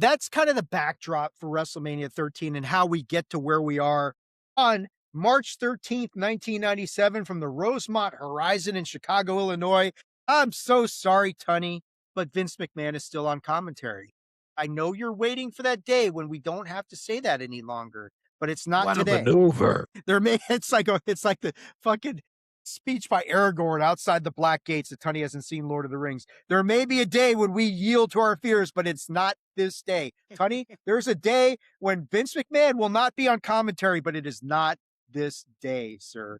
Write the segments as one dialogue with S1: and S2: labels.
S1: that's kind of the backdrop for WrestleMania 13 and how we get to where we are on March 13th, 1997 from the Rosemont Horizon in Chicago, Illinois. I'm so sorry, Tunney, but Vince McMahon is still on commentary. I know you're waiting for that day when we don't have to say that any longer, but it's not
S2: What a
S1: today.
S2: maneuver.
S1: It's like the fucking speech by Aragorn outside the Black Gates that Tunney hasn't seen Lord of the Rings. There may be a day when we yield to our fears, but it's not this day. Tunney, there's a day when Vince McMahon will not be on commentary, but it is not this day, sir.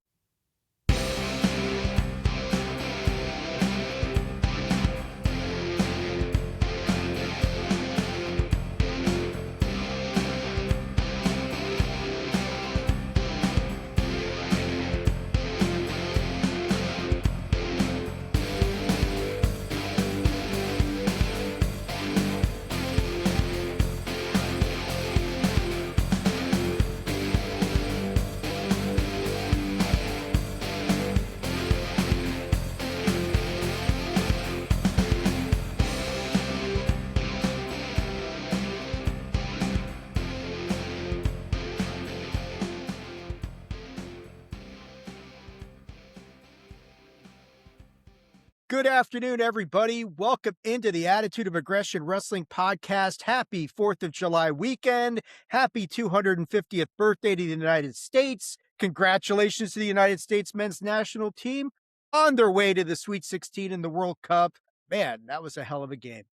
S1: Good afternoon, everybody. Welcome into the Attitude of Aggression Wrestling Podcast. Happy 4th of July weekend. Happy 250th birthday to the United States. Congratulations to the United States men's national team on their way to the Sweet 16 in the World Cup. Man, that was a hell of a game.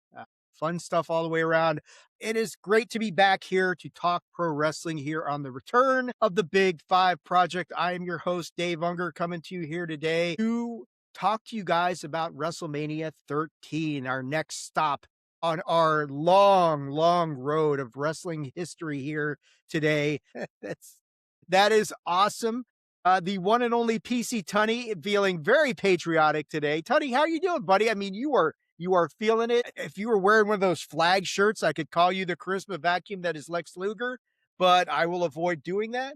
S1: Fun stuff all the way around. It is great to be back here to talk pro wrestling here on the return of the Big Five Project. I am your host, Dave Unger, coming to you here today to talk to you guys about WrestleMania 13, our next stop on our long, long road of wrestling history here today. That is awesome. The one and only PC Tunney feeling very patriotic today. Tunney, how are you doing, buddy? I mean, you are feeling it. If you were wearing one of those flag shirts, I could call you the charisma vacuum that is Lex Luger, but I will avoid doing that.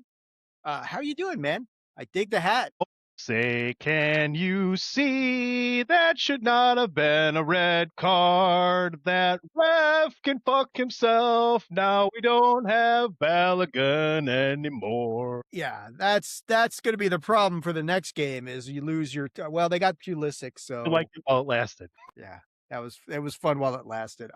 S1: How are you doing, man? I dig the hat.
S3: Say, can you see that should not have been a red card? That ref can fuck himself. Now we don't have Balogun anymore.
S1: Yeah, that's going to be the problem for the next game is you lose your, well, they got Pulisic, so.
S3: I liked it while it lasted.
S1: Yeah, it was fun while it lasted.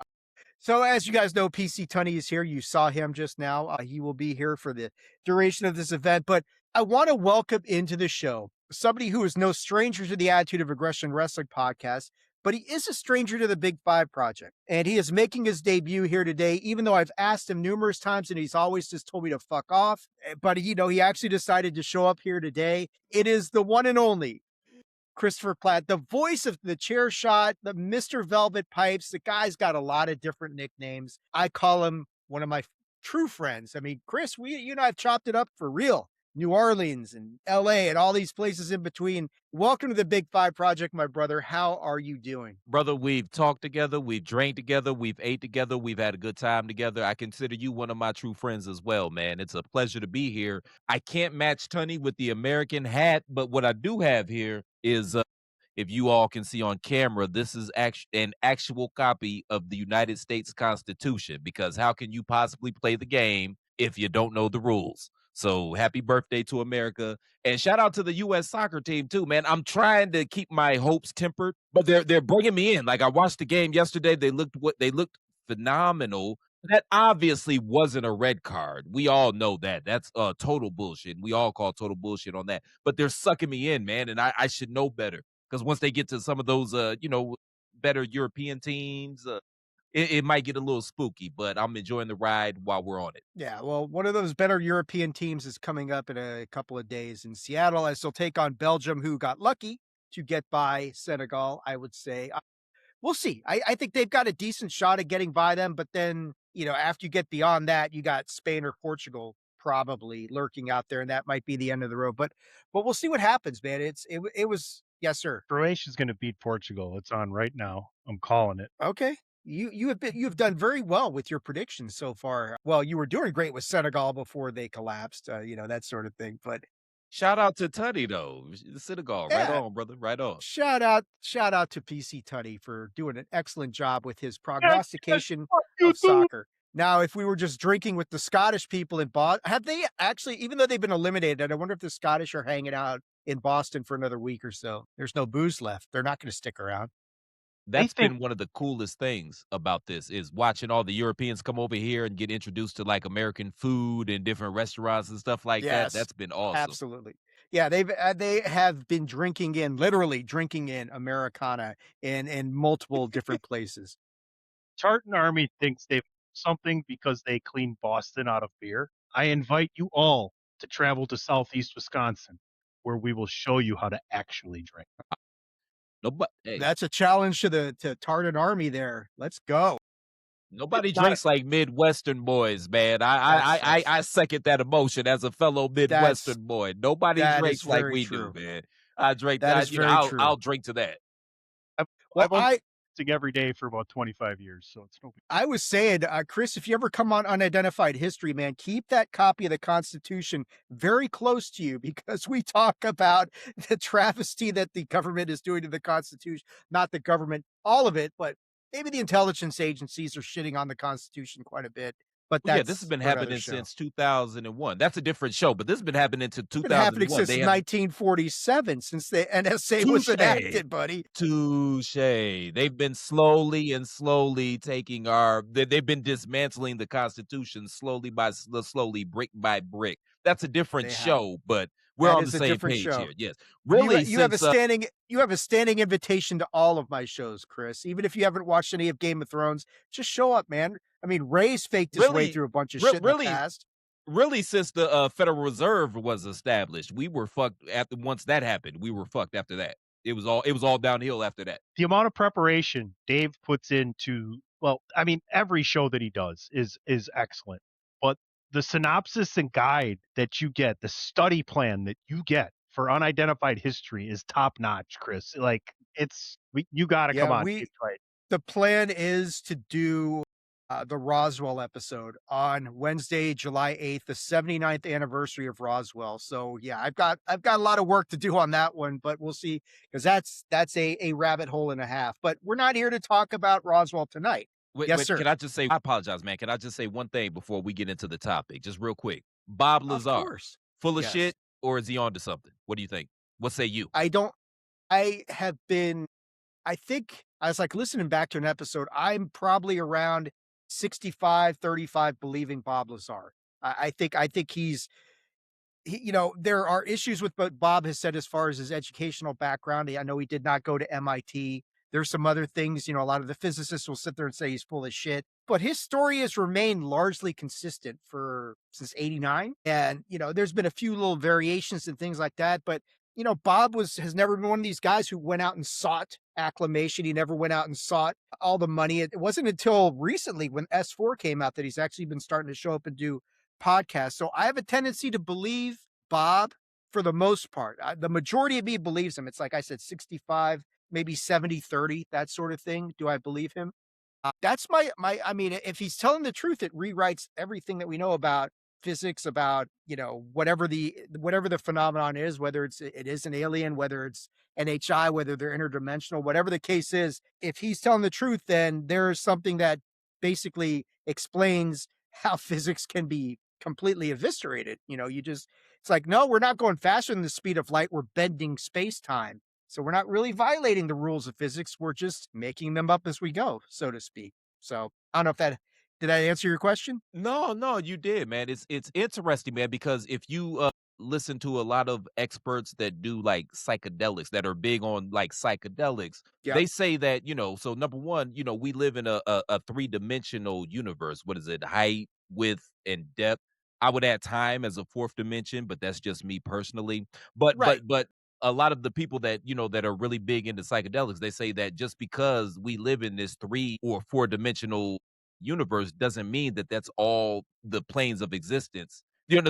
S1: So as you guys know, PC Tunney is here. You saw him just now. He will be here for the duration of this event, but I want to welcome into the show somebody who is no stranger to the Attitude of Aggression Wrestling podcast, but he is a stranger to the Big Five Project. And he is making his debut here today, even though I've asked him numerous times and he's always just told me to fuck off. But, he actually decided to show up here today. It is the one and only Christopher Platt, the voice of the Chair Shot, the Mr. Velvet Pipes. The guy's got a lot of different nicknames. I call him one of my true friends. I mean, Chris, you and I have chopped it up for real. New Orleans and LA and all these places in between. Welcome to the Big Five Project, my brother. How are you doing?
S2: Brother, we've talked together, we've drank together, we've ate together, we've had a good time together. I consider you one of my true friends as well, man. It's a pleasure to be here. I can't match Tunney with the American hat, but what I do have here is, if you all can see on camera, this is an actual copy of the United States Constitution, because how can you possibly play the game if you don't know the rules? So happy birthday to America. And shout out to the U.S. soccer team too, man. I'm trying to keep my hopes tempered, but they're bringing me in. Like, I watched the game yesterday. They looked phenomenal. That obviously wasn't a red card. We all know that. That's total bullshit. We all call total bullshit on that. But they're sucking me in, man. And I should know better, because once they get to some of those, better European teams, it might get a little spooky, but I'm enjoying the ride while we're on it.
S1: Yeah, well, one of those better European teams is coming up in a couple of days in Seattle, as they'll take on Belgium, who got lucky to get by Senegal, I would say. We'll see. I think they've got a decent shot at getting by them, but then, after you get beyond that, you got Spain or Portugal probably lurking out there, and that might be the end of the road. But we'll see what happens, man. It was, yes, sir.
S3: Croatia's going to beat Portugal. It's on right now. I'm calling it.
S1: Okay. You have done very well with your predictions so far. Well, you were doing great with Senegal before they collapsed, that sort of thing. But
S2: shout out to Tunney though, the Senegal, right on, brother, right on.
S1: Shout out to PC Tunney for doing an excellent job with his prognostication of soccer. Now, if we were just drinking with the Scottish people in Boston, have they actually, even though they've been eliminated, I wonder if the Scottish are hanging out in Boston for another week or so. There's no booze left. They're not going to stick around.
S3: They
S2: That's
S3: think
S2: been one of the coolest things about this is watching all the Europeans come over here and get introduced to, like, American food and different restaurants and stuff like that.
S1: Yes,
S2: That's been awesome.
S1: absolutely. Yeah, they have been drinking in, literally drinking in Americana in multiple different places.
S3: Tartan Army thinks they've something because they clean Boston out of beer. I invite you all to travel to Southeast Wisconsin, where we will show you how to actually drink.
S2: Nobo hey,
S1: That's a challenge to the to Tartan Army there. Let's go.
S3: It's
S2: nobody
S3: not
S2: drinks like Midwestern boys, man. I I
S1: That's
S2: I I
S1: that's
S2: I second that emotion as a fellow
S1: that's
S2: Midwestern boy. Nobody
S1: that is
S2: drinks like
S1: very
S2: we do,
S1: true.
S2: man. I drink
S1: That is very
S2: I'll
S1: true.
S2: drink to that.
S3: I've
S1: Well,
S3: I've only been every day for about 25 years, so it's no big
S1: I was saying, Chris, if you ever come on Unidentified History, man, keep that copy of the Constitution very close to you because we talk about the travesty that the government is doing to the Constitution. Not the government, all of it, but maybe the intelligence agencies are shitting on the Constitution quite a bit. But
S2: Well, yeah, this has
S1: that's
S2: been
S1: for another
S2: happening
S1: show.
S2: since 2001. That's a different show, but this has been happening since
S1: Been happening
S2: 2001.
S1: since
S2: They have
S1: 1947, since the NSA was
S2: touche.
S1: enacted, buddy.
S2: Touche. They've been slowly and slowly taking they've been dismantling the Constitution slowly slowly, brick by brick. That's a different
S1: They have.
S2: show, but we're
S1: That
S2: on the
S1: is a
S2: same
S1: different
S2: page
S1: show.
S2: here. Yes.
S1: You
S2: Really,
S1: you have a
S2: since
S1: standing invitation to all of my shows, Chris. Even if you haven't watched any of Game of Thrones, just show up, man. I mean, Ray's faked his way
S2: really,
S1: through a bunch of
S2: re-
S1: shit in the
S2: really,
S1: past.
S2: really, since the Federal Reserve was established, we were fucked after once that happened. We were fucked after that. It was all downhill after that.
S3: the amount of preparation Dave puts into well, I mean, every show that he does is excellent. But the synopsis and guide that you get, the study plan that you get for unidentified history is top notch, Chris. Like you got to
S1: Yeah,
S3: come on,
S1: we
S3: Dave's right.
S1: the plan is to do the Roswell episode on Wednesday, July 8th, the 79th anniversary of Roswell. So yeah, I've got a lot of work to do on that one, but we'll see because that's a rabbit hole and a half. But we're not here to talk about Roswell tonight.
S2: Wait,
S1: Yes,
S2: wait,
S1: sir.
S2: can I just say I apologize, man. Can I just say one thing before we get into the topic? Just real quick. Bob
S1: Of
S2: Lazar,
S1: course.
S2: full of
S1: Yes.
S2: shit, or is he onto something? What do you think? What say you?
S1: I don't I have been I think I was like listening back to an episode, I'm probably around 65-35 believing Bob Lazar. I think there are issues with what Bob has said as far as his educational background. I know he did not go to MIT. There's some other things, a lot of the physicists will sit there and say he's full of shit, but his story has remained largely consistent for since 89. And, there's been a few little variations and things like that, but Bob has never been one of these guys who went out and sought acclamation. He never went out and sought all the money. It wasn't until recently when S4 came out that he's actually been starting to show up and do podcasts. So I have a tendency to believe Bob for the most part. The majority of me believes him. It's like I said, 65, maybe 70-30, that sort of thing. Do I believe him? That's I mean, if he's telling the truth, it rewrites everything that we know about physics, about, whatever the phenomenon is, whether it is an alien, whether it's NHI, whether they're interdimensional, whatever the case is. If he's telling the truth, then there's something that basically explains how physics can be completely eviscerated. It's like, no, we're not going faster than the speed of light. We're bending space time. So we're not really violating the rules of physics. We're just making them up as we go, so to speak. So I don't know if did I answer your question?
S2: No, no, you did, man. It's interesting, man, because if you listen to a lot of experts that do like psychedelics that are big on like psychedelics,
S1: Yeah.
S2: they say that, so number one, we live in a three-dimensional universe. What is it? Height, width, and depth. I would add time as a fourth dimension, but that's just me personally. But
S1: Right.
S2: but but a lot of the people that that are really big into psychedelics, they say that just because we live in this three or four dimensional universe doesn't mean that that's all the planes of existence.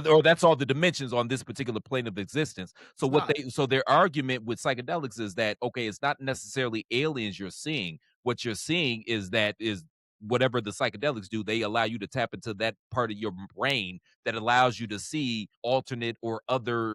S2: Or that's all the dimensions on this particular plane of existence. So
S1: It's not.
S2: so their argument with psychedelics is that okay, it's not necessarily aliens you're seeing. What you're seeing is whatever the psychedelics do, they allow you to tap into that part of your brain that allows you to see alternate or other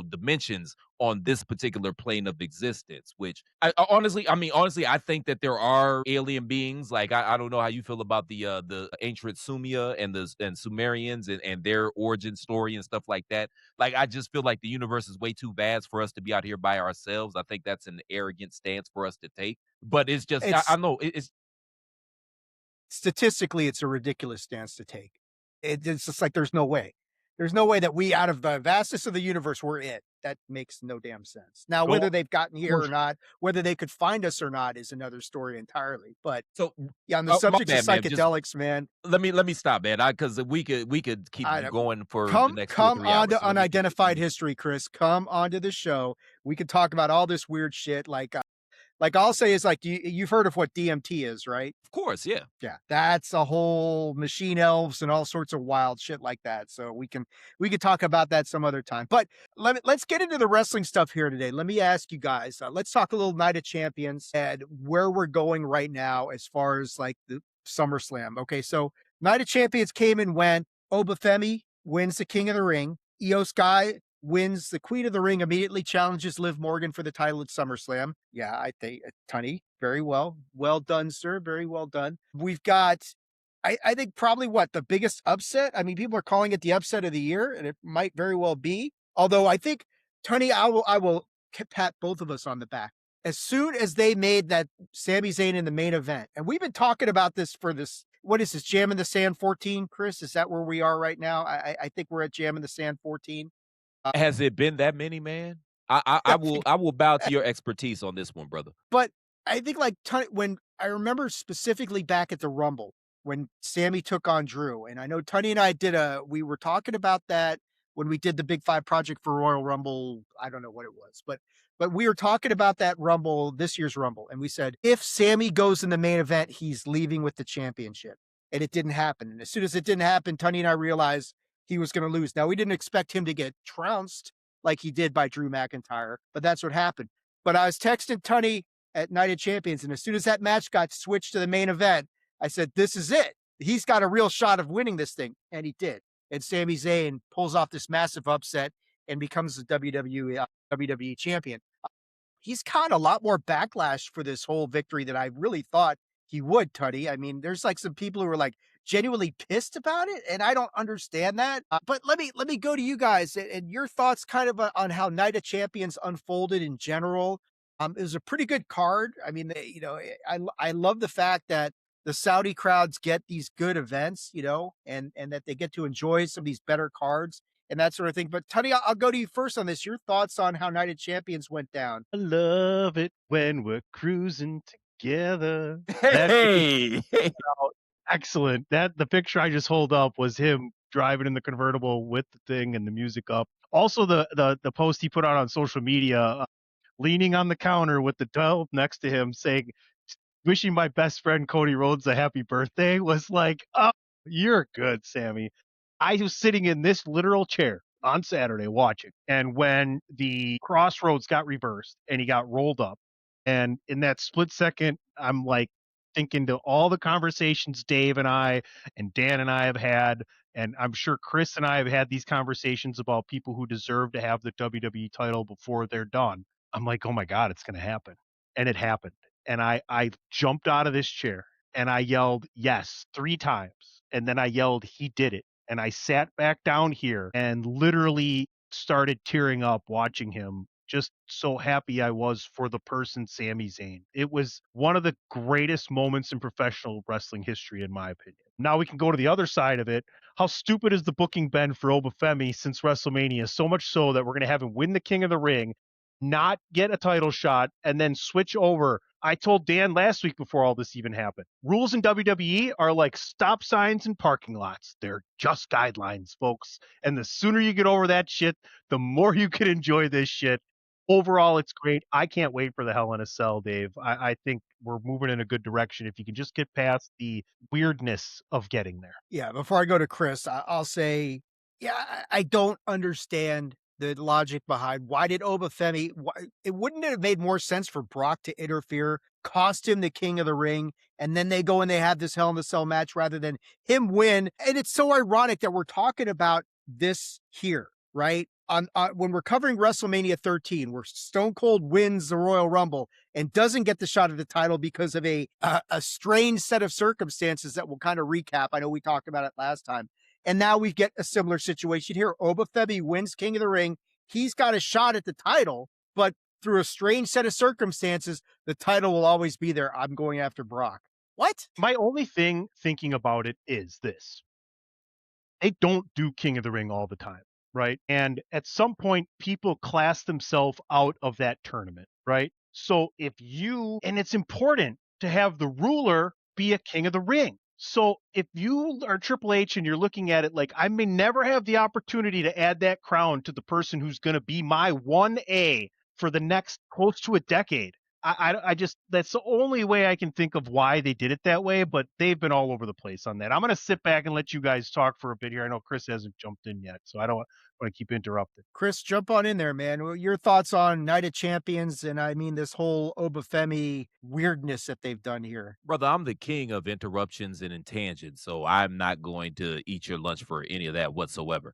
S2: dimensions on this particular plane of existence, which honestly, I think that there are alien beings. Like, I don't know how you feel about the ancient Sumia and Sumerians and their origin story and stuff like that. Like, I just feel like the universe is way too vast for us to be out here by ourselves. I think that's an arrogant stance for us to take. But it's just, I
S1: It's
S2: know it's
S1: statistically, it's a ridiculous stance to take. It's just like there's no way. There's no way that we, out of the vastness of the universe, we're it. That makes no damn sense. Now,
S3: Go
S1: whether they've gotten here
S3: for
S1: or not, whether they could find us or not, is another story entirely. But
S2: so.
S1: yeah, on the
S2: My
S1: subject of
S2: bad, man. Just
S1: psychedelics, man,
S2: let me stop, man. Because we could keep
S1: I
S2: going for the
S1: come
S2: next two or
S1: come
S2: three
S1: on
S2: hours.
S1: to
S2: So let me keep
S1: unidentified history, Chris. Come onto the show. We could talk about all this weird shit. Like I'll say is like you've heard of what DMT is, right?
S2: Of course, yeah.
S1: Yeah, that's a whole machine elves and all sorts of wild shit like that. So we could talk about that some other time. But let's get into the wrestling stuff here today. Let me ask you guys. Let's talk a little Night of Champions and where we're going right now as far as like the SummerSlam. Okay, so Night of Champions came and went. Obafemi wins the King of the Ring. Io Sky wins the Queen of the Ring, immediately challenges Liv Morgan for the title at SummerSlam. Yeah, I think Tunney, very well. Well done, sir. Very well done. We've got, I think probably what the biggest upset. I mean, people are calling it the upset of the year, and it might very well be. Although I think, Tunney, I will pat both of us on the back. As soon as they made that Sami Zayn in the main event, and we've been talking about this for this, what is this, Jam in the Sand 14, Chris? Is that where we are right now? I think we're at Jam in the Sand 14.
S2: Has it been that many, man? I will bow to your expertise on this one, brother.
S1: But I think like when I remember specifically back at the Rumble when Sammy took on Drew, and I know Tunney and I we were talking about that when we did the Big Five project for Royal Rumble. I don't know what it was, but we were talking about that Rumble, this year's Rumble, and we said if Sammy goes in the main event, he's leaving with the championship, and it didn't happen. And as soon as it didn't happen, Tunney and I realized he was going to lose. Now we didn't expect him to get trounced like he did by Drew McIntyre, but that's what happened. But I was texting Tunney at Night of Champions, and as soon as that match got switched to the main event, I said, this is it. He's got a real shot of winning this thing, and he did. And Sami Zayn pulls off this massive upset and becomes the WWE champion. He's caught a lot more backlash for this whole victory than I really thought he would, Tunney. I mean, there's like some people who are like genuinely pissed about it, and I don't understand that. But let me go to you guys and your thoughts kind of on how Night of Champions unfolded in general. It was a pretty good card. I mean, I love the fact that the Saudi crowds get these good events, and that they get to enjoy some of these better cards and that sort of thing. But Tunney, I'll go to you first on this. Your thoughts on how Night of Champions went down?
S3: I love it when we're cruising together.
S2: Hey,
S3: Excellent. That the picture I just hold up was him driving in the convertible with the thing and the music up. Also, the post he put out on social media, leaning on the counter with the dove next to him, saying, "Wishing my best friend Cody Rhodes a happy birthday," was like, "Oh, you're good, Sammy." I was sitting in this literal chair on Saturday watching, and when the crossroads got reversed and he got rolled up, and in that split second, I'm like thinking to all the conversations Dave and I and Dan and I have had, and I'm sure Chris and I have had these conversations about people who deserve to have the WWE title before they're done. I'm like, oh my God, it's going to happen. And it happened. And I jumped out of this chair and I yelled, yes, 3 times. And then I yelled, he did it. And I sat back down here and literally started tearing up watching him. Just so happy I was for the person Sami Zayn. It was one of the greatest moments in professional wrestling history, in my opinion. Now we can go to the other side of it. How stupid has the booking been for Obafemi since WrestleMania? So much so that we're going to have him win the King of the Ring, not get a title shot, and then switch over. I told Dan last week before all this even happened, rules in WWE are like stop signs and parking lots. They're just guidelines, folks. And the sooner you get over that shit, the more you can enjoy this shit. Overall, it's great. I can't wait for the Hell in a Cell, Dave. I think we're moving in a good direction if you can just get past the weirdness of getting there.
S1: Yeah, before I go to Chris, I'll say, yeah, I don't understand the logic behind why did Obafemi, it wouldn't have made more sense for Brock to interfere, cost him the King of the Ring, and then they go and they have this Hell in a Cell match rather than him win. And it's so ironic that we're talking about this here, right? on when we're covering WrestleMania 13, where Stone Cold wins the Royal Rumble and doesn't get the shot at the title because of a strange set of circumstances that we'll kind of recap. I know we talked about it last time. And now we get a similar situation here. Obafemi wins King of the Ring. He's got a shot at the title, but through a strange set of circumstances, the title will always be there. I'm going after Brock. What?
S3: My only thing thinking about it is this. They don't do King of the Ring all the time, right? And at some point, people class themselves out of that tournament, right? So if you, and it's important to have the ruler be a King of the Ring. So if you are Triple H and you're looking at it like, I may never have the opportunity to add that crown to the person who's going to be my 1A for the next close to a decade. I just, that's the only way I can think of why they did it that way, but they've been all over the place on that. I'm going to sit back and let you guys talk for a bit here. I know Chris hasn't jumped in yet, so I don't want to keep interrupting.
S1: Chris, jump on in there, man. Your thoughts on Night of Champions, and I mean this whole Obafemi weirdness that they've done here.
S2: Brother, I'm the king of interruptions and tangents, so I'm not going to eat your lunch for any of that whatsoever.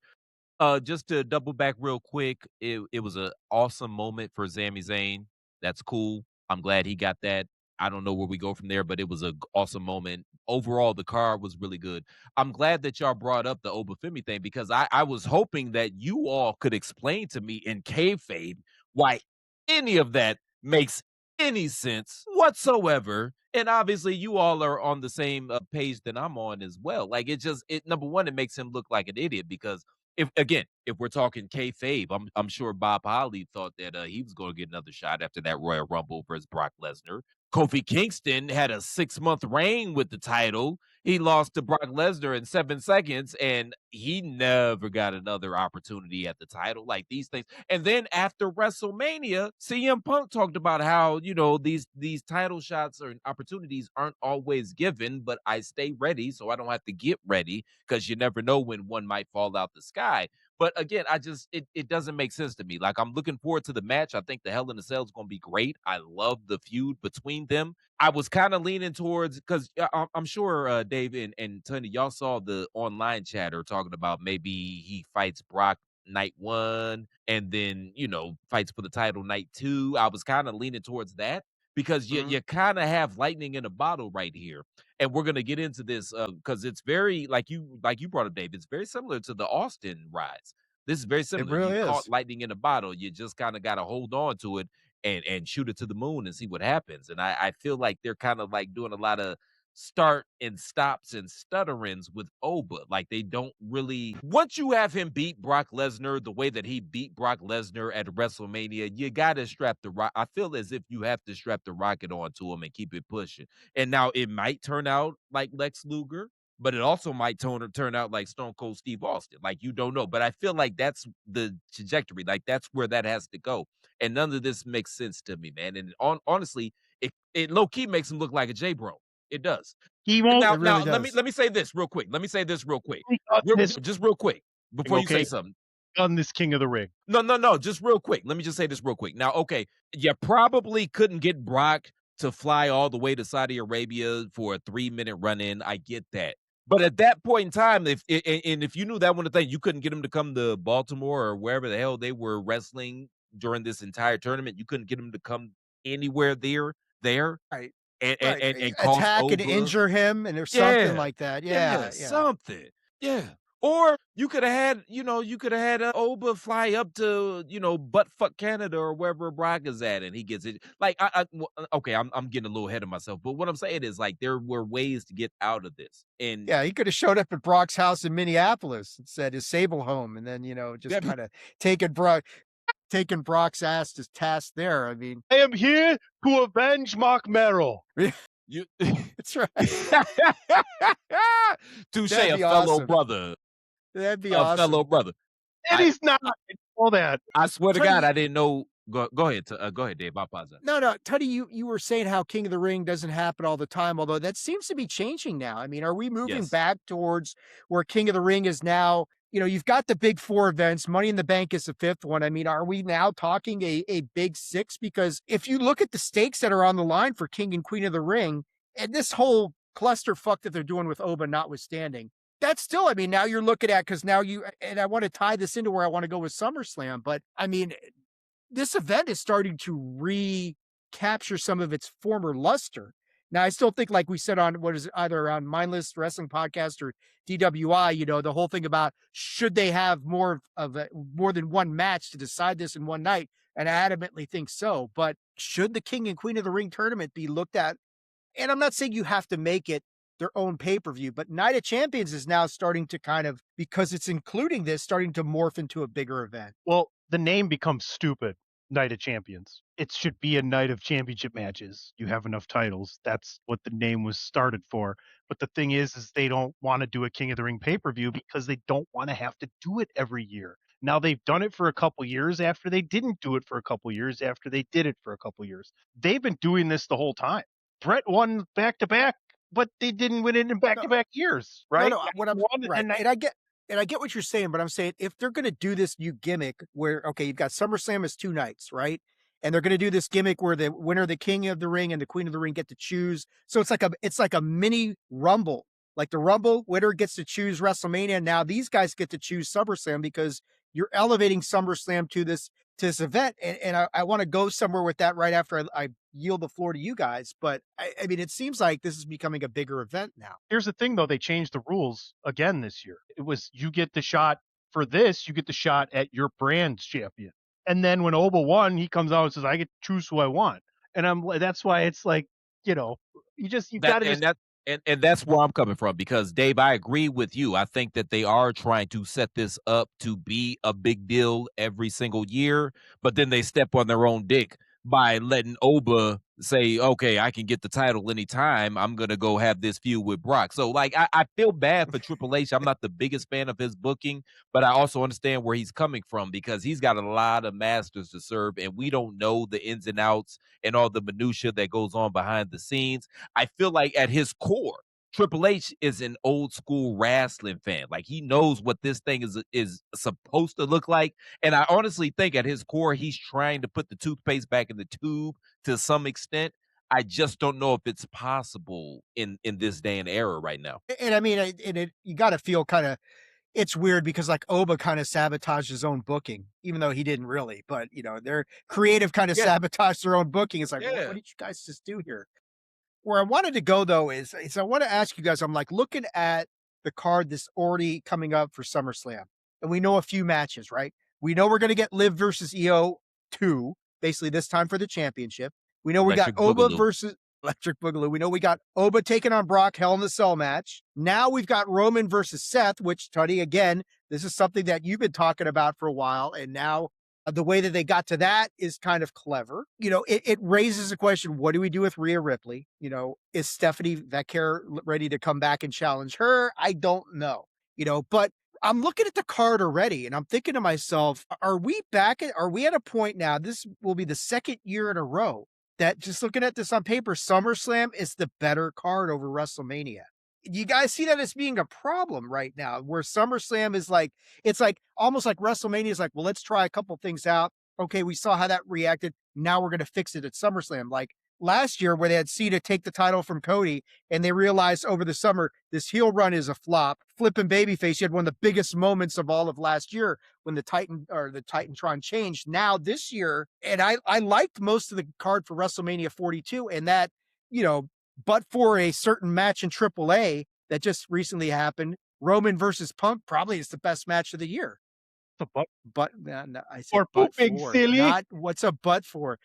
S2: Just to double back real quick, it was an awesome moment for Sami Zayn. That's cool. I'm glad he got that. I don't know where we go from there, but it was an awesome moment. Overall, the card was really good. I'm glad that y'all brought up the Obafemi thing because I was hoping that you all could explain to me in kayfabe why any of that makes any sense whatsoever. And obviously, you all are on the same page that I'm on as well. Like it number one, it makes him look like an idiot because if we're talking kayfabe, I'm sure Bob Holly thought that he was going to get another shot after that Royal Rumble versus Brock Lesnar. Kofi Kingston had a 6-month reign with the title. He lost to Brock Lesnar in 7 seconds, and he never got another opportunity at the title. Like these things. And then after WrestleMania, CM Punk talked about how, these title shots or opportunities aren't always given, but I stay ready so I don't have to get ready because you never know when one might fall out the sky. But again, it doesn't make sense to me. Like I'm looking forward to the match. I think the Hell in a Cell is going to be great. I love the feud between them. I was kind of leaning towards because I'm sure Dave and Tony, y'all saw the online chatter talking about maybe he fights Brock night 1 and then fights for the title night 2. I was kind of leaning towards that because you kind of have lightning in a bottle right here. And we're gonna get into this because it's very like you brought up, Dave. It's very similar to the Austin rise. This is very similar.
S1: really
S2: You
S1: is.
S2: caught lightning in a bottle. You just kind of got to hold on to it and shoot it to the moon and see what happens. And I feel like they're kind of like doing a lot of start and stops and stutterings with Oba. Like they don't really. Once you have him beat Brock Lesnar the way that he beat Brock Lesnar at WrestleMania, you got to strap the rock. I feel as if you have to strap the rocket onto him and keep it pushing. And now it might turn out like Lex Luger, but it also might turn out like Stone Cold Steve Austin. Like you don't know. But I feel like that's the trajectory. Like that's where that has to go. And none of this makes sense to me, man. And honestly, it low key makes him look like a J bro. It does.
S3: He won't.
S1: It really
S2: Now
S1: does.
S2: let me say this real quick. Just real quick before you say something.
S3: On this King of the Ring.
S2: No. Just real quick. Let me just say this real quick. Now, okay, you probably couldn't get Brock to fly all the way to Saudi Arabia for a 3-minute run-in. I get that. But at that point in time, if you knew that one of the things, you couldn't get him to come to Baltimore or wherever the hell they were wrestling during this entire tournament. You couldn't get him to come anywhere there.
S1: Right.
S2: And cost
S1: attack and
S2: over.
S1: injure him and or something like that. Yeah.
S2: Something. Yeah. Or you could have had Oba fly up to, buttfuck Canada or wherever Brock is at, and he gets it. Like, okay, I'm getting a little ahead of myself, but what I'm saying is, like, there were ways to get out of this. And
S1: yeah, he could have showed up at Brock's house in Minneapolis and said his Sable home, and then just kind of taking Brock's ass to task there. I mean,
S3: I am here to avenge Mark Merrill.
S1: That's right.
S2: Touche,
S1: That'd
S2: a
S1: be
S2: fellow
S1: awesome.
S2: brother.
S1: That'd be
S2: A
S1: awesome.
S2: fellow brother.
S3: And he's not. I know that.
S2: I swear to
S1: Tony-
S2: God, I didn't know. Go ahead. Go ahead, Dave. I apologize.
S1: No, Tony, you were saying how King of the Ring doesn't happen all the time, although that seems to be changing now. I mean, are we moving
S2: Yes.
S1: back towards where King of the Ring is now? You've got the big 4 events. Money in the Bank is the 5th one. I mean, are we now talking a big 6? Because if you look at the stakes that are on the line for King and Queen of the Ring, and this whole clusterfuck that they're doing with Oba notwithstanding, that's still, I mean, now you're looking at, because now and I want to tie this into where I want to go with SummerSlam, but I mean, this event is starting to recapture some of its former luster. Now, I still think, like we said on what is it, either on Mindless Wrestling Podcast or DWI, the whole thing about should they have more than one match to decide this in one night, and I adamantly think so. But should the King and Queen of the Ring tournament be looked at? And I'm not saying you have to make it their own pay-per-view, but Night of Champions is now starting to kind of, because it's including this, starting to morph into a bigger event.
S3: Well, the name becomes stupid. Night of Champions. It should be a night of championship matches. You have enough titles. That's what the name was started for. But the thing is they don't want to do a King of the Ring pay-per-view because they don't want to have to do it every year. Now they've done it for a couple years after they didn't do it for a couple years after they did it for a couple years. They've been doing this the whole time. Bret won back to back, but they didn't win it in back to back years, right?
S1: No, what I'm right, and I get what you're saying, but I'm saying if they're going to do this new gimmick where, okay, you've got SummerSlam as 2 nights, right? And they're going to do this gimmick where the winner, the King of the Ring and the Queen of the Ring get to choose. So it's like a mini Rumble. Like the Rumble winner gets to choose WrestleMania. Now these guys get to choose SummerSlam because you're elevating SummerSlam to this event. And I want to go somewhere with that right after I yield the floor to you guys. But I mean, it seems like this is becoming a bigger event now.
S3: Here's the thing, though. They changed the rules again this year. It was you get the shot for this, you get the shot at your brand's champion. And then when Oba won, he comes out and says, I get to choose who I want. And that's why it's like, you got to just.
S2: And that's where I'm coming from, because Dave, I agree with you. I think that they are trying to set this up to be a big deal every single year, but then they step on their own dick by letting Oba say, okay, I can get the title anytime. I'm going to go have this feud with Brock. So, like, I feel bad for Triple H. I'm not the biggest fan of his booking, but I also understand where he's coming from because he's got a lot of masters to serve, and we don't know the ins and outs and all the minutia that goes on behind the scenes. I feel like at his core, Triple H is an old school wrestling fan. Like, he knows what this thing is supposed to look like. And I honestly think at his core, he's trying to put the toothpaste back in the tube to some extent. I just don't know if it's possible in this day and era right now.
S1: And I mean, you got to feel kind of, it's weird because like Oba kind of sabotaged his own booking, even though he didn't really, but their creative kind of sabotaged their own booking. It's like, what did you guys just do here? Where I wanted to go though is I want to ask you guys, I'm like looking at the card that's already coming up for SummerSlam, and we know a few matches, right? We know we're going to get Liv versus EO 2, basically this time for the championship. We know we got Oba versus Electric Boogaloo. We know we got Oba taking on Brock, Hell in the Cell match. Now we've got Roman versus Seth, which, Tunney, again, this is something that you've been talking about for a while, and now the way that they got to that is kind of clever. It raises a question. What do we do with Rhea Ripley? Is Stephanie Vecchia ready to come back and challenge her? I don't know, but I'm looking at the card already and I'm thinking to myself, are we at a point now? This will be the second year in a row that, just looking at this on paper, SummerSlam is the better card over WrestleMania. You guys see that as being a problem right now, where SummerSlam is like, it's like almost like WrestleMania is like, well, let's try a couple things out. Okay, we saw how that reacted. Now we're going to fix it at SummerSlam. Like last year where they had Cena take the title from Cody and they realized over the summer, this heel run is a flop. Flipping babyface, you had one of the biggest moments of all of last year when the Titantron changed. Now this year, and I liked most of the card for WrestleMania 42, and that, but for a certain match in AAA that just recently happened, Roman versus Punk probably is the best match of the year. But no, I said but for, silly. Not what's a but for.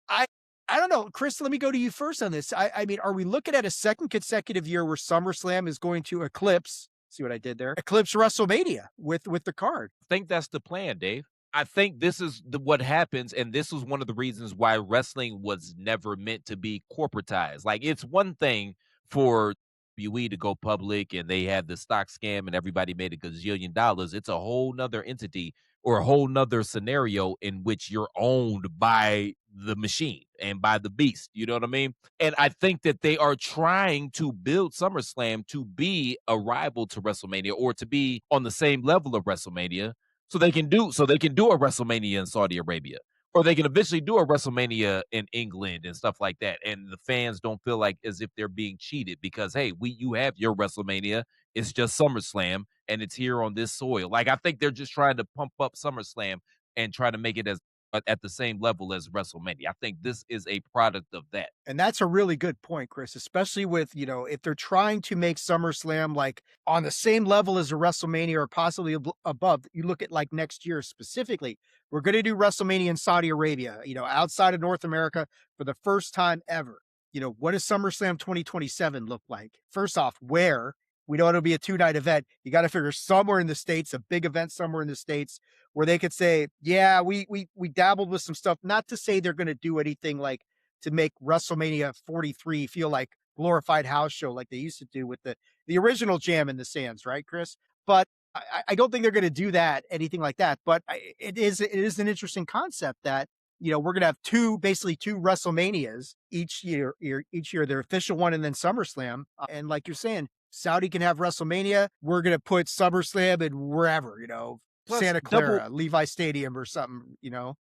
S1: I don't know, Chris. Let me go to you first on this. I mean, are we looking at a second consecutive year where SummerSlam is going to eclipse? See what I did there? Eclipse WrestleMania with the card.
S2: I think that's the plan, Dave. I think this is what happens, and this was one of the reasons why wrestling was never meant to be corporatized. Like, it's one thing for WWE to go public and they had the stock scam and everybody made a gazillion dollars. It's a whole nother entity or a whole nother scenario in which you're owned by the machine and by the beast. You know what I mean? And I think that they are trying to build SummerSlam to be a rival to WrestleMania or to be on the same level of WrestleMania. So they can do a WrestleMania in Saudi Arabia, or they can eventually do a WrestleMania in England and stuff like that. And the fans don't feel like as if they're being cheated because, hey, you have your WrestleMania It's just SummerSlam, and it's here on this soil. Like, I think they're just trying to pump up SummerSlam and try to make it as at the same level as WrestleMania. I think this is a product of that.
S1: And that's a really good point, Chris, especially with, if they're trying to make SummerSlam like on the same level as a WrestleMania or possibly above. You look at like next year specifically, we're going to do WrestleMania in Saudi Arabia, outside of North America for the first time ever. What does SummerSlam 2027 look like? First off, where? We know it'll be a 2-night event. You got to figure somewhere in the States, a big event somewhere in the States where they could say, yeah, we dabbled with some stuff. Not to say they're going to do anything like to make WrestleMania 43 feel like glorified house show like they used to do with the original Jam in the Sands, right, Chris? But I don't think they're going to do that, anything like that. But it is an interesting concept that we're going to have basically two WrestleManias each year, their official one and then SummerSlam. And like you're saying, Saudi can have WrestleMania. We're going to put SummerSlam in wherever,
S2: Plus,
S1: Santa Clara, Levi Stadium or something,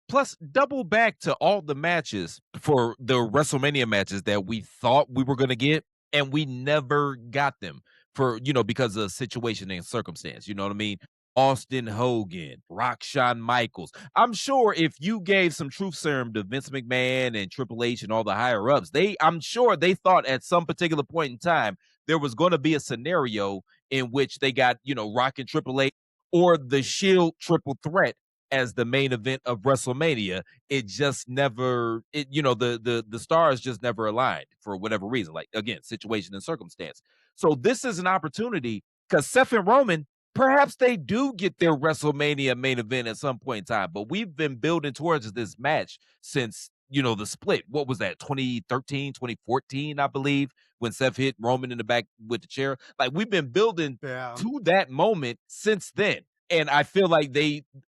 S2: Plus, double back to all the matches for the WrestleMania matches that we thought we were going to get, and we never got them because of situation and circumstance. You know what I mean? Austin Hogan, Rock Shawn Michaels. I'm sure if you gave some truth serum to Vince McMahon and Triple H and all the higher ups, I'm sure they thought at some particular point in time there was going to be a scenario in which they got, Rock and Triple H or the Shield triple threat as the main event of WrestleMania. It just never, the stars just never aligned for whatever reason. Like, again, situation and circumstance. So this is an opportunity because Seth and Roman, perhaps they do get their WrestleMania main event at some point in time, but we've been building towards this match since, the split. What was that? 2013, 2014, I believe, when Seth hit Roman in the back with the chair. Like, we've been building to that moment since then. And I feel like,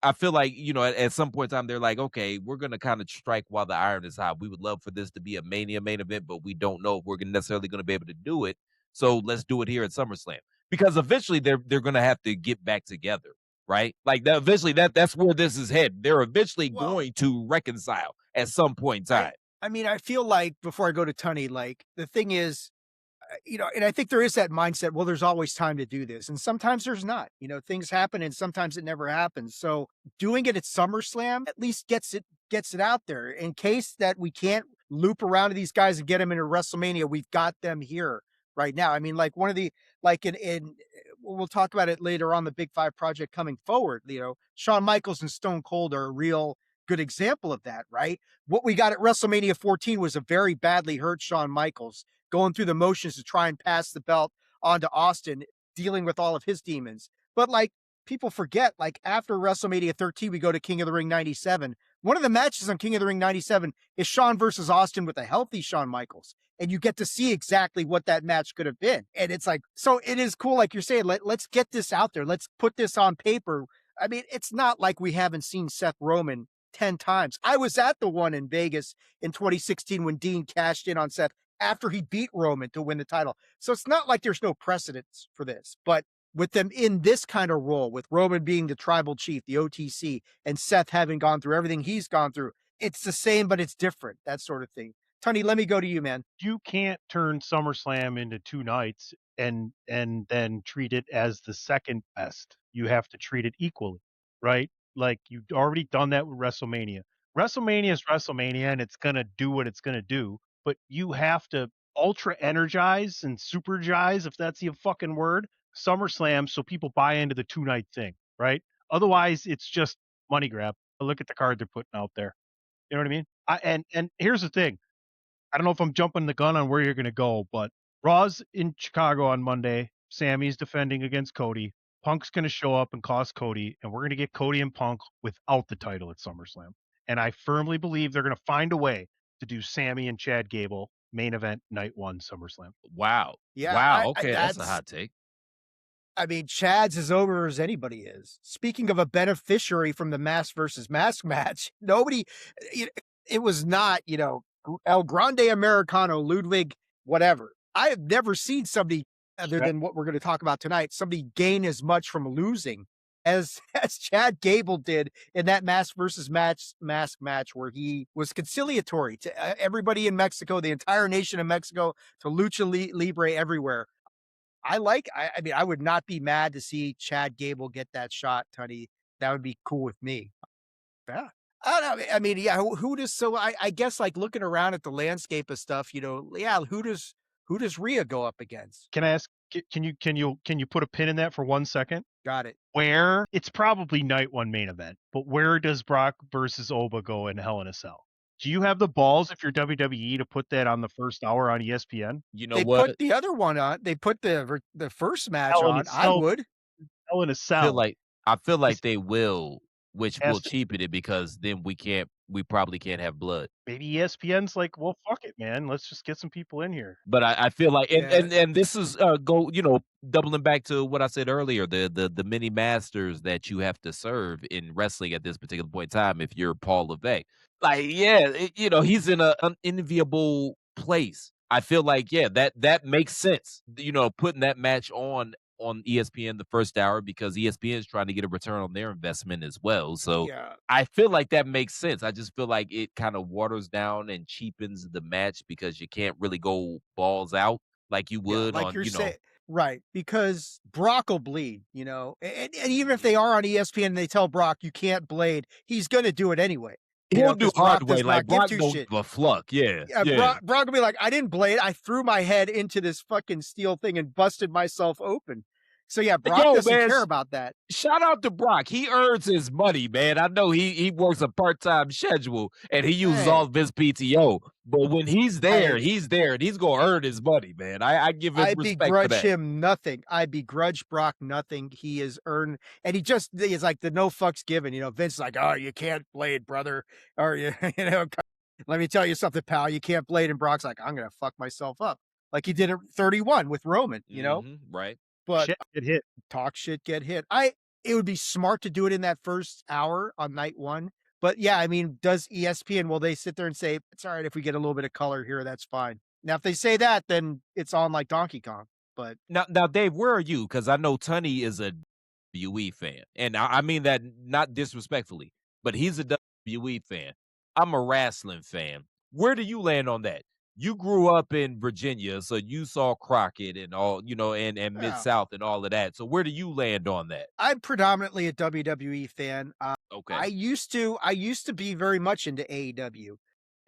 S2: at some point in time, they're like, okay, we're going to kind of strike while the iron is hot. We would love for this to be a Mania main event, but we don't know if we're necessarily going to be able to do it. So let's do it here at SummerSlam. Because eventually they're going to have to get back together, right? Like, that eventually that's where this is headed. They're eventually going to reconcile at some point in time.
S1: I feel like, before I go to Tunney, like, the thing is, and I think there is that mindset, well, there's always time to do this. And sometimes there's not, things happen and sometimes it never happens. So doing it at SummerSlam at least gets it out there in case that we can't loop around to these guys and get them into WrestleMania. We've got them here right now. Like one of the, like we'll talk about it later on, the Big Five project coming forward, Shawn Michaels and Stone Cold are a real good example of that, right? What we got at WrestleMania 14 was a very badly hurt Shawn Michaels going through the motions to try and pass the belt on to Austin, dealing with all of his demons. But like, people forget, like, after WrestleMania 13, we go to King of the Ring 97. One of the matches on King of the Ring 97 is Shawn versus Austin with a healthy Shawn Michaels. And you get to see exactly what that match could have been. And it's like, so it is cool. Like you're saying, let's get this out there. Let's put this on paper. It's not like we haven't seen Seth Roman 10 times. I was at the one in Vegas in 2016 when Dean cashed in on Seth after he beat Roman to win the title. So it's not like there's no precedence for this, but with them in this kind of role, with Roman being the tribal chief, the OTC, and Seth having gone through everything he's gone through, it's the same, but it's different, that sort of thing. Tunney, let me go to you, man.
S3: You can't turn SummerSlam into 2 nights and then treat it as the second best. You have to treat it equally, right? Like, you've already done that with WrestleMania. WrestleMania is WrestleMania, and it's going to do what it's going to do, but you have to ultra energize and supergize, if that's the fucking word, SummerSlam so people buy into the 2-night thing, right? Otherwise, it's just money grab. Look at the card they're putting out there. You know what I mean? And here's the thing. I don't know if I'm jumping the gun on where you're going to go, but Raw's in Chicago on Monday. Sammy's defending against Cody. Punk's going to show up and cost Cody, and we're going to get Cody and Punk without the title at SummerSlam. And I firmly believe they're going to find a way to do Sammy and Chad Gable main event night 1 SummerSlam.
S2: Wow.
S1: Yeah.
S2: Wow. Okay. That's a hot take.
S1: Chad's as over as anybody is. Speaking of a beneficiary from the mask versus mask match, nobody, it was not, El Grande Americano, Ludwig, whatever. I have never seen somebody, other than what we're going to talk about tonight, somebody gain as much from losing as Chad Gable did in that mask versus mask match, where he was conciliatory to everybody in Mexico, the entire nation of Mexico, to Lucha Libre everywhere. I mean, I would not be mad to see Chad Gable get that shot, Tunney. That would be cool with me. Yeah. I don't know. I mean, yeah, who does so I guess like looking around at the landscape of stuff, yeah, who does Rhea go up against?
S3: Can I ask? Can you put a pin in that for 1 second?
S1: Got it.
S3: Where it's probably night one main event, but where does Brock versus Oba go in Hell in a Cell? Do you have the balls if you're WWE to put that on the first hour on ESPN?
S2: You know
S1: They
S2: what?
S1: put the other one on. They put the first match
S3: Hell in a
S1: on. I
S3: Cell.
S1: would.
S3: Hell in a
S2: I feel
S3: Cell.
S2: like I feel like
S3: It's-
S2: they will, which will
S3: has to-
S2: cheapen it because then we probably can't have blood.
S3: Maybe ESPN's like, well, fuck it, man. Let's just get some people in here.
S2: But I feel like
S1: Yeah.
S2: and this is doubling back to what I said earlier, the many masters that you have to serve in wrestling at this particular point in time if you're Paul Levesque. Like, yeah, he's in an unenviable place. I feel like, yeah, that makes sense. Putting that match on ESPN the first hour because ESPN is trying to get a return on their investment as well. So
S1: Yeah.
S2: I feel like that makes sense. I just feel like it kind of waters down and cheapens the match because you can't really go balls out like you
S1: Yeah,
S2: would
S1: like
S2: on,
S1: you're saying, right? Because Brock will bleed, and even if they are on ESPN and they tell Brock you can't blade, he's gonna do it anyway.
S2: he'll do
S1: Because
S2: hard
S1: Brock
S2: way.
S1: does
S2: Like
S1: not give
S2: Brock
S1: two
S2: don't
S1: shit.
S2: give a fuck. Yeah.
S1: Yeah,
S2: Yeah.
S1: Brock will be like, I didn't blade. I threw my head into this fucking steel thing and busted myself open. So yeah, Brock
S2: Yo,
S1: doesn't
S2: man,
S1: care about that.
S2: shout out to Brock. He earns his money, man. I know he works a part-time schedule and he uses all
S1: Hey,
S2: of his PTO. But when he's there,
S1: I
S2: he's there and he's gonna earn his money, man. I give him
S1: I
S2: respect for
S1: begrudge
S2: that.
S1: him nothing. I begrudge Brock nothing. He is earned, and he's like the no fucks given. Vince is like, oh, you can't blade, brother, or let me tell you something, pal. You can't blade, and Brock's like, I'm gonna fuck myself up, like he did at 31 with Roman.
S2: Right.
S1: But
S3: Shit, get hit.
S1: talk shit, get hit. It would be smart to do it in that first hour on night one. But yeah, I mean, does ESPN, will they sit there and say, it's all right if we get a little bit of color here, that's fine. Now, if they say that, then it's on like Donkey Kong. But
S2: Now, Dave, where are you? Because I know Tunney is a WWE fan, and I mean that not disrespectfully, but he's a WWE fan. I'm a wrestling fan. Where do you land on that? You grew up in Virginia, so you saw Crockett and all, and Mid
S1: yeah,
S2: South and all of that. So where do you land on that?
S1: I'm predominantly a WWE fan. I
S2: Okay.
S1: used to be very much into AEW,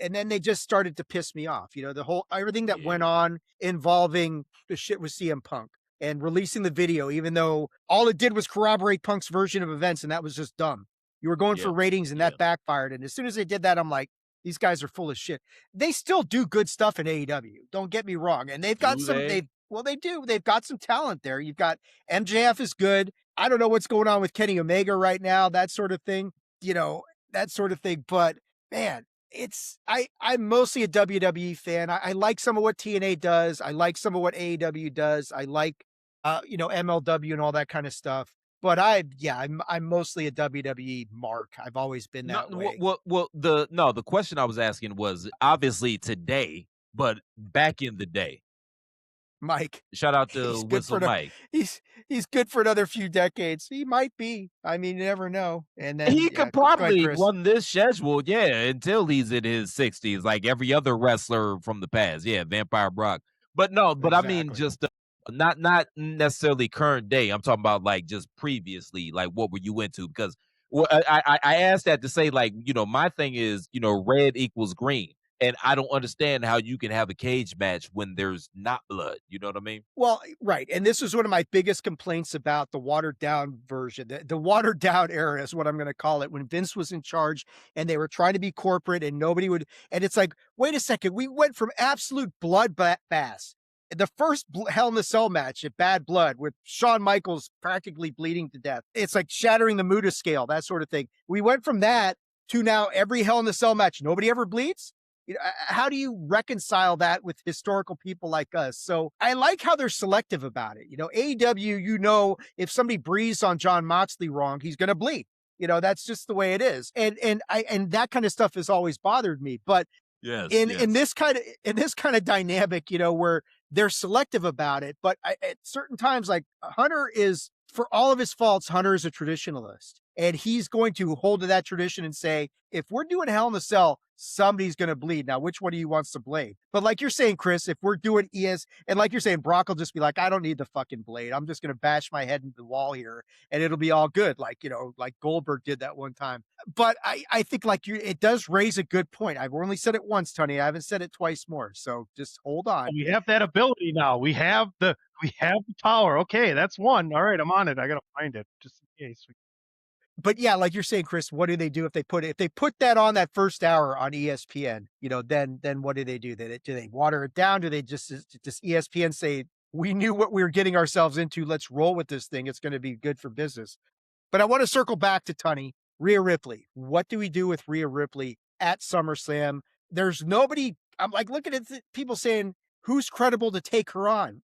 S1: and then they just started to piss me off. The whole everything that went
S2: Yeah.
S1: on involving the shit with CM Punk and releasing the video, even though all it did was corroborate Punk's version of events, and that was just dumb. You were going for
S2: Yeah.
S1: ratings, and
S2: Yeah.
S1: that backfired. And as soon as they did that, I'm like, these guys are full of shit. They still do good stuff in AEW. Don't get me wrong, and they've got
S2: Do
S1: some.
S2: they?
S1: They do. They've got some talent there. You've got MJF is good. I don't know what's going on with Kenny Omega right now, that sort of thing, that sort of thing. But man, I'm mostly a WWE fan. I like some of what TNA does. I like some of what AEW does. I like, MLW and all that kind of stuff. But I'm mostly a WWE mark. I've always been
S2: No,
S1: that way.
S2: the question I was asking was obviously today, but back in the day.
S1: Mike,
S2: Shout out
S1: he's
S2: to
S1: good
S2: Whistle Mike.
S1: he's good for another few decades. He might be. I mean, you never know. And then
S2: He
S1: yeah,
S2: could
S1: go ahead,
S2: probably
S1: Chris.
S2: run this schedule, yeah, until he's in his 60s, like every other wrestler from the past. Yeah, Vampire Brock. But no, but I mean,
S1: Exactly.
S2: just not necessarily current day. I'm talking about like just previously, like what were you into? Because I asked that to say, like, my thing is, red equals green. And I don't understand how you can have a cage match when there's not blood. You know what I mean?
S1: Well, right. And this was one of my biggest complaints about the watered down version. The watered down era is what I'm going to call it, when Vince was in charge and they were trying to be corporate and nobody would. And it's like, wait a second, we went from absolute bloodbath. The first Hell in the Cell match at Bad Blood with Shawn Michaels practically bleeding to death. It's like shattering the Muda scale, that sort of thing. We went from that to now every Hell in the Cell match, nobody ever bleeds. How do you reconcile that with historical people like us? So I like how they're selective about it. AEW, if somebody breathes on John Moxley wrong, he's going to bleed. That's just the way it is. And that kind of stuff has always bothered me. But
S2: Yes.
S1: in this kind of dynamic, where they're selective about it, but at certain times, like Hunter is, for all of his faults, Hunter is a traditionalist. And he's going to hold to that tradition and say, if we're doing Hell in a Cell, somebody's going to bleed. Now, which one of you wants to blade? But like you're saying, Chris, if we're doing ES, and like you're saying, Brock will just be like, I don't need the fucking blade. I'm just going to bash my head into the wall here and it'll be all good. Like, like Goldberg did that one time. But I think it does raise a good point. I've only said it once, Tony. I haven't said it twice more. So just hold on.
S3: We have that ability now. We have the power. Okay, that's one. All right, I'm on it. I got to find it just in case.
S1: But yeah, like you're saying, Chris, what do they do if they put that on that first hour on ESPN? Then what do they do? Do they water it down? Do they just ESPN say, we knew what we were getting ourselves into, let's roll with this thing, it's going to be good for business? But I want to circle back to Tunney. Rhea Ripley. What do we do with Rhea Ripley at SummerSlam? There's nobody. I'm like looking at people saying, who's credible to take her on?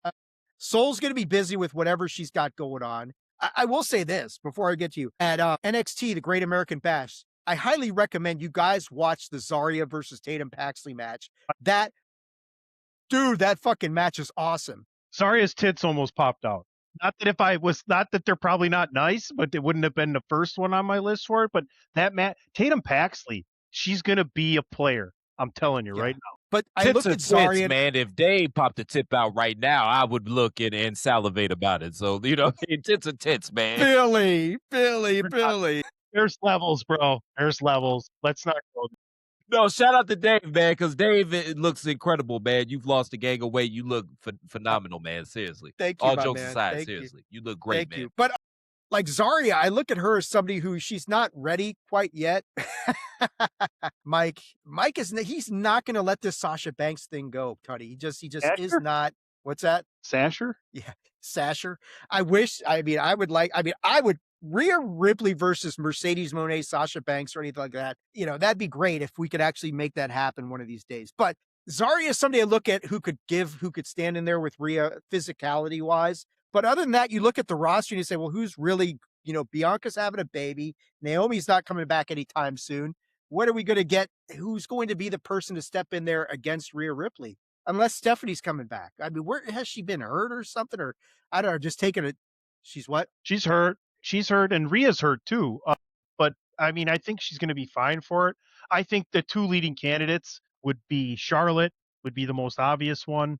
S1: Soul's going to be busy with whatever she's got going on. I will say this before I get to you. At NXT, the Great American Bash, I highly recommend you guys watch the Zarya versus Tatum Paxley match. That fucking match is awesome.
S3: Zarya's tits almost popped out. Not that they're probably not nice, but it wouldn't have been the first one on my list for it. But that Tatum Paxley, she's going to be a player. I'm telling you right now.
S1: But I looked at Zarya,
S2: man. If Dave popped a tip out right now, I would look and salivate about it. So, tits are tits, man.
S1: Billy.
S3: There's levels, bro. There's levels. Let's not go.
S2: No, shout out to Dave, man, because Dave, it looks incredible, man. You've lost a gang of weight. You look phenomenal, man. Seriously.
S1: Thank you,
S2: all jokes aside,
S1: Thank
S2: seriously. You look great,
S1: Thank
S2: man.
S1: you. But like Zarya, I look at her as somebody who she's not ready quite yet. Mike he's not going to let this Sasha Banks thing go, Tony. He just
S3: Sasher?
S1: is not. What's that?
S3: Sasher?
S1: Yeah, Sasher. I would Rhea Ripley versus Mercedes Moné, Sasha Banks, or anything like that. That'd be great if we could actually make that happen one of these days. But Zarya is somebody I look at who could stand in there with Rhea physicality wise. But other than that, you look at the roster and you say, well, who's really, Bianca's having a baby. Naomi's not coming back anytime soon. What are we going to get? Who's going to be the person to step in there against Rhea Ripley? Unless Stephanie's coming back. I mean, where has she been hurt or something? Or I don't know, just taking it. She's what?
S3: She's hurt. She's hurt, and Rhea's hurt too. But I mean, I think she's going to be fine for it. I think the two leading candidates would be Charlotte, would be the most obvious one.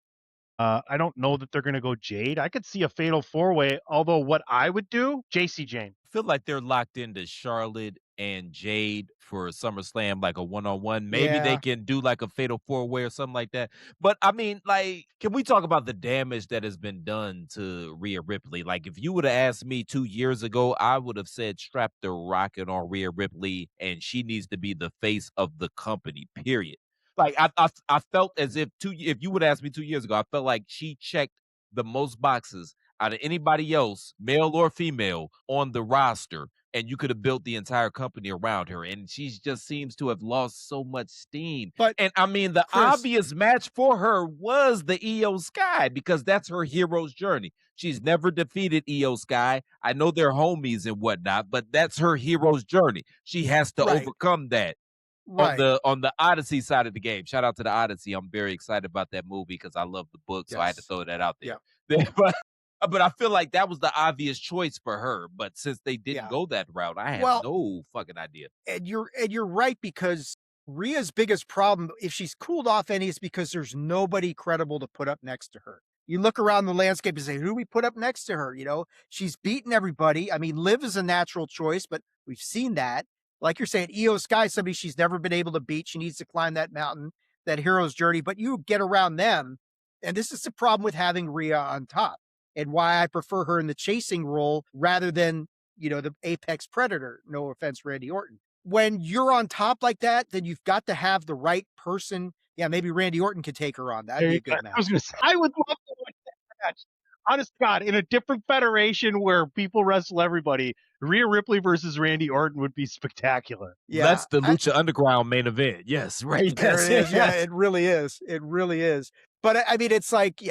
S3: I don't know that they're going to go Jade. I could see a fatal four-way, although what I would do, JC Jane.
S2: I feel like they're locked into Charlotte and Jade for SummerSlam, like a one-on-one. Maybe they can do like a fatal four-way or something like that. But I mean, like, can we talk about the damage that has been done to Rhea Ripley? Like, if you would have asked me 2 years ago, I would have said strap the rocket on Rhea Ripley and she needs to be the face of the company, period. Like I felt as if you would ask me 2 years ago, I felt like she checked the most boxes out of anybody else, male or female, on the roster, and you could have built the entire company around her. And she just seems to have lost so much steam. And I mean, the obvious match for her was the Io Sky, because that's her hero's journey. She's never defeated Io Sky. I know they're homies and whatnot, but that's her hero's journey. She has to overcome that.
S1: Right.
S2: On the Odyssey side of the game. Shout out to the Odyssey. I'm very excited about that movie because I love the book, so I had to throw that out there.
S1: Yeah.
S2: But I feel like that was the obvious choice for her. But since they didn't go that route, I have no fucking idea.
S1: And you're right, because Rhea's biggest problem, if she's cooled off any, is because there's nobody credible to put up next to her. You look around the landscape and say, who do we put up next to her? She's beaten everybody. I mean, Liv is a natural choice, but we've seen that. Like you're saying, Io Sky, somebody she's never been able to beat. She needs to climb that mountain, that hero's journey. But you get around them, and this is the problem with having Rhea on top, and why I prefer her in the chasing role rather than, the apex predator. No offense, Randy Orton. When you're on top like that, then you've got to have the right person. Yeah, maybe Randy Orton could take her on. That'd be a good match.
S3: I would love to watch that match. Honest to God, in a different federation where people wrestle everybody, Rhea Ripley versus Randy Orton would be spectacular.
S2: Yeah, that's the Lucha Underground main event. Yes, right.
S1: There it is. Yeah, it really is. It really is. But I mean, it's like,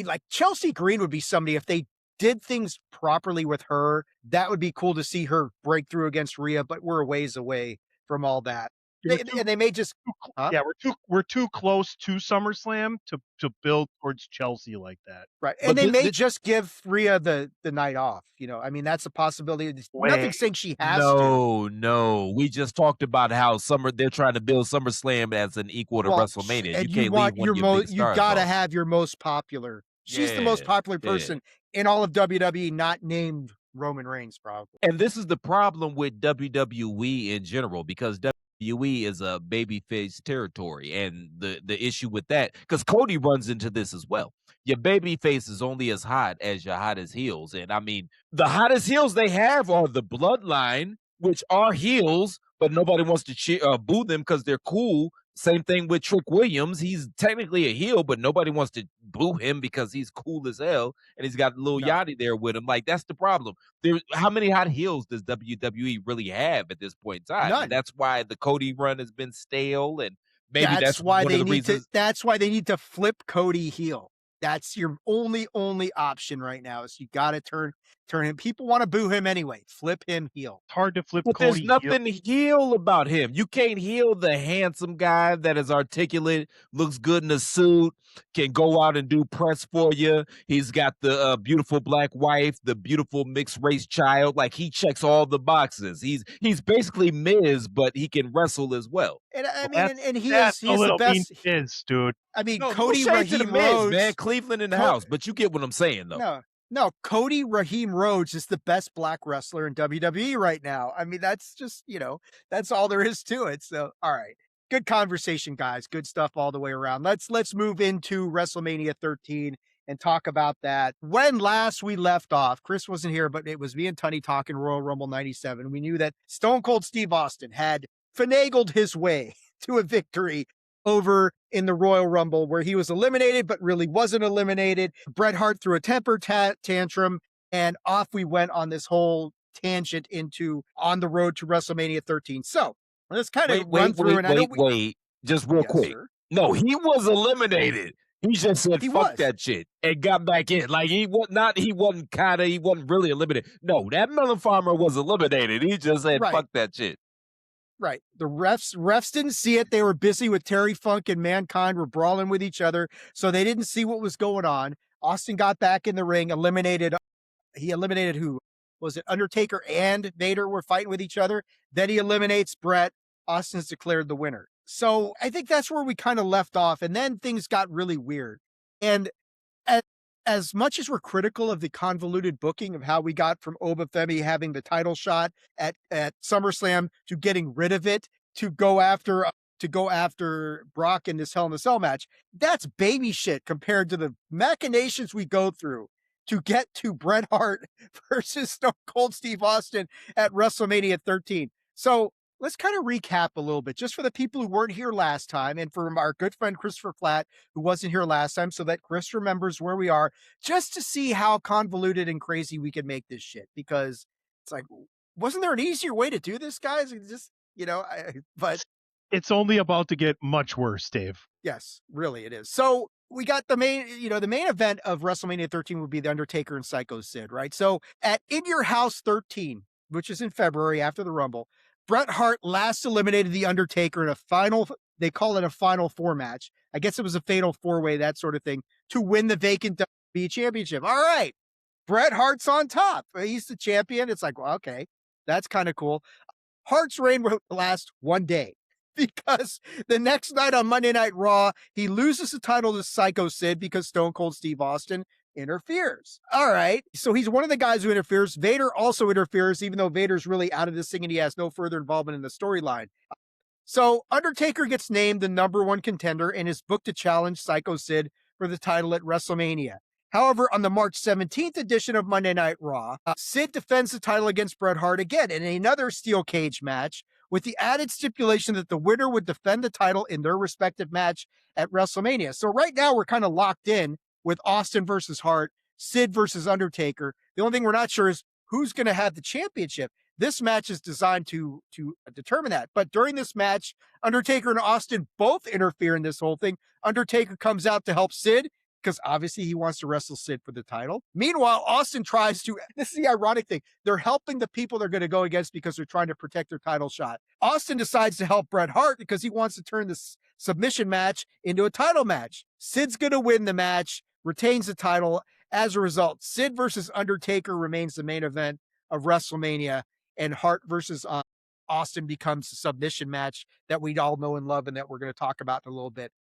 S1: like Chelsea Green would be somebody, if they did things properly with her, that would be cool to see her break through against Rhea, but we're a ways away from all that. and they may just, huh?
S3: Yeah, we're too close to SummerSlam to build towards Chelsea like that.
S1: Right, and
S2: But
S1: they may just give Rhea the night off, I mean, that's a possibility. Nothing
S3: Wait,
S1: saying she has to.
S2: no. We just talked about how they're trying to build SummerSlam as an equal to
S1: Well,
S2: WrestleMania.
S1: and
S2: You
S1: you
S2: can't leave
S1: want
S2: one of
S1: your
S2: your big
S1: you
S2: stars
S1: gotta
S2: off.
S1: have your most popular. She's the most
S2: Yeah,
S1: popular
S2: yeah.
S1: person in all of WWE, not named Roman Reigns, probably.
S2: And this is the problem with WWE in general, because WWE is a babyface territory, and the issue with that, because Cody runs into this as well. Your babyface is only as hot as your hottest heels, and I mean, the hottest heels they have are the Bloodline, which are heels, but nobody wants to boo them because they're cool. Same thing with Trick Williams. He's technically a heel, but nobody wants to boo him because he's cool as hell, and he's got Lil
S1: No,
S2: Yachty there with him. Like, that's the problem. How many hot heels does WWE really have at this point in time? And
S1: none.
S2: that's why the Cody run has been stale, and maybe
S1: That's
S2: that's
S1: why
S2: one of
S1: they
S2: the
S1: need to.
S2: reasons.
S1: That's why they need to flip Cody heel. That's your only option right now. Is you got to turn him. People want to boo him anyway. Flip him heel.
S3: it's hard to flip
S2: But there's
S3: Cody heel.
S2: nothing heel about him. You can't heal the handsome guy that is articulate, looks good in a suit, can go out and do press for you. He's got the beautiful black wife, the beautiful mixed race child. Like, he checks all the boxes. He's basically Miz, but he can wrestle as well.
S1: And I
S3: Well,
S1: mean,
S3: that's
S1: and he
S3: that's
S1: is
S3: a
S1: the
S3: little mean
S1: best.
S3: kids, dude.
S1: I mean,
S2: No
S1: Cody
S2: shade to the
S1: Raheem
S2: Miz,
S1: Rhodes,
S2: man. Cleveland in the
S1: Co-
S2: house, but you get what I'm saying, though.
S1: no, Cody Raheem Rhodes is the best black wrestler in WWE right now. I mean, that's just, that's all there is to it. So, all right. Good conversation, guys. Good stuff all the way around. Let's move into WrestleMania 13 and talk about that. When last we left off, Chris wasn't here, but it was me and Tunney talking Royal Rumble 97. We knew that Stone Cold Steve Austin had finagled his way to a victory over in the Royal Rumble, where he was eliminated, but really wasn't eliminated. Bret Hart threw a temper tantrum, and off we went on this whole tangent into on the road to WrestleMania 13. So let's kind of run through. And I know
S2: Wait. Just real
S1: yes,
S2: quick.
S1: sir.
S2: No, he was eliminated. He just said
S1: He
S2: fuck
S1: was.
S2: that shit and got back in. Like, he wasn't really eliminated. No, that Melon Farmer was eliminated. He just said
S1: Right.
S2: fuck that shit.
S1: Right. The refs didn't see it. They were busy with Terry Funk and Mankind were brawling with each other, so they didn't see what was going on. Austin got back in the ring, he eliminated who? Was it Undertaker and Vader were fighting with each other? Then he eliminates Bret. Austin's declared the winner. So I think that's where we kind of left off, and then things got really weird. And as much as we're critical of the convoluted booking of how we got from Obafemi having the title shot at SummerSlam to getting rid of it to go after Brock in this Hell in a Cell match, that's baby shit compared to the machinations we go through to get to Bret Hart versus Stone Cold Steve Austin at WrestleMania 13. So let's kind of recap a little bit, just for the people who weren't here last time, and for our good friend Christopher Platt, who wasn't here last time, so that Chris remembers where we are, just to see how convoluted and crazy we can make this shit. Because it's like, wasn't there an easier way to do this, guys? Just, but
S3: It's only about to get much worse, Dave.
S1: yes, really it is. So we got the main event of WrestleMania 13 would be the Undertaker and Psycho Sid, right? So at In Your House 13, which is in February after the Rumble, Bret Hart last eliminated the Undertaker in a final, they call it a final four match. I guess it was a fatal four-way, that sort of thing, to win the vacant WWE Championship. All right, Bret Hart's on top. He's the champion. It's like, well, okay, that's kind of cool. Hart's reign will last one day, because the next night on Monday Night Raw, he loses the title to Psycho Sid because Stone Cold Steve Austin interferes. All right. So he's one of the guys who interferes. Vader also interferes, even though Vader's really out of this thing and he has no further involvement in the storyline. So Undertaker gets named the number one contender and is booked to challenge Psycho Sid for the title at WrestleMania. However, on the March 17th edition of Monday Night Raw, Sid defends the title against Bret Hart again in another steel cage match, with the added stipulation that the winner would defend the title in their respective match at WrestleMania. So right now we're kind of locked in with Austin versus Hart, Sid versus Undertaker. The only thing we're not sure is who's going to have the championship. This match is designed to determine that. But during this match, Undertaker and Austin both interfere in this whole thing. Undertaker comes out to help Sid. because obviously he wants to wrestle Sid for the title. Meanwhile, Austin tries to, this is the ironic thing, they're helping the people they're going to go against because they're trying to protect their title shot. Austin decides to help Bret Hart because he wants to turn this submission match into a title match. Sid's going to win the match, retains the title. As a result, Sid versus Undertaker remains the main event of WrestleMania, and Hart versus Austin becomes a submission match that we all know and love and that we're going to talk about in a little bit.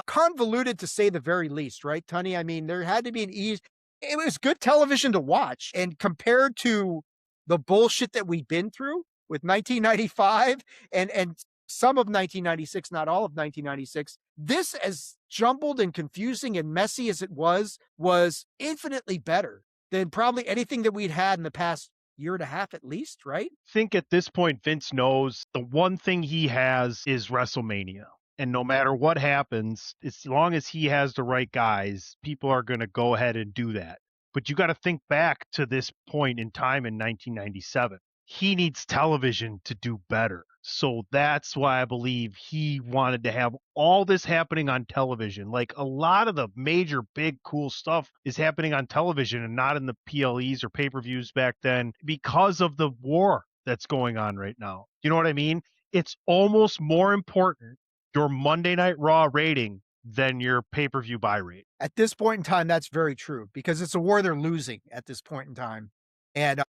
S1: Convoluted to say the very least, right, Tunney? I mean, there had to be it was good television to watch. And compared to the bullshit that we've been through with 1995 and some of 1996, not all of 1996, this, as jumbled and confusing and messy as it was infinitely better than probably anything that we'd had in the past year and a half at least, right?
S3: I think at this point, Vince knows the one thing he has is WrestleMania. And no matter what happens, as long as he has the right guys, people are going to go ahead and do that. But you got to think back to this point in time in 1997. He needs television to do better. So that's why I believe he wanted to have all this happening on television. Like a lot of the major, big, cool stuff is happening on television and not in the PLEs or pay-per-views back then because of the war that's going on right now. You know what I mean? It's almost more important, your Monday Night Raw rating, than your pay-per-view buy rate.
S1: At this point in time, that's very true because it's a war they're losing at this point in time. And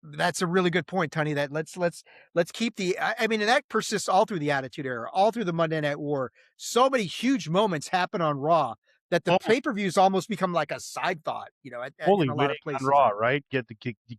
S1: that's a really good point, Tunney, that let's keep I mean, and that persists all through the Attitude Era, all through the Monday Night War. So many huge moments happen on Raw that the pay-per-views almost become like a side thought, you know, in a lot of places.
S3: On Raw, right?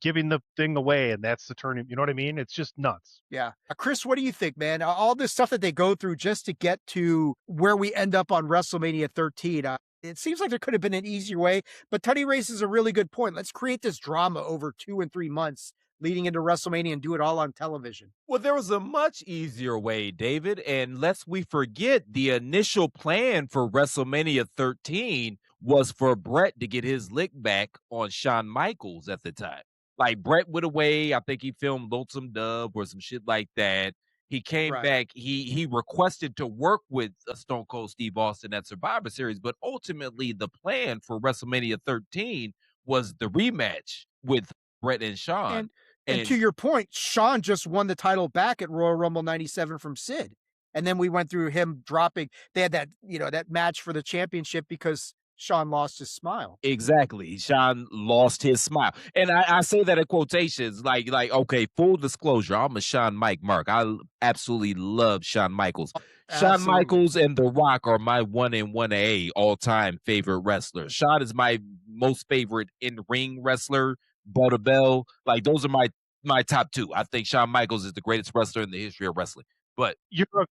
S3: Giving the thing away, and that's the turning. You know what I mean? It's just nuts.
S1: Yeah. Chris, what do you think, man? All this stuff that they go through just to get to where we end up on WrestleMania 13. It seems like there could have been an easier way, but Tunney raises a really good point. Let's create this drama over 2 and 3 months leading into WrestleMania and do it all on television.
S2: Well, there was a much easier way, David, and lest we forget, the initial plan for WrestleMania 13 was for Bret to get his lick back on Shawn Michaels at the time. Like, Bret went away, I think he filmed Lonesome Dove or some shit like that. He came back, he requested to work with Stone Cold Steve Austin at Survivor Series, but ultimately the plan for WrestleMania 13 was the rematch with Bret and Shawn.
S1: And to your point, Shawn just won the title back at Royal Rumble 97 from Sid. And then we went through him dropping, they had that, you know, that match for the championship because Shawn lost his smile.
S2: Exactly. Shawn lost his smile. And I say that in quotations, like, okay, full disclosure, I'm a Shawn Mike Mark. I absolutely love Shawn Michaels. Shawn Michaels and The Rock are my 1 and 1A all-time favorite wrestlers. Shawn is my most favorite in-ring wrestler. Butter Bell, like those are my top 2. I think Shawn Michaels is the greatest wrestler in the history of wrestling. But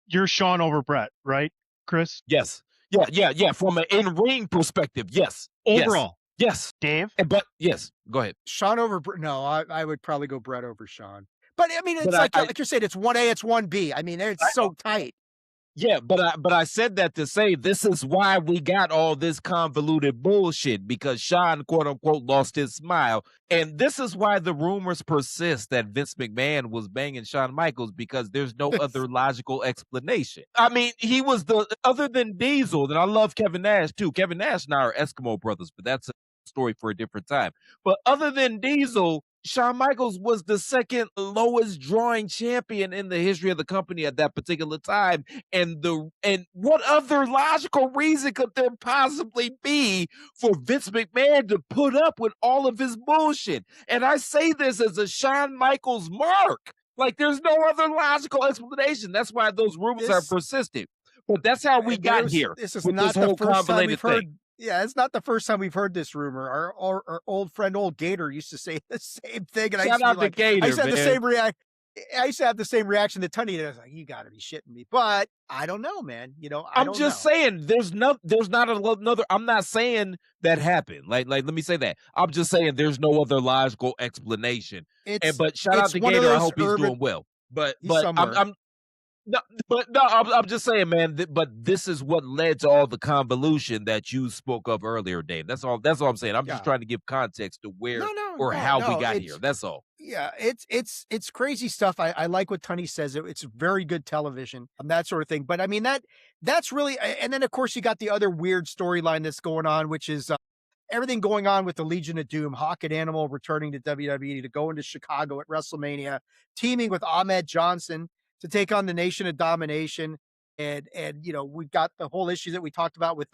S3: you're Shawn over Bret, right, Chris?
S2: Yes. Yeah. From an in-ring perspective, yes.
S3: Overall.
S2: Yes.
S3: Dave?
S2: But yes, go ahead.
S1: Shawn over Bret. No, I would probably go Bret over Shawn. But I mean, it's like you're saying, it's 1A, it's 1B. I mean, it's so tight.
S2: Yeah, but I said that to say this is why we got all this convoluted bullshit, because Shawn, quote unquote, lost his smile. And this is why the rumors persist that Vince McMahon was banging Shawn Michaels, because there's no other logical explanation. I mean, he was other than Diesel, and I love Kevin Nash too. Kevin Nash and I are Eskimo brothers, but that's a story for a different time. But other than Diesel, Shawn Michaels was the second lowest drawing champion in the history of the company at that particular time. And what other logical reason could there possibly be for Vince McMahon to put up with all of his bullshit? And I say this as a Shawn Michaels mark. Like, there's no other logical explanation. That's why those rumors are persistent. But that's how we got here.
S1: This is not the first time we've heard. Yeah, it's not the first time we've heard this rumor. Our old friend, old Gator, used to say the same thing, and
S2: Shout out to Gator,
S1: I used to have the same reaction. I used to have the same reaction to Tunney. And I was like, "You got to be shitting me!" But I don't know, man. You know,
S2: I'm just saying, there's not another. I'm not saying that happened. Like, let me say that. I'm just saying there's no other logical explanation. But shout out to Gator. I hope he's doing well. But No, but no, I'm just saying, man. But this is what led to all the convolution that you spoke of earlier, Dave. That's all. That's all I'm saying. I'm just
S1: Yeah.
S2: trying to give context to where
S1: No, no,
S2: or
S1: no,
S2: how we
S1: no.
S2: got here. That's all.
S1: Yeah, it's crazy stuff. I like what Tunney says. It's very good television and that sort of thing. But I mean that's really and then of course you got the other weird storyline that's going on, which is everything going on with the Legion of Doom, Hawk and Animal returning to WWE to go into Chicago at WrestleMania, teaming with Ahmed Johnson to take on the Nation of Domination. And you know, we've got the whole issue that we talked about with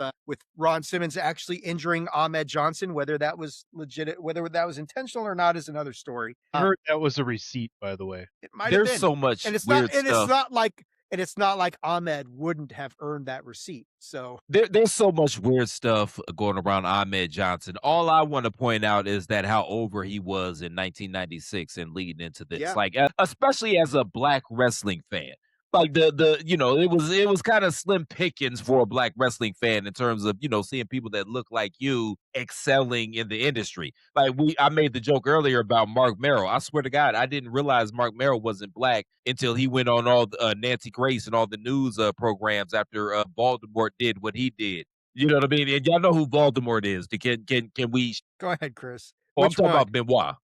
S1: Ron Simmons actually injuring Ahmed Johnson. Whether that was legit, whether that was intentional or not, is another story.
S3: I heard that was a receipt, by the way.
S1: It might have
S2: There's
S1: been,
S2: so much
S1: and it's not,
S2: weird
S1: and it's
S2: stuff.
S1: not like, and it's not like Ahmed wouldn't have earned that receipt. So
S2: There's so much weird stuff going around Ahmed Johnson. All I want to point out is that how over he was in 1996 and leading into this,
S1: yeah,
S2: like especially as a black wrestling fan. Like the you know it was kind of slim pickings for a black wrestling fan in terms of seeing people that look like you excelling in the industry. Like I made the joke earlier about Mark Merrill. I swear to God, I didn't realize Mark Merrill wasn't black until he went on all Nancy Grace and all the news programs after Baltimore did what he did. You know what I mean? And y'all know who Voldemort is. Can we?
S1: go ahead, Chris.
S2: Oh, I'm
S1: Which
S2: talking
S1: one?
S2: about Benoit.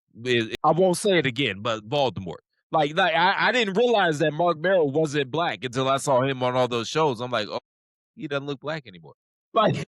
S2: I won't say it again, but Voldemort. Like I didn't realize that Mark Merrill wasn't black until I saw him on all those shows. I'm like, oh, he doesn't look black anymore. Like,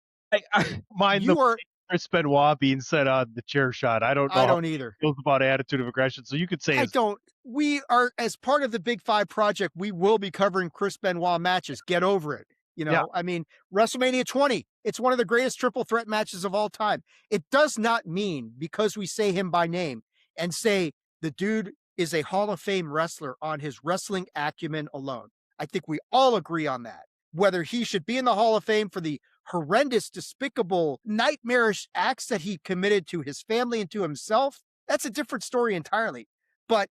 S3: Mind the
S1: You are.
S3: Chris Benoit being set on the chair shot. I don't know
S1: I
S3: how
S1: don't either.
S3: he feels about Attitude of Aggression, so you could say
S1: I don't. We are, as part of the Big Five project, we will be covering Chris Benoit matches. Get over it. You know,
S3: Yeah.
S1: I mean, WrestleMania 20, it's one of the greatest triple threat matches of all time. It does not mean because we say him by name and say the dude is a Hall of Fame wrestler on his wrestling acumen alone. I think we all agree on that. Whether he should be in the Hall of Fame for the horrendous, despicable, nightmarish acts that he committed to his family and to himself, that's a different story entirely. But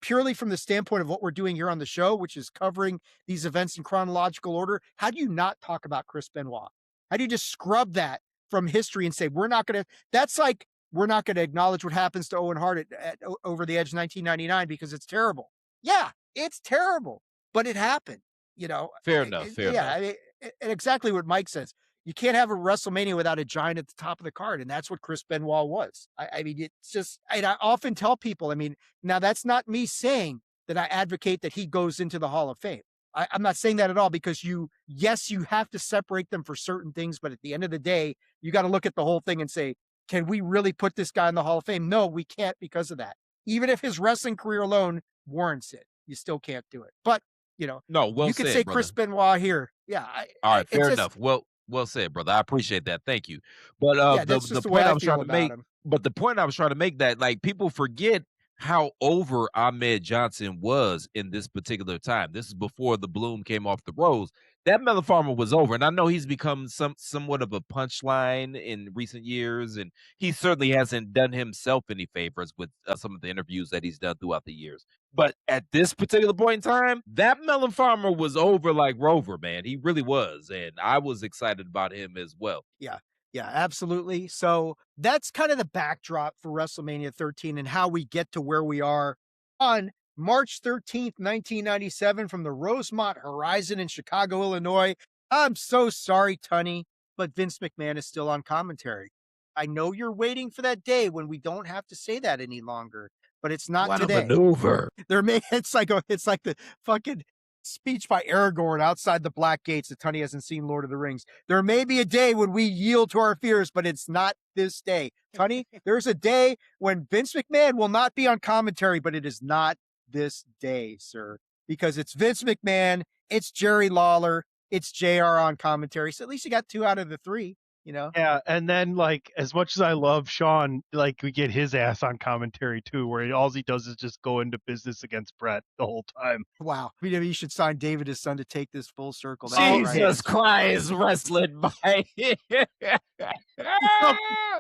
S1: purely from the standpoint of what we're doing here on the show, which is covering these events in chronological order, how do you not talk about Chris Benoit? How do you just scrub that from history and say we're not going to? That's like we're not going to acknowledge what happens to Owen Hart at Over the Edge 1999 because it's terrible. Yeah, it's terrible, but it happened. You know,
S2: fair enough. Fair
S1: yeah,
S2: enough.
S1: I mean, and exactly what Mike says. You can't have a WrestleMania without a giant at the top of the card, and that's what Chris Benoit was. I mean, it's just, and I often tell people, I mean, now that's not me saying that I advocate that he goes into the Hall of Fame. I'm not saying that at all because yes, you have to separate them for certain things, but at the end of the day, you got to look at the whole thing and say, can we really put this guy in the Hall of Fame? No, we can't because of that. Even if his wrestling career alone warrants it, you still can't do it. But
S2: No, well
S1: you could
S2: said,
S1: say
S2: brother.
S1: Chris Benoit here. Yeah.
S2: All right, fair
S1: Just,
S2: enough. Well said, brother. I appreciate that. Thank you. But
S1: yeah,
S2: the
S1: that's
S2: the
S1: just the way
S2: point I
S1: I
S2: was
S1: feel
S2: trying to
S1: about
S2: make,
S1: him.
S2: but the point I was trying to make that like people forget how over Ahmed Johnson was in this particular time. This is before the bloom came off the rose. That Melon Farmer was over, and I know he's become somewhat of a punchline in recent years, and he certainly hasn't done himself any favors with some of the interviews that he's done throughout the years. But at this particular point in time, that Melon Farmer was over like Rover, man. He really was, and I was excited about him as well.
S1: Yeah. Yeah, absolutely. So that's kind of the backdrop for WrestleMania 13 and how we get to where we are on March 13th, 1997 from the Rosemont Horizon in Chicago, Illinois. I'm so sorry, Tunney, but Vince McMahon is still on commentary. I know you're waiting for that day when we don't have to say that any longer, but it's not
S2: What a
S1: today.
S2: maneuver.
S1: It's like the fucking speech by Aragorn outside the Black Gates that Tunney hasn't seen Lord of the Rings. There may be a day when we yield to our fears, but it's not this day. Tunney, there's a day when Vince McMahon will not be on commentary, but it is not this day, sir, because it's Vince McMahon, it's Jerry Lawler, it's JR on commentary. So at least you got 2 out of the 3,
S3: Yeah, and then like as much as I love Sean, like we get his ass on commentary too, where all he does is just go into business against Bret the whole time.
S1: Wow. Maybe you should sign David, his son, to take this full circle. That's
S2: Jesus Christ, wrestling by
S3: I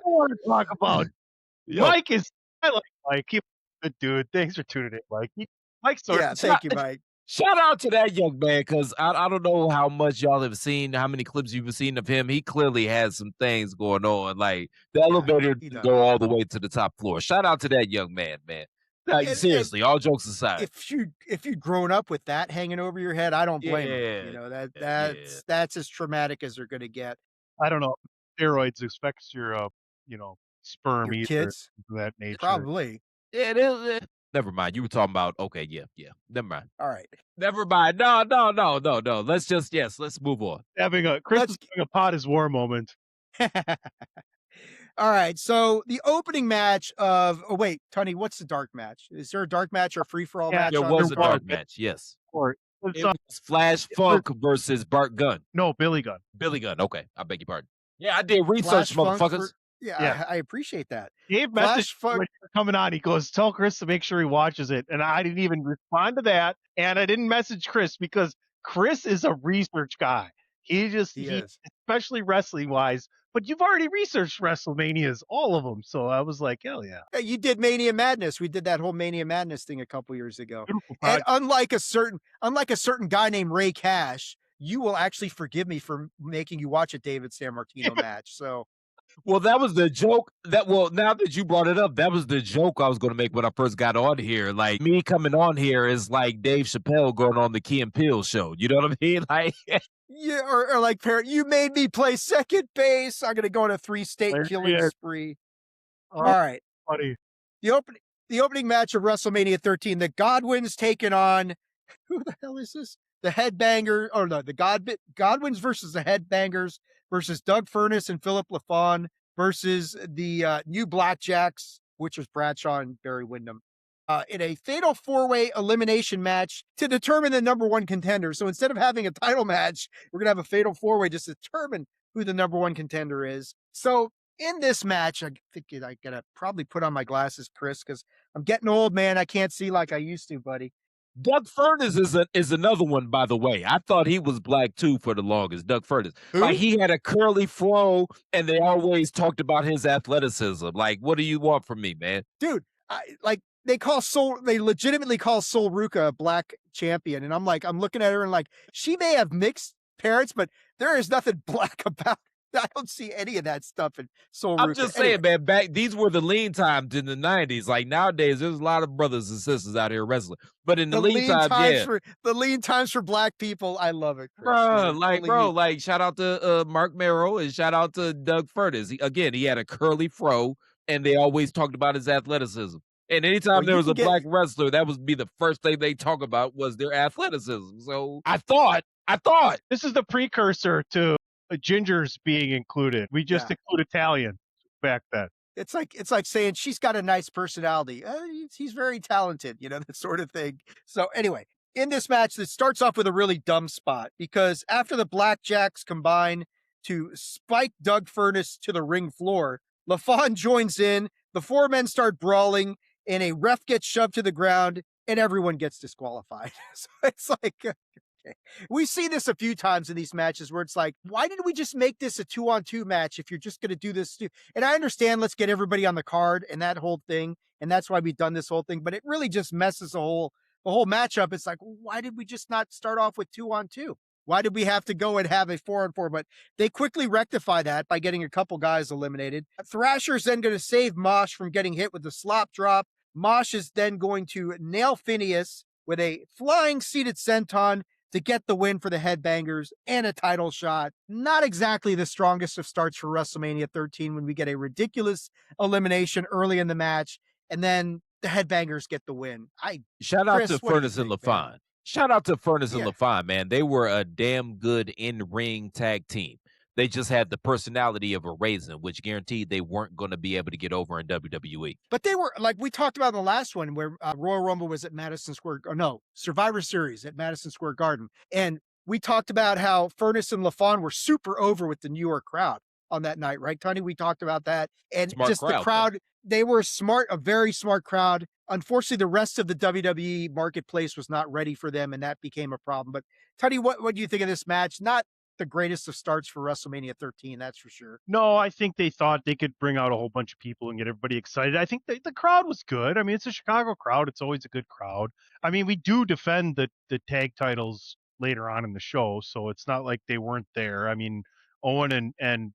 S3: want to talk about Mike is. I like Mike. He's a good dude. Thanks for tuning in, Mike. Mike's sort
S1: Yeah,
S3: of
S1: thank you, Mike.
S2: Shout out to that young man, because I don't know how much y'all have seen, how many clips you've seen of him. He clearly has some things going on. Like the elevator
S1: he
S2: didn't
S1: does.
S2: go all the way to the top floor. Shout out to that young man, man. Like,
S1: And
S2: seriously, all jokes aside.
S1: if you've grown up with that hanging over your head, I don't blame them. You
S2: Yeah,
S1: know,
S2: yeah.
S1: that's as traumatic as they're gonna get.
S3: I don't know. Steroids affects your, sperm
S1: Your
S3: either,
S1: kids,
S3: of that nature.
S1: probably.
S2: Yeah, it is, never mind, you were talking about okay, yeah, yeah, never mind.
S1: All right.
S2: Never mind. No, no, no, no, no. Let's just yes, let's move on.
S3: Having a Chris is
S1: Let's
S3: having a pot is war moment.
S1: All right. So the opening match of oh wait, Tony, what's the dark match? Is there a dark match or free for all
S3: Yeah,
S1: match
S2: There
S1: on
S3: there
S2: was
S1: this
S2: a
S3: was.
S1: card?
S2: dark match, yes.
S3: Or it's,
S2: It was Flash
S3: it was
S2: Funk versus Bart Gunn.
S3: no, Billy Gunn.
S2: Billy Gunn, okay, I beg your pardon. Yeah, I did research,
S1: Flash Funk
S2: motherfuckers.
S1: for yeah,
S3: Yeah.
S1: I appreciate that.
S3: Dave messaged
S1: Flash
S3: me
S1: Funk.
S3: when you were coming on. He goes, "Tell Chris to make sure he watches it." And I didn't even respond to that. And I didn't message Chris because Chris is a research guy.
S1: He
S3: He
S1: is.
S3: especially wrestling wise. But you've already researched WrestleManias, all of them. So I was like, hell yeah,
S1: Yeah, you did Mania Madness. We did that whole Mania Madness thing a couple years ago.
S3: beautiful
S1: And
S3: project.
S1: unlike a certain guy named Ray Cash, you will actually forgive me for making you watch a David San Martino match. So
S2: Well, that was the joke now that you brought it up, that was the joke I was gonna make when I first got on here. Like, me coming on here is like Dave Chappelle going on the Key and Peele show. You know what I mean? Like,
S1: yeah, or like parent, you made me play second base. I'm gonna go on a 3-state killing
S3: Hilarious.
S1: spree.
S3: Oh,
S1: All right.
S3: buddy.
S1: The opening the opening match of WrestleMania 13, the Godwins taking on who the hell is this? The Headbanger, oh no, the Godwins versus the Headbangers versus Doug Furnace and Philip LaFawn versus the New Blackjacks, which was Bradshaw and Barry Windham. In a fatal four-way elimination match to determine the number one contender. So instead of having a title match, we're gonna have a fatal four-way just to determine who the number one contender is. So in this match, I think I gotta probably put on my glasses, Chris, because I'm getting old, man. I can't see like I used to, buddy.
S2: Doug Furnace is another one, by the way. I thought he was black too for the longest, Doug Furnace. Like,
S1: Who?
S2: he had a curly fro, and they always talked about his athleticism. Like, what do you want from me, man?
S1: Dude, like they legitimately call Sol Ruka a black champion. And I'm like, I'm looking at her and like, she may have mixed parents, but there is nothing black about I don't see any of that stuff in Sol
S2: I'm
S1: Ruka.
S2: just
S1: Anyway,
S2: saying, man, these were the lean times in the 90s. Like, nowadays, there's a lot of brothers and sisters out here wrestling. But in the lean time, yeah.
S1: the lean times for black people. I love it, Chris.
S2: Bro,
S1: You're pulling me.
S2: like, shout out to Mark Merrow and shout out to Doug Furnace. Again, he had a curly fro, and they always talked about his athleticism. And
S1: Well,
S2: anytime there
S1: you
S2: was
S1: can
S2: a
S1: get
S2: black wrestler, that would be the first thing they talk about was their athleticism. So I thought,
S3: This is the precursor to gingers being included. We just
S1: yeah.
S3: include Italian back then.
S1: It's like saying she's got a nice personality. He's very talented, you know, that sort of thing. So anyway, in this match, it starts off with a really dumb spot because after the Blackjacks combine to spike Doug Furnace to the ring floor, LaFawn joins in. The four men start brawling, and a ref gets shoved to the ground, and everyone gets disqualified. So it's like, okay. We see this a few times in these matches where it's like, why did we just make this a 2-on-2 match if you're just going to do this? And I understand, let's get everybody on the card and that whole thing. And that's why we've done this whole thing, but it really just messes the whole matchup. It's like, why did we just not start off with 2-on-2? Why did we have to go and have a 4-on-4? But they quickly rectify that by getting a couple guys eliminated. Thrasher's then going to save Mosh from getting hit with the slop drop. Mosh is then going to nail Phineas with a flying seated senton to get the win for the Headbangers and a title shot. Not exactly the strongest of starts for WrestleMania 13 when we get a ridiculous elimination early in the match, and then the Headbangers get the win.
S2: shout out to
S1: Chris, what do you
S2: Furnace and
S1: think, man?
S2: LaFon. Shout out to Furnace and
S1: Yeah.
S2: LaFon, man. They were a damn good in-ring tag team. They just had the personality of a raisin, which guaranteed they weren't going to be able to get over in WWE.
S1: But they were, like we talked about in the last one, where Royal Rumble was at Madison Square, or no, Survivor Series at Madison Square Garden. And we talked about how Furnace and LaFawn were super over with the New York crowd on that night, right, Tony? We talked about that. And
S2: Smart
S1: just the
S2: crowd, though.
S1: crowd, they were smart, a very smart crowd. Unfortunately, the rest of the WWE marketplace was not ready for them, and that became a problem. But Tony, what do you think of this match? Not the greatest of starts for WrestleMania 13, that's for sure.
S3: No, I think they thought they could bring out a whole bunch of people and get everybody excited. I think the crowd was good. I mean, it's a Chicago crowd. It's always a good crowd. I mean, we do defend the tag titles later on in the show, so it's not like they weren't there. I mean, Owen and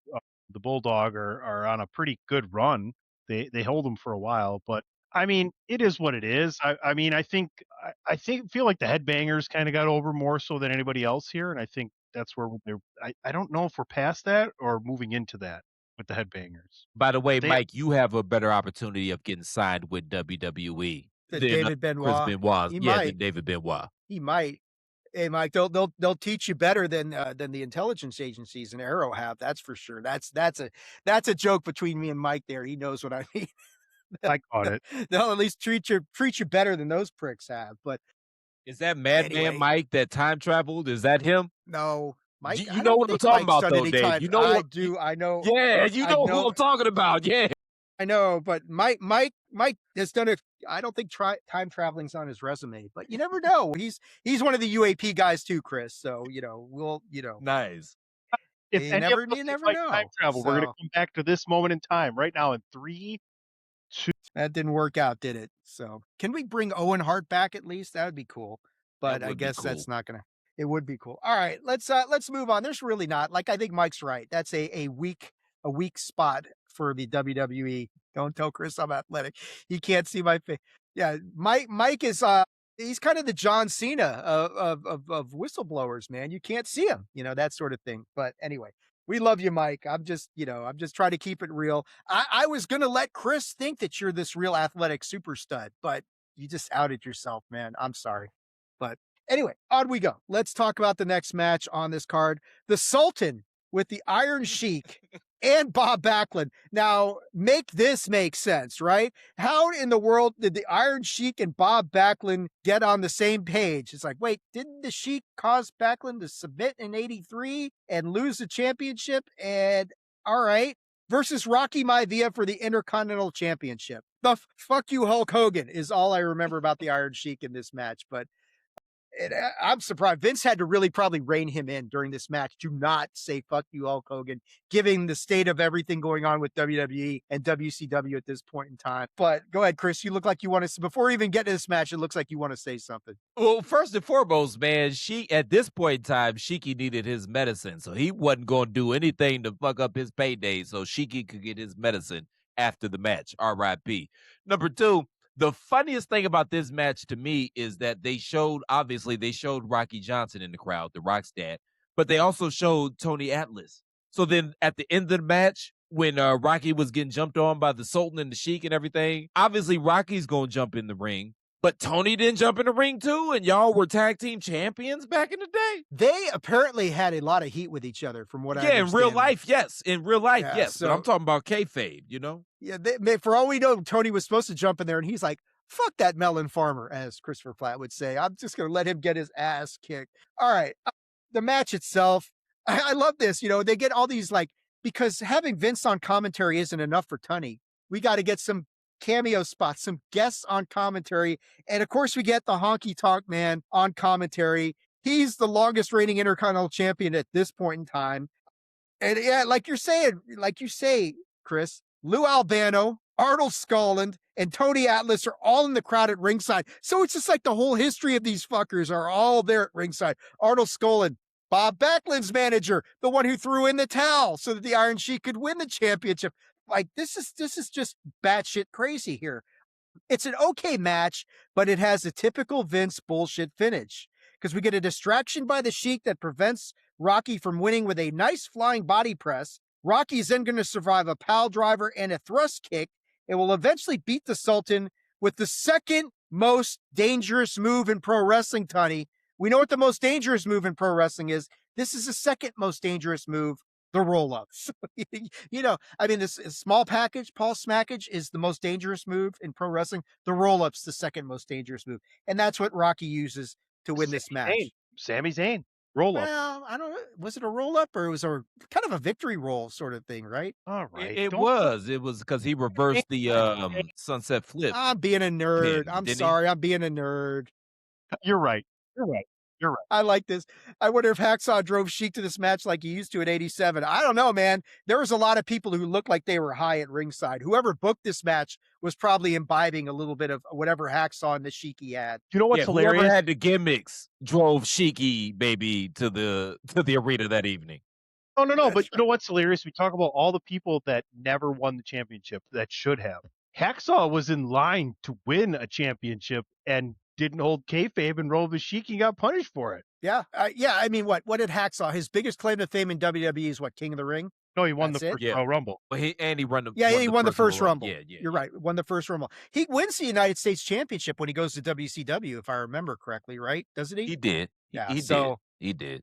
S3: the Bulldog are on a pretty good run. They hold them for a while, but I mean, it is what it is. I mean, feel like the headbangers kind of got over more so than anybody else here, and I think that's where they're. I don't know if we're past that or moving into that with the headbangers.
S2: By the way,
S3: But they
S2: Mike, you have a better opportunity of getting signed with WWE
S1: The
S2: than
S1: David
S2: Chris
S1: Benoit.
S2: Benoit.
S1: He
S2: Yeah,
S1: might.
S2: than David Benoit.
S1: He might. Hey, Mike, they'll teach you better than the intelligence agencies and Arrow have. That's for sure. That's a joke between me and Mike. There, he knows what I mean.
S3: I caught it.
S1: They'll at least treat you better than those pricks have. But
S2: Is that Madman
S1: anyway,
S2: Mike that time traveled? Is that him?
S1: no, Mike.
S2: You
S1: I
S2: know
S1: don't
S2: what I'm
S1: think
S2: talking
S1: Mike's
S2: about,
S1: done
S2: though,
S1: any
S2: Dave.
S1: time.
S2: You know
S1: I
S2: what?
S1: do. I know.
S2: Yeah, you
S1: I
S2: know who
S1: know.
S2: I'm talking about. Yeah.
S1: I know, but Mike has done it. I don't think time traveling's on his resume, but you never know. He's one of the UAP guys too, Chris. So we'll
S2: Nice.
S3: If
S1: you
S3: any of
S1: never
S3: us
S1: you
S3: can
S1: never
S3: fight time
S1: know.
S3: travel, we're gonna
S1: So
S3: come back to this moment in time right now in 3, 2.
S1: that didn't work out, did it? So can we bring Owen Hart back at least? That would be cool.
S2: That
S1: But I
S2: would be
S1: guess
S2: cool.
S1: that's not gonna. It would be cool. All right, let's move on. There's really not like I think Mike's right. That's a weak spot for the WWE. Don't tell Chris I'm athletic. He can't see my face. Yeah, Mike is he's kind of the John Cena of whistleblowers, man. You can't see him, that sort of thing. But anyway, we love you, Mike. I'm just trying to keep it real. I was gonna let Chris think that you're this real athletic super stud, but you just outed yourself, man. I'm sorry. But anyway, on we go. Let's talk about the next match on this card. The Sultan with the Iron Sheik and Bob Backlund. Now, make this make sense, right? How in the world did the Iron Sheik and Bob Backlund get on the same page? It's like, wait, didn't the Sheik cause Backlund to submit in 83 and lose the championship? And all right, versus Rocky Maivia for the Intercontinental Championship. The fuck you, Hulk Hogan, is all I remember about the Iron Sheik in this match. But I'm surprised. Vince had to really probably rein him in during this match to not say "fuck you, Hulk Hogan," given the state of everything going on with WWE and WCW at this point in time. But go ahead, Chris. You look like you want to. Before we even get to this match, it looks like you want to say something.
S2: Well, first and foremost, man, at this point in time, Sheiky needed his medicine, so he wasn't going to do anything to fuck up his payday, so Sheiky could get his medicine after the match. R.I.P. Number two, the funniest thing about this match to me is that they showed Rocky Johnson in the crowd, the Rock's dad, but they also showed Tony Atlas. So then at the end of the match, when Rocky was getting jumped on by the Sultan and the Sheik and everything, obviously Rocky's going to jump in the ring. But Tony didn't jump in the ring too, and y'all were tag team champions back in the day?
S1: They apparently had a lot of heat with each other, from what I
S2: Yeah, in real
S1: understand.
S2: life, yes. In real life,
S1: Yeah,
S2: yes. But I'm talking about kayfabe, you know?
S1: Yeah, for all we know, Tony was supposed to jump in there, and he's like, "Fuck that melon farmer," as Christopher Platt would say. I'm just going to let him get his ass kicked. All right, the match itself, I love this. They get all these because having Vince on commentary isn't enough for Tunney. We got to get some cameo spots, some guests on commentary, and of course we get the Honky Tonk Man on commentary. He's the longest reigning Intercontinental Champion at this point in time. And yeah, like you say, Chris, Lou Albano, Arnold Skolland, and Tony Atlas are all in the crowd at ringside. So it's just like the whole history of these fuckers are all there at ringside. Arnold Skolland, Bob Backlund's manager, the one who threw in the towel so that the Iron Sheik could win the championship. Like this is just batshit crazy here. It's an okay match, but it has a typical Vince bullshit finish because we get a distraction by the Sheik that prevents Rocky from winning with a nice flying body press. Rocky's then going to survive a pile driver and a thrust kick. It will eventually beat the Sultan with the second most dangerous move in pro wrestling, Tunney. We know what the most dangerous move in pro wrestling is. This is the second most dangerous move, the roll-ups. This small package, Paul Smackage, is the most dangerous move in pro wrestling. The roll-up's the second most dangerous move. And that's what Rocky uses to win this match.
S3: Sami Zayn. Roll up.
S1: Well, I don't know. Was it a roll-up or it was a kind of a victory roll sort of thing, right?
S3: All right.
S2: It was because he reversed the sunset flip.
S1: I'm being a nerd.
S2: Pin,
S1: I'm
S2: didn't he?
S1: sorry. I'm being a nerd.
S3: You're right. You're right. You're right.
S1: I like this. I wonder if Hacksaw drove Sheik to this match like he used to in 87. I don't know, man. There was a lot of people who looked like they were high at ringside. Whoever booked this match was probably imbibing a little bit of whatever Hacksaw and the Sheik he had.
S3: You know what's hilarious?
S2: Whoever had the gimmicks drove Sheiky, baby, to the arena that evening.
S3: No. But you know what's hilarious? We talk about all the people that never won the championship that should have. Hacksaw was in line to win a championship and didn't hold kayfabe and rolled the Sheik and got punished for it.
S1: Yeah. Yeah. I mean, what did Hacksaw? His biggest claim to fame in WWE is what? King of the Ring?
S3: No, he won
S1: That's
S3: the
S1: it?
S3: first
S2: Yeah.
S3: Royal Rumble.
S2: But he
S1: Won the first Rumble.
S2: Yeah, yeah.
S1: You're right. Won the first Rumble. He wins the United States Championship when he goes to WCW, if I remember correctly, right? Doesn't he?
S2: He did.
S1: Yeah.
S2: He
S1: So,
S2: did. He did.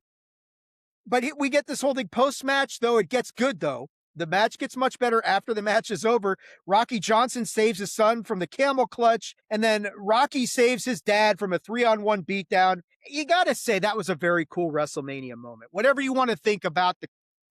S1: but we get this whole thing post-match, though. It gets good, though. The match gets much better after the match is over. Rocky Johnson saves his son from the camel clutch, and then Rocky saves his dad from a 3-on-1 beatdown. You got to say that was a very cool WrestleMania moment. Whatever you want to think about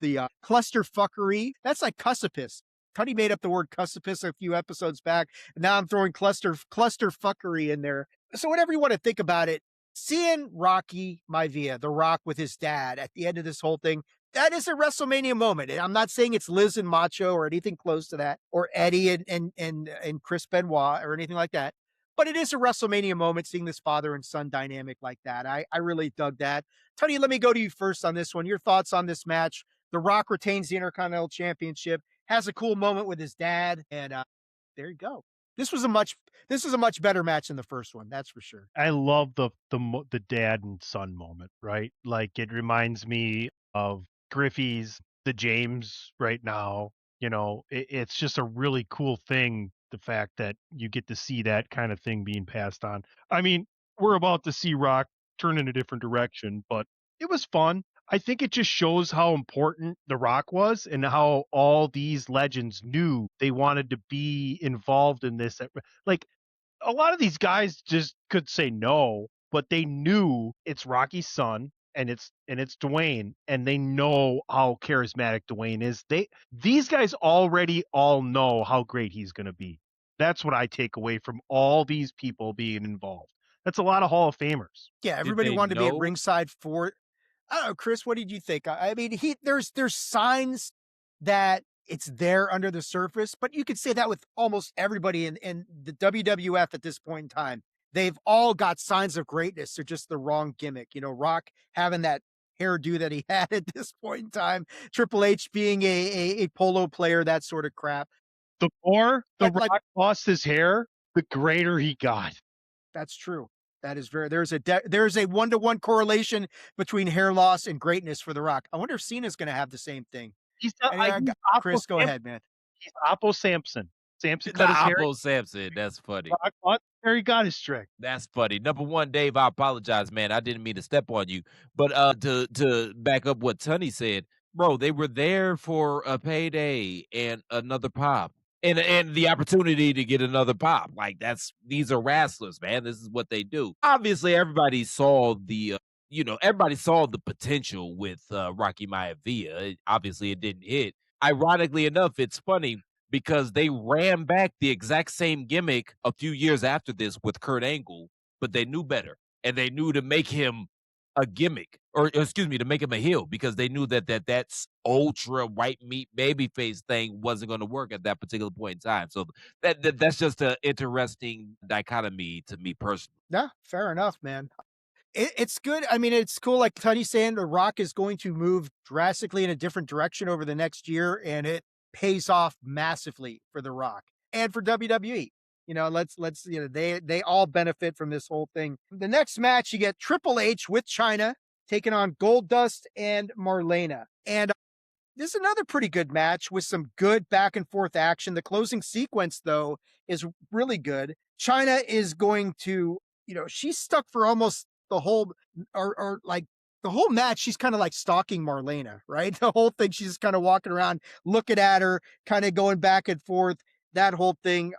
S1: the cluster fuckery, that's like cussipus. Cuddy made up the word cussipus a few episodes back, and now I'm throwing cluster fuckery in there. So whatever you want to think about it, seeing Rocky Maivia, The Rock, with his dad at the end of this whole thing, that is a WrestleMania moment. I'm not saying it's Liz and Macho or anything close to that, or Eddie and Chris Benoit or anything like that. But it is a WrestleMania moment, seeing this father and son dynamic like that. I really dug that. Tony, let me go to you first on this one. Your thoughts on this match? The Rock retains the Intercontinental Championship, has a cool moment with his dad, and there you go. This was a much better match than the first one, that's for sure.
S3: I love the dad and son moment, right? Like it reminds me of Griffey's, the James right now. It's just a really cool thing. The fact that you get to see that kind of thing being passed on. I mean, we're about to see Rock turn in a different direction, but it was fun. I think it just shows how important The Rock was and how all these legends knew they wanted to be involved in this. Like a lot of these guys just could say no, but they knew it's Rocky's son and it's Dwayne, and they know how charismatic Dwayne is. These guys already all know how great he's going to be. That's what I take away from all these people being involved. That's a lot of Hall of Famers.
S1: Yeah, everybody wanted to be at ringside for it. I don't know, Chris, what did you think? I mean, there's signs that it's there under the surface, but you could say that with almost everybody in the WWF at this point in time. They've all got signs of greatness. They're just the wrong gimmick. Rock having that hairdo that he had at this point in time, Triple H being a polo player, that sort of crap.
S3: The more The Rock lost his hair, the greater he got.
S1: That's true. That is there's a 1-to-1 correlation between hair loss and greatness for The Rock. I wonder if Cena's going to have the same thing.
S3: He's
S1: Chris, go ahead, man.
S3: He's Oppo Sampson. Samson cut his hair.
S2: Oppo Sampson. That's funny.
S3: There he got his trick.
S2: That's funny. Number one, Dave, I apologize, man. I didn't mean to step on you. But to back up what Tunney said, bro, they were there for a payday and another pop. And the opportunity to get another pop. Like these are wrestlers, man. This is what they do. Obviously, everybody saw the potential with Rocky Maivia. Obviously, it didn't hit. Ironically enough, it's funny because they ran back the exact same gimmick a few years after this with Kurt Angle, but they knew better, and they knew to make him a gimmick, or excuse me, to make him a heel, because they knew that's ultra white meat babyface thing wasn't going to work at that particular point in time. So that's just an interesting dichotomy to me personally.
S1: Yeah, fair enough, man. It's good. I mean, it's cool. Like Tony's saying, The Rock is going to move drastically in a different direction over the next year, and it pays off massively for The Rock and for WWE. They all benefit from this whole thing. The next match, you get Triple H with Chyna taking on Goldust and Marlena. And this is another pretty good match with some good back and forth action. The closing sequence, though, is really good. Chyna is going to, she's stuck for almost the whole, or like the whole match. She's kind of like stalking Marlena, right? The whole thing, she's kind of walking around, looking at her, kind of going back and forth, that whole thing.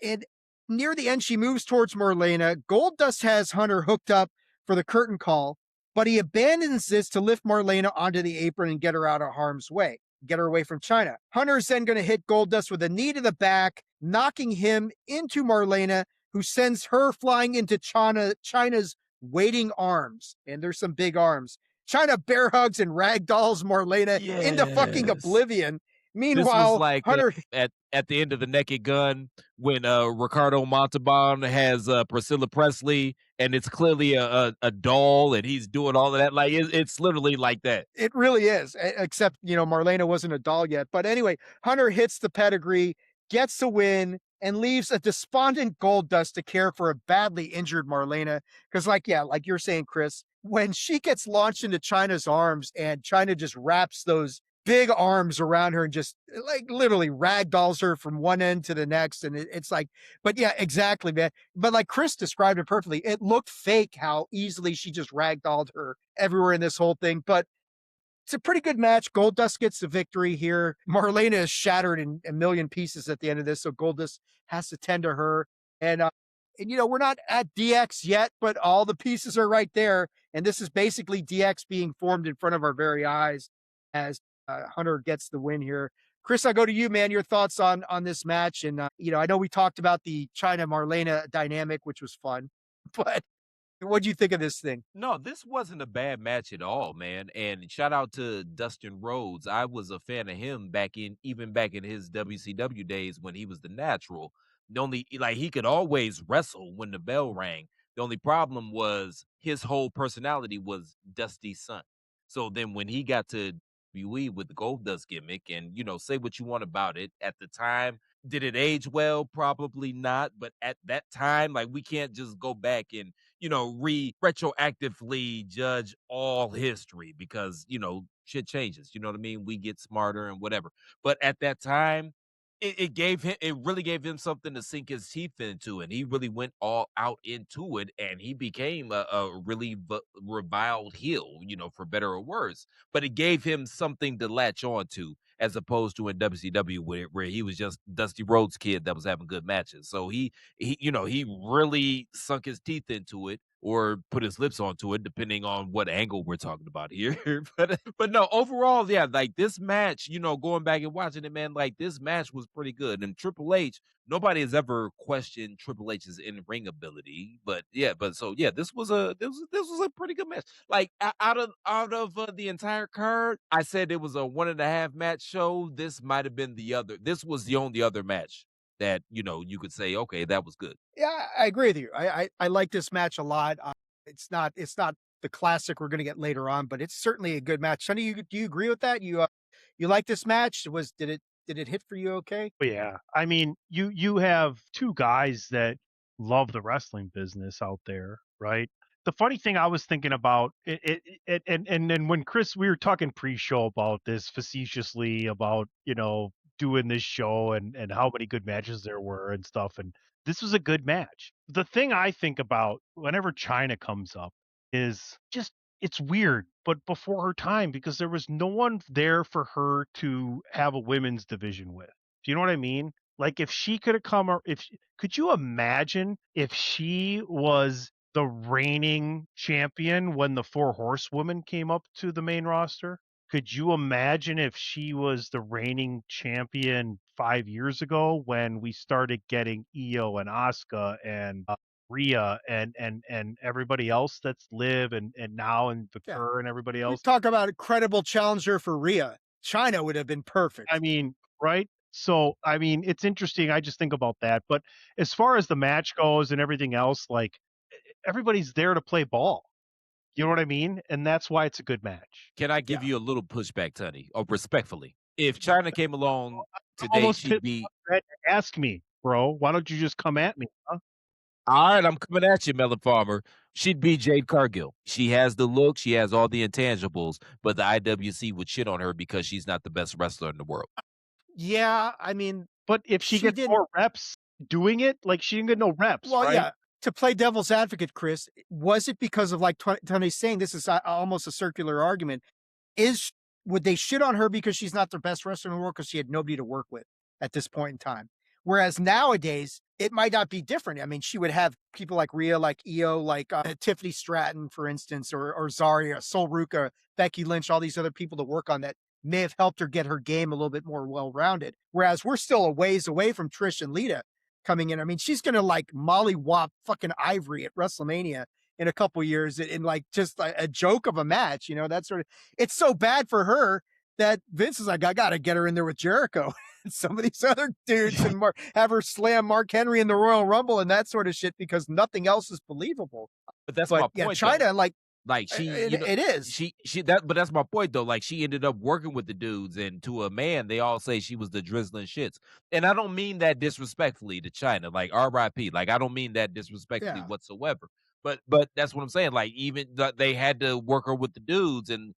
S1: And near the end, she moves towards Marlena. Goldust has Hunter hooked up for the curtain call, but he abandons this to lift Marlena onto the apron and get her out of harm's way, get her away from Chyna. Hunter's then going to hit Goldust with a knee to the back, knocking him into Marlena, who sends her flying into Chyna's waiting arms. And there's some big arms. Chyna bear hugs and ragdolls Marlena into fucking oblivion. Meanwhile,
S2: this was like
S1: Hunter
S2: at the end of the Naked Gun when Ricardo Montalban has Priscilla Presley, and it's clearly a doll, and he's doing all of that. Like it's literally like that.
S1: It really is, except Marlena wasn't a doll yet. But anyway, Hunter hits the pedigree, gets the win. and leaves a despondent Goldust to care for a badly injured Marlena. Because, like, yeah, like you're saying, Chris, when she gets launched into China's arms and China just wraps those big arms around her and just like literally ragdolls her from one end to the next. And it's like, but yeah, exactly, man. But like Chris described it perfectly, it looked fake how easily she just ragdolled her everywhere in this whole thing. But it's a pretty good match. Goldust gets the victory here. Marlena is shattered in a million pieces at the end of this, so Goldust has to tend to her. And you know, we're not at DX yet, but all the pieces are right there. And this is basically DX being formed in front of our very eyes as Hunter gets the win here. Chris, I go to you, man. Your thoughts on this match? And you know, I know we talked about the China Marlena dynamic, which was fun, but what do you think of this thing?
S2: No, this wasn't a bad match at all, man. And shout out to Dustin Rhodes. I was a fan of him back in his WCW days when he was the natural. The only like he could always wrestle when the bell rang. The only problem was his whole personality was Dusty's son. So then when he got to WWE with the Gold Dust gimmick, and say what you want about it at the time, did it age well? Probably not. But at that time, like we can't just go back and retroactively judge all history because, shit changes. You know what I mean? We get smarter and whatever. But at that time, it really gave him something to sink his teeth into, and he really went all out into it, and he became a really reviled heel, for better or worse. But it gave him something to latch on to, as opposed to in WCW where he was just Dusty Rhodes kid that was having good matches. So he really sunk his teeth into it or put his lips onto it, depending on what angle we're talking about here. but no, overall, yeah, like this match, going back and watching it, man, like this match was pretty good. And Triple H, nobody has ever questioned Triple H's in-ring ability, but yeah, this was a pretty good match. Like out of the entire card, I said it was a 1.5 match show. This might have been the other. This was the only other match that you could say, okay, that was good.
S1: Yeah, I agree with you. I like this match a lot. It's not the classic we're going to get later on, but it's certainly a good match. Sonny, do you agree with that? You like this match? Did it hit for you okay?
S3: But yeah, I mean, you have two guys that love the wrestling business out there, right? The funny thing I was thinking about and then when Chris, we were talking pre-show about this facetiously about doing this show and how many good matches there were and stuff, and this was a good match. The thing I think about whenever China comes up is just it's weird, but before her time because there was no one there for her to have a women's division with. Do you know what I mean? Like if she could have come or could you imagine if she was the reigning champion when the four horsewomen came up to the main roster? Could you imagine if she was the reigning champion 5 years ago when we started getting Io and Asuka and Rhea and everybody else that's Liv and now and
S1: Yeah.
S3: Vicar and everybody
S1: We
S3: else?
S1: talk about a credible challenger for Rhea. China would have been
S3: I
S1: perfect.
S3: mean, right? So, I mean, it's interesting. I just think about that. But as far as the match goes and everything else, like everybody's there to play ball. You know what I mean? And that's why it's a good match.
S2: Can I
S1: Yeah.
S2: give you a little pushback, Tunney, or respectfully? If China came along today,
S3: Almost
S2: she'd
S3: pissed
S2: be
S3: off. Ask me, bro. Why don't you just come at me? Huh?
S2: all right. I'm coming at you, Melon Farmer. She'd be Jade Cargill. She has the look, she has all the intangibles, but the IWC would shit on her because she's not the best wrestler in the world.
S1: Yeah, I mean,
S3: But if she
S1: she
S3: gets
S1: didn't.
S3: more reps doing it, like she didn't get no reps,
S1: Well,
S3: right?
S1: yeah. To play devil's advocate, Chris, was it because of like Tony's saying this is almost a circular argument? Is Would they shit on her because she's not the best wrestler in the world because she had nobody to work with at this point in time? Whereas nowadays, it might not be different. I mean, she would have people like Rhea, like Io, like Tiffany Stratton, for instance, or Zarya, Sol Ruka, Becky Lynch, all these other people to work on that may have helped her get her game a little bit more well-rounded. Whereas we're still a ways away from Trish and Lita coming in. I mean, she's gonna like mollywop fucking Ivory at WrestleMania in a couple years in like just a joke of a match, that sort of. It's so bad for her that Vince is like, I gotta get her in there with Jericho and some of these other dudes and have her slam Mark Henry in the Royal Rumble and that sort of shit because nothing else is believable.
S2: But that's my
S1: But yeah,
S2: point, though.
S1: China, like,
S2: Like she,
S1: It is.
S2: but that's my point though. Like she ended up working with the dudes, and to a man, they all say she was the drizzling shits. And I don't mean that disrespectfully to China, like R.I.P. Like I don't mean that disrespectfully
S1: Yeah.
S2: whatsoever. But that's what I'm saying. Like even they had to work her with the dudes, and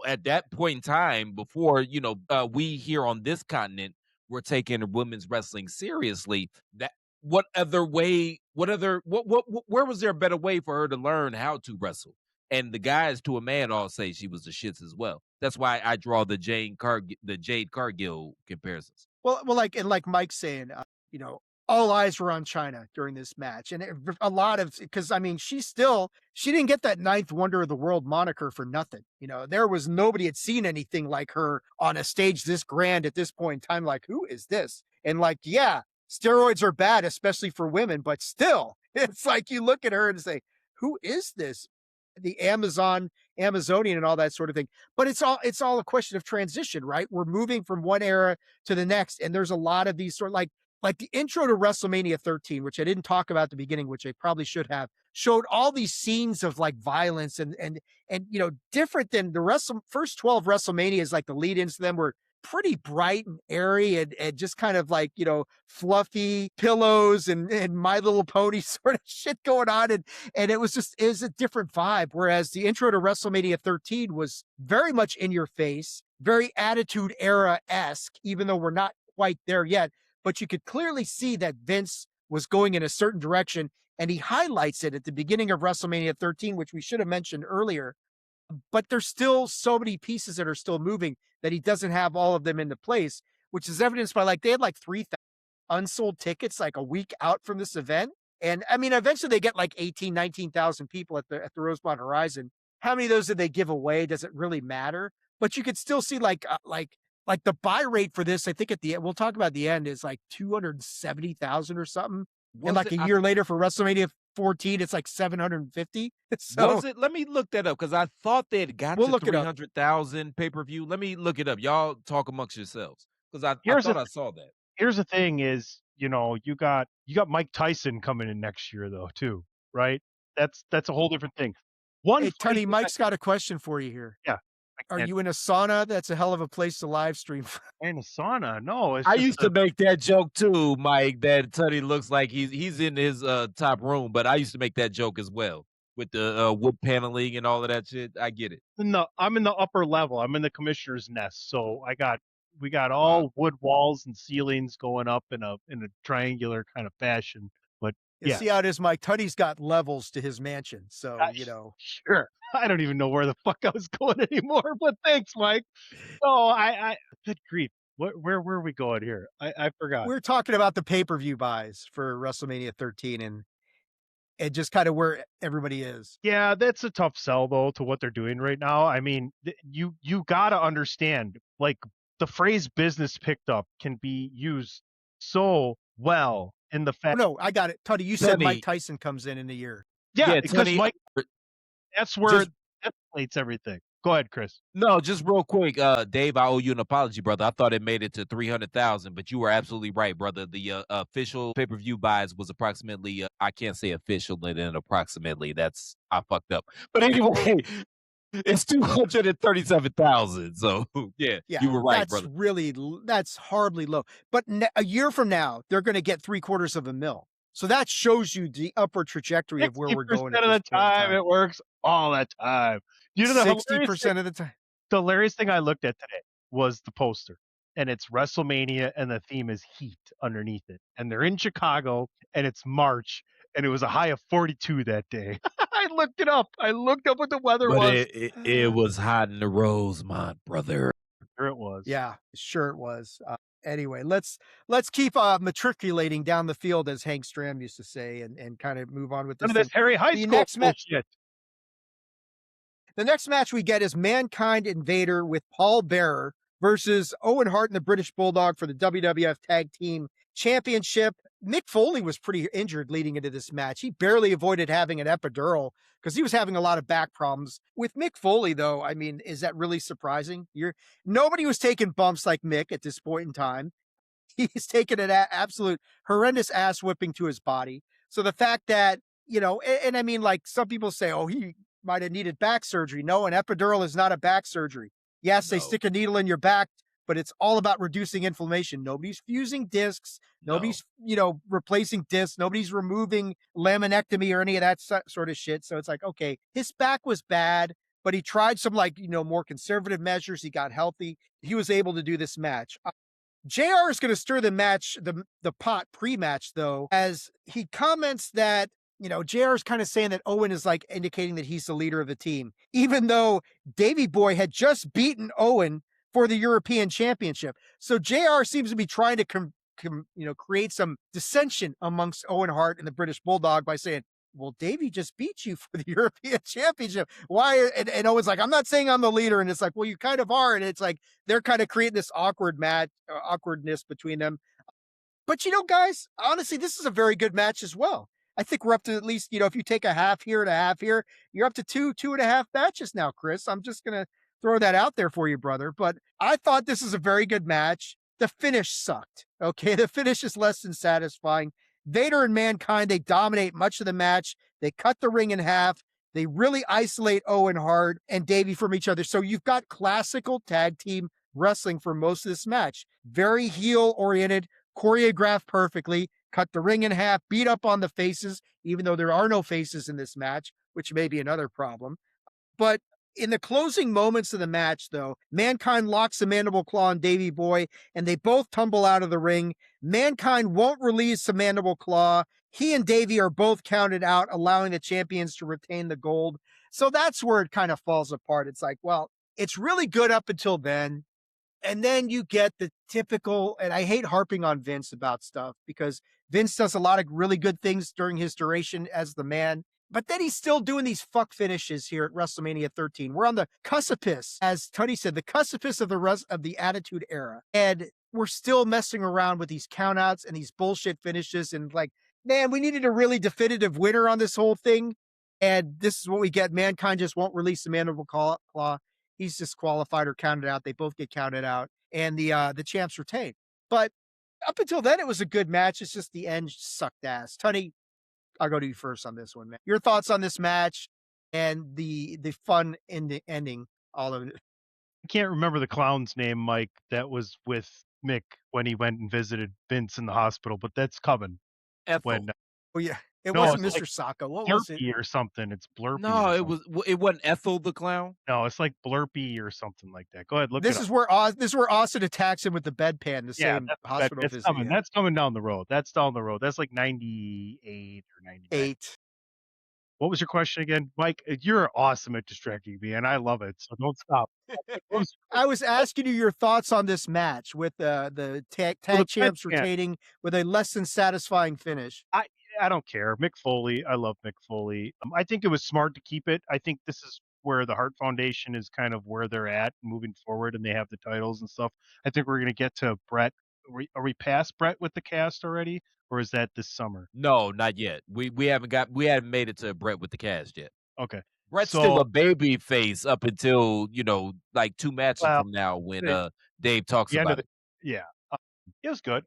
S2: at that point in time, before we here on this continent were taking women's wrestling seriously. That what other way? What other? What? Where was there a better way for her to learn how to wrestle? And the guys, to a man, all say she was the shits as well. That's why I draw the Jade Cargill comparisons.
S1: Well, like Mike's saying, all eyes were on China during this match, and a lot of because I mean, she didn't get that ninth wonder of the world moniker for nothing. There was nobody had seen anything like her on a stage this grand at this point in time. Like, who is this? And like, yeah, steroids are bad, especially for women, but still, it's like you look at her and say, who is this? The Amazonian and all that sort of thing. But it's all a question of transition, right? We're moving from one era to the next. And there's a lot of these sort of like the intro to WrestleMania 13, which I didn't talk about at the beginning, which I probably should have, showed all these scenes of like violence and different than the first 12 WrestleManias, like the lead ins to them were pretty bright and airy and just kind of like, fluffy pillows and My Little Pony sort of shit going on. And it was a different vibe. Whereas the intro to WrestleMania 13 was very much in your face, very Attitude Era-esque, even though we're not quite there yet. But you could clearly see that Vince was going in a certain direction. And he highlights it at the beginning of WrestleMania 13, which we should have mentioned earlier. But there's still so many pieces that are still moving that he doesn't have all of them into place, which is evidenced by they had 3,000 unsold tickets like a week out from this event. And I mean, eventually they get 18, 19,000 people at the Rosemont Horizon. How many of those did they give away? Does it really matter? But you could still see like the buy rate for this, I think at the end, we'll talk about the end, is like 270,000 or something. And like a year later for WrestleMania 14, it's like 750. So
S2: was it? Let me look that up because I thought they had got to 300,000 pay-per-view. Let me look it up. Y'all talk amongst yourselves because I thought I saw that.
S3: Here's the thing is, you got Mike Tyson coming in next year though, too, right? That's a whole different thing.
S1: Hey, Tunney, Mike's got a question for you here.
S3: Yeah.
S1: Are you in a sauna? That's a hell of a place to live stream.
S3: In a sauna? No.
S2: I used to make that joke too, Mike, that Tunney looks like he's in his top room, but I used to make that joke as well with the wood paneling and all of that shit. I get it.
S3: No, I'm in the upper level. I'm in the commissioner's nest. So we got all wood walls and ceilings going up in a triangular kind of fashion. But yeah.
S1: See how it is, Mike. Tunney's got levels to his mansion. So,
S3: Sure. I don't even know where the fuck I was going anymore, but thanks, Mike. No, I good grief. Where were we going here? I forgot.
S1: We're talking about the pay-per-view buys for WrestleMania 13 and just kind of where everybody is.
S3: Yeah, that's a tough sell though to what they're doing right now. I mean, you got to understand, like the phrase business picked up can be used so well in the fact.
S1: No, I got it. Tunney, you said Mike Tyson comes in a year.
S3: Yeah, because Tunney, Mike, that's where that plates everything. Go ahead, Chris.
S2: No, just real quick, Dave, I owe you an apology, brother. I thought it made it to 300,000, but you were absolutely right, brother. The official pay-per-view buys was approximately, I can't say official and then approximately. I fucked up. But anyway, it's 237,000. So yeah, you were right, brother.
S1: That's horribly low. But a year from now, they're going to get $750,000. So that shows you the upward trajectory of where we're going.
S3: 60% of the time, it works all the time.
S1: 60% of the time.
S3: The hilarious thing I looked at today was the poster, and it's WrestleMania, and the theme is heat underneath it. And they're in Chicago, and it's March, and it was a high of 42 that day. I looked it up. I looked up what the weather was.
S2: It was hot in the Rosemont, brother.
S3: Sure it was.
S1: Yeah, sure it was. Anyway, let's keep matriculating down the field, as Hank Stram used to say, and kind of move on with this.
S3: None of this Harry High School bullshit.
S1: The next match we get is Mankind Invader with Paul Bearer versus Owen Hart and the British Bulldog for the WWF Tag Team Championship. Mick Foley was pretty injured leading into this match. He barely avoided having an epidural because he was having a lot of back problems. With Mick Foley, though, I mean, is that really surprising? Nobody was taking bumps like Mick at this point in time. He's taken an absolute horrendous ass whipping to his body. So the fact that, and I mean, like some people say, oh, might have needed back surgery. No, an epidural is not a back surgery. Yes, they
S2: No,
S1: stick a needle in your back, but it's all about reducing inflammation. Nobody's fusing discs.
S2: no.
S1: Nobody's, replacing discs. Nobody's removing laminectomy or any of that sort of shit. So it's like, okay, his back was bad, but he tried some more conservative measures. He got healthy. He was able to do this match. JR is going to stir the match, the pot pre-match though, as he comments that, JR is kind of saying that Owen is like indicating that he's the leader of the team, even though Davey Boy had just beaten Owen for the European Championship. So JR seems to be trying to create some dissension amongst Owen Hart and the British Bulldog by saying, well, Davey just beat you for the European Championship. Why? And Owen's like, I'm not saying I'm the leader. And it's like, well, you kind of are. And it's like, they're kind of creating this awkwardness between them. But guys, honestly, this is a very good match as well. I think we're up to at least, if you take a half here and a half here, you're up to two and a half matches now, Chris. I'm just going to throw that out there for you, brother. But I thought this is a very good match. The finish sucked. Okay. The finish is less than satisfying. Vader and Mankind, they dominate much of the match. They cut the ring in half. They really isolate Owen Hart and Davey from each other. So you've got classical tag team wrestling for most of this match. Very heel oriented, choreographed perfectly, cut the ring in half, beat up on the faces, even though there are no faces in this match, which may be another problem. But in the closing moments of the match, though, Mankind locks the mandible claw on Davey Boy, and they both tumble out of the ring. Mankind won't release the mandible claw. He and Davey are both counted out, allowing the champions to retain the gold. So that's where it kind of falls apart. It's like, well, it's really good up until then. And then you get the typical, and I hate harping on Vince about stuff because Vince does a lot of really good things during his duration as the man. But then he's still doing these fuck finishes here at WrestleMania 13. We're on the precipice, as Tunney said, the precipice of the rest of the Attitude Era. And we're still messing around with these countouts and these bullshit finishes. And like, man, we needed a really definitive winner on this whole thing. And this is what we get. Mankind just won't release the mandible claw. He's disqualified or counted out. They both get counted out. And the champs retain. But up until then, it was a good match. It's just the end sucked ass. Tunney, I'll go to you first on this one, man. Your thoughts on this match and the fun in the ending, all of it.
S3: I can't remember the clown's name, Mike, that was with Mick when he went and visited Vince in the hospital, but that's coming.
S2: Ethel.
S3: When
S1: Oh yeah, it
S3: No,
S1: wasn't
S3: it's
S1: Mr.
S3: like
S1: Sacco. What was it?
S3: Blurpy or something. It's Blurpy.
S2: No,
S3: or
S2: it
S3: something.
S2: it wasn't Ethel the clown.
S3: No, it's like Blurpy or something like that. Go ahead, look
S1: This
S3: it up.
S1: is where Austin attacks him with the bedpan. The
S3: Yeah,
S1: same
S3: that's
S1: hospital
S3: it's
S1: visit.
S3: coming.
S1: Yeah.
S3: That's coming down the road. That's down the road. That's like 98 or 99.
S1: 8.
S3: What was your question again, Mike? You're awesome at distracting me, and I love it. So don't stop.
S1: I was asking you your thoughts on this match with the tag champs retaining with a less than satisfying finish.
S3: I don't care. Mick Foley. I love Mick Foley. I think it was smart to keep it. I think this is where the Hart Foundation is kind of where they're at moving forward, and they have the titles and stuff. I think we're going to get to Bret. Are we past Bret with the cast already, or is that this summer?
S2: No, not yet. We haven't made it to Bret with the cast yet.
S3: Okay.
S2: Bret's
S3: So,
S2: still a baby face up until, like 2 matches
S3: well,
S2: from now when
S3: the
S2: Dave talks
S3: the end of
S2: about it.
S3: yeah, it was good.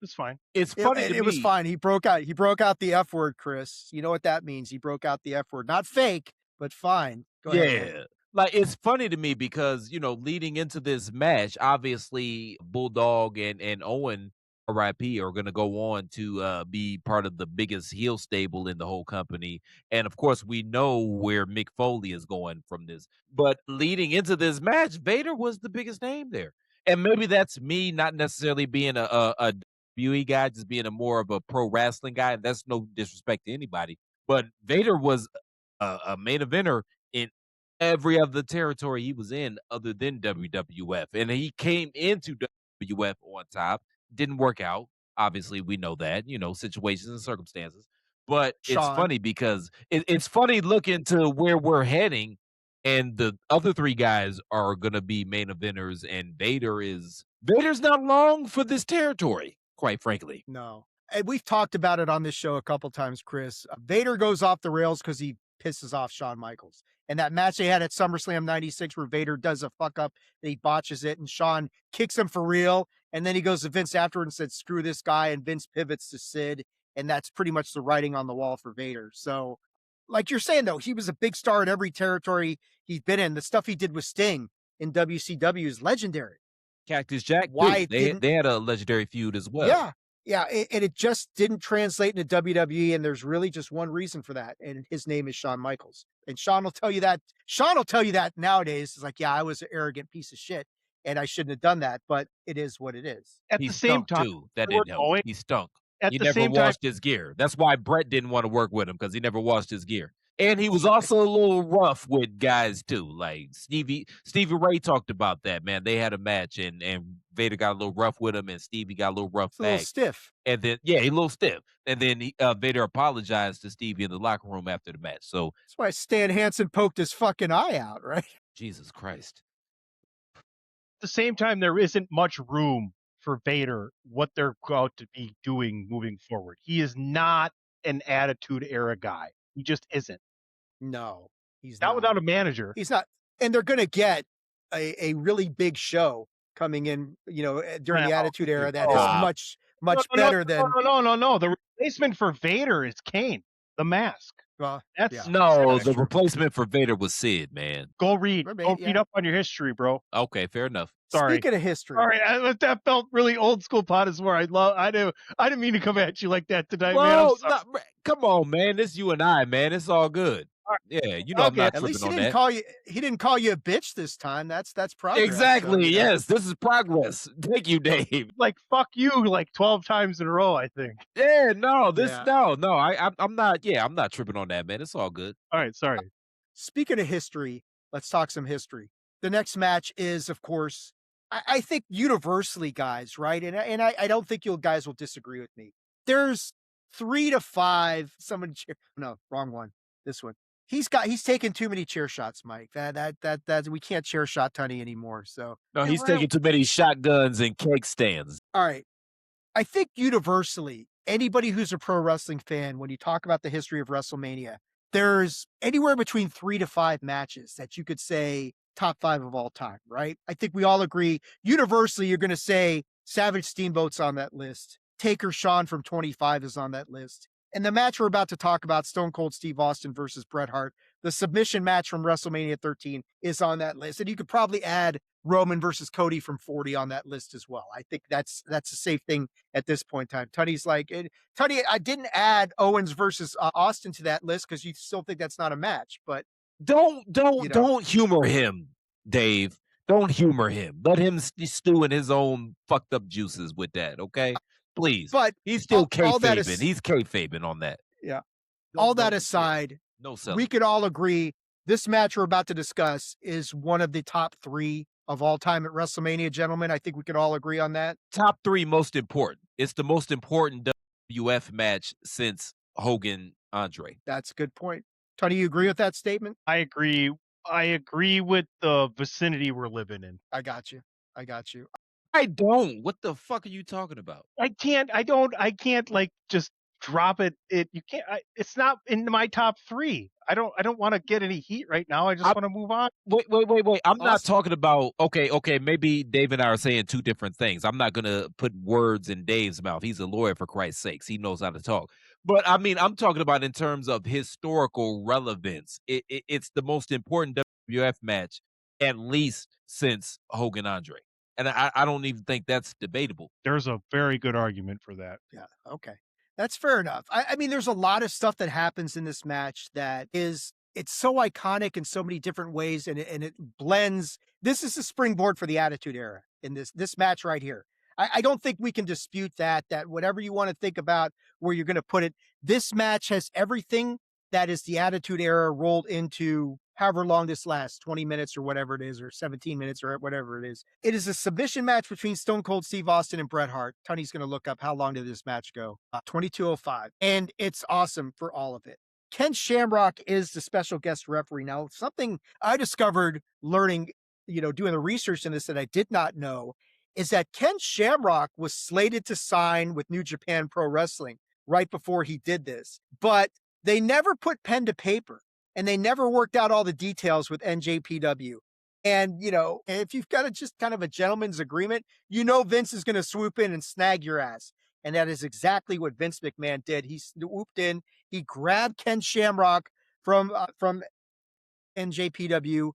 S3: It's fine.
S2: It's funny to
S1: It was
S2: me.
S1: fine. He broke out the F word, Chris. You know what that means. He broke out the F word. Not fake, but fine. Go ahead, man.
S2: Yeah. Like, it's funny to me because, leading into this match, obviously Bulldog and Owen, RIP, are gonna go on to be part of the biggest heel stable in the whole company. And of course, we know where Mick Foley is going from this. But leading into this match, Vader was the biggest name there. And maybe that's me not necessarily being a WWE guy, just being a more of a pro wrestling guy. And that's no disrespect to anybody. But Vader was a main eventer in every other territory he was in other than WWF. And he came into WWF on top. Didn't work out. Obviously, we know that, situations and circumstances. But it's
S1: Sean.
S2: funny because it's funny looking to where we're heading, and the other 3 guys are gonna be main eventers, and Vader's not long for this territory, quite frankly.
S1: No. And we've talked about it on this show a couple times, Chris. Vader goes off the rails because he pisses off Shawn Michaels. And that match they had at SummerSlam 96 where Vader does a fuck up, and he botches it, and Shawn kicks him for real. And then he goes to Vince afterward and said, screw this guy. And Vince pivots to Sid. And that's pretty much the writing on the wall for Vader. So like you're saying, though, he was a big star in every territory he's been in. The stuff he did with Sting in WCW is legendary.
S2: Cactus Jack
S1: Why
S2: too.
S1: it
S2: They
S1: didn't,
S2: they had a legendary feud as well.
S1: yeah, yeah, and it just didn't translate into WWE, and there's really just one reason for that, and his name is Shawn Michaels. And Shawn will tell you that. Shawn will tell you that nowadays. It's like, yeah, I was an arrogant piece of shit, and I shouldn't have done that, but it is what it is.
S3: At
S2: He
S3: the same
S2: stunk
S3: time,
S2: too. That
S3: we're
S2: didn't help.
S3: going
S2: He stunk.
S3: at
S2: He
S3: the
S2: never
S3: same time.
S2: washed his gear. That's why Bret didn't want to work with him because he never washed his gear. And he was also a little rough with guys too. Like Stevie Ray talked about that, man. They had a match and Vader got a little rough with him and Stevie got a little rough
S1: It's a little
S2: back.
S1: stiff.
S2: And then he a little stiff. And then Vader apologized to Stevie in the locker room after the match. So
S1: That's why Stan Hansen poked his fucking eye out, right?
S2: Jesus Christ.
S3: At the same time, there isn't much room for Vader, what they're going to be doing moving forward. He is not an Attitude Era guy. He just isn't.
S1: No, he's
S3: Not
S1: not.
S3: without a manager.
S1: He's not. And they're going to get a really big show coming in, during the
S3: Well,
S1: Attitude Era that
S2: oh.
S1: is much better than.
S3: No. The replacement for Vader is Kane, the Mask.
S1: Well,
S3: That's
S1: yeah.
S2: No,
S3: that's
S2: the
S3: true.
S2: replacement for Vader was Sid, man.
S3: Go read.
S1: Maybe,
S3: Go
S1: yeah.
S3: read up on your history, bro.
S2: Okay, fair enough.
S3: Sorry.
S1: Speaking of history,
S3: Sorry, that felt really old school. Pot is where I didn't mean to come at you like that tonight, man. I'm
S2: Well,
S3: sorry.
S2: come on, man. It's you and I, man. It's all good.
S3: All
S2: Yeah, you know I'm
S3: Okay.
S2: not
S1: at least
S2: tripping
S1: he
S2: on
S1: didn't
S2: that.
S1: call you. He didn't call you a bitch this time. That's progress.
S2: Exactly.
S1: So,
S2: Yes, this is progress. Thank you, Dave.
S3: Like fuck you, like 12 times in a row. I think.
S2: Yeah, no,
S1: Yeah.
S2: no. I'm not. Yeah, I'm not tripping on that, man. It's all good.
S3: All right, sorry.
S1: Speaking of history, let's talk some history. The next match is, of course, I think universally, guys, right? And I don't think you guys will disagree with me. There's 3 to 5. No, wrong one. This one. He's taken too many chair shots, Mike. That we can't chair shot Tunney anymore. So
S2: No, he's taking too many shotguns and cake stands.
S1: all right. I think universally, anybody who's a pro wrestling fan, when you talk about the history of WrestleMania, there's anywhere between 3 to 5 matches that you could say top 5 of all time, right? I think we all agree. Universally, you're going to say Savage Steamboat's on that list. Taker Shawn from 25 is on that list. And the match we're about to talk about, Stone Cold Steve Austin versus Bret Hart, the submission match from WrestleMania 13 is on that list. And you could probably add Roman versus Cody from 40 on that list as well. I think that's a safe thing at this point in time. Tunney's like, Tunney, I didn't add Owens versus Austin to that list because you still think that's not a match. But
S2: Don't humor him, Dave. Don't humor him. Let him stew in his own fucked up juices with that, okay? Please.
S1: But
S2: He's still
S1: all that
S2: kayfabing. He's kayfabing on that.
S1: Yeah.
S2: No-
S1: All that
S2: no-
S1: aside,
S2: No selling.
S1: we could all agree this match we're about to discuss is one of the top 3 of all time at WrestleMania, gentlemen. I think we could all agree on that.
S2: Top 3 most important. It's the most important WWF match since Hogan Andre.
S1: That's a good point. Tony, you agree with that statement?
S3: I agree. I agree with the vicinity we're living in.
S1: I got you.
S2: I don't. What the fuck are you talking about?
S3: I can't like just drop it. You can't. It's not in my top 3. I don't want to get any heat right now. I just want to move on.
S2: Wait. I'm not
S1: Awesome.
S2: talking about okay, maybe Dave and I are saying 2 different things. I'm not gonna put words in Dave's mouth. He's a lawyer, for Christ's sakes. He knows how to talk. But I mean, I'm talking about in terms of historical relevance. It's the most important WWF match, at least since Hogan Andre. And I don't even think that's debatable.
S3: There's a very good argument for that.
S1: Yeah. Okay. That's fair enough. I mean, there's a lot of stuff that happens in this match that it's so iconic in so many different ways, and it blends. This is the springboard for the Attitude Era in this match right here. I don't think we can dispute that whatever you want to think about where you're going to put it, this match has everything that is the Attitude Era rolled into however long this lasts, 20 minutes or whatever it is, or 17 minutes or whatever it is. It is a submission match between Stone Cold Steve Austin and Bret Hart. Tony's going to look up how long did this match go. 22:05. And it's awesome for all of it. Ken Shamrock is the special guest referee. Now, something I discovered learning, doing the research in this that I did not know is that Ken Shamrock was slated to sign with New Japan Pro Wrestling right before he did this, but they never put pen to paper and they never worked out all the details with NJPW. And, if you've got just kind of a gentleman's agreement, Vince is going to swoop in and snag your ass. And that is exactly what Vince McMahon did. He swooped in, he grabbed Ken Shamrock from NJPW.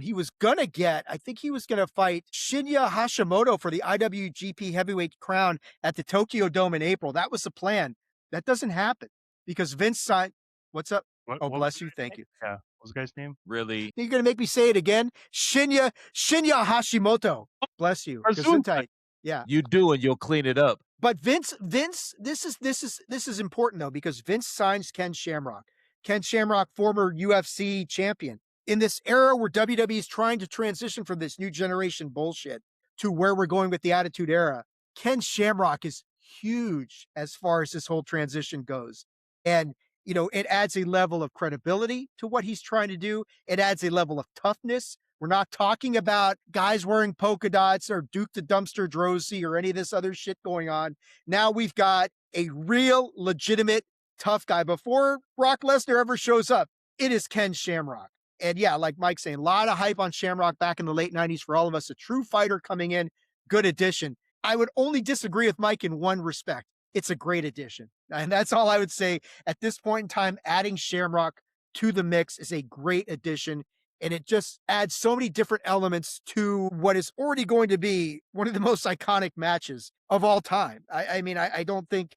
S1: He was gonna get, I think he was gonna fight Shinya Hashimoto for the IWGP Heavyweight crown at the Tokyo Dome in April. That was the plan. That doesn't happen because Vince signed. What's up? Oh,
S3: What was
S1: bless
S3: the
S1: you.
S3: guy's
S1: Thank
S3: name?
S1: you.
S3: Yeah, what was the guy's name?
S2: Really?
S1: You're gonna make me say it again. Shinya Hashimoto. Bless you.
S3: Gesundheit.
S1: Yeah.
S2: You do, and you'll clean it up.
S1: But Vince, this is important though, because Vince signs Ken Shamrock. Ken Shamrock, former UFC champion. In this era where WWE is trying to transition from this new generation bullshit to where we're going with the Attitude Era, Ken Shamrock is huge as far as this whole transition goes. And, it adds a level of credibility to what he's trying to do. It adds a level of toughness. We're not talking about guys wearing polka dots or Duke the Dumpster Drozy or any of this other shit going on. Now we've got a real, legitimate, tough guy. Before Brock Lesnar ever shows up, it is Ken Shamrock. And yeah, like Mike's saying, a lot of hype on Shamrock back in the late 90s for all of us. A true fighter coming in, good addition. I would only disagree with Mike in one respect. It's a great addition. And that's all I would say. At this point in time, adding Shamrock to the mix is a great addition. And it just adds so many different elements to what is already going to be one of the most iconic matches of all time. I don't think,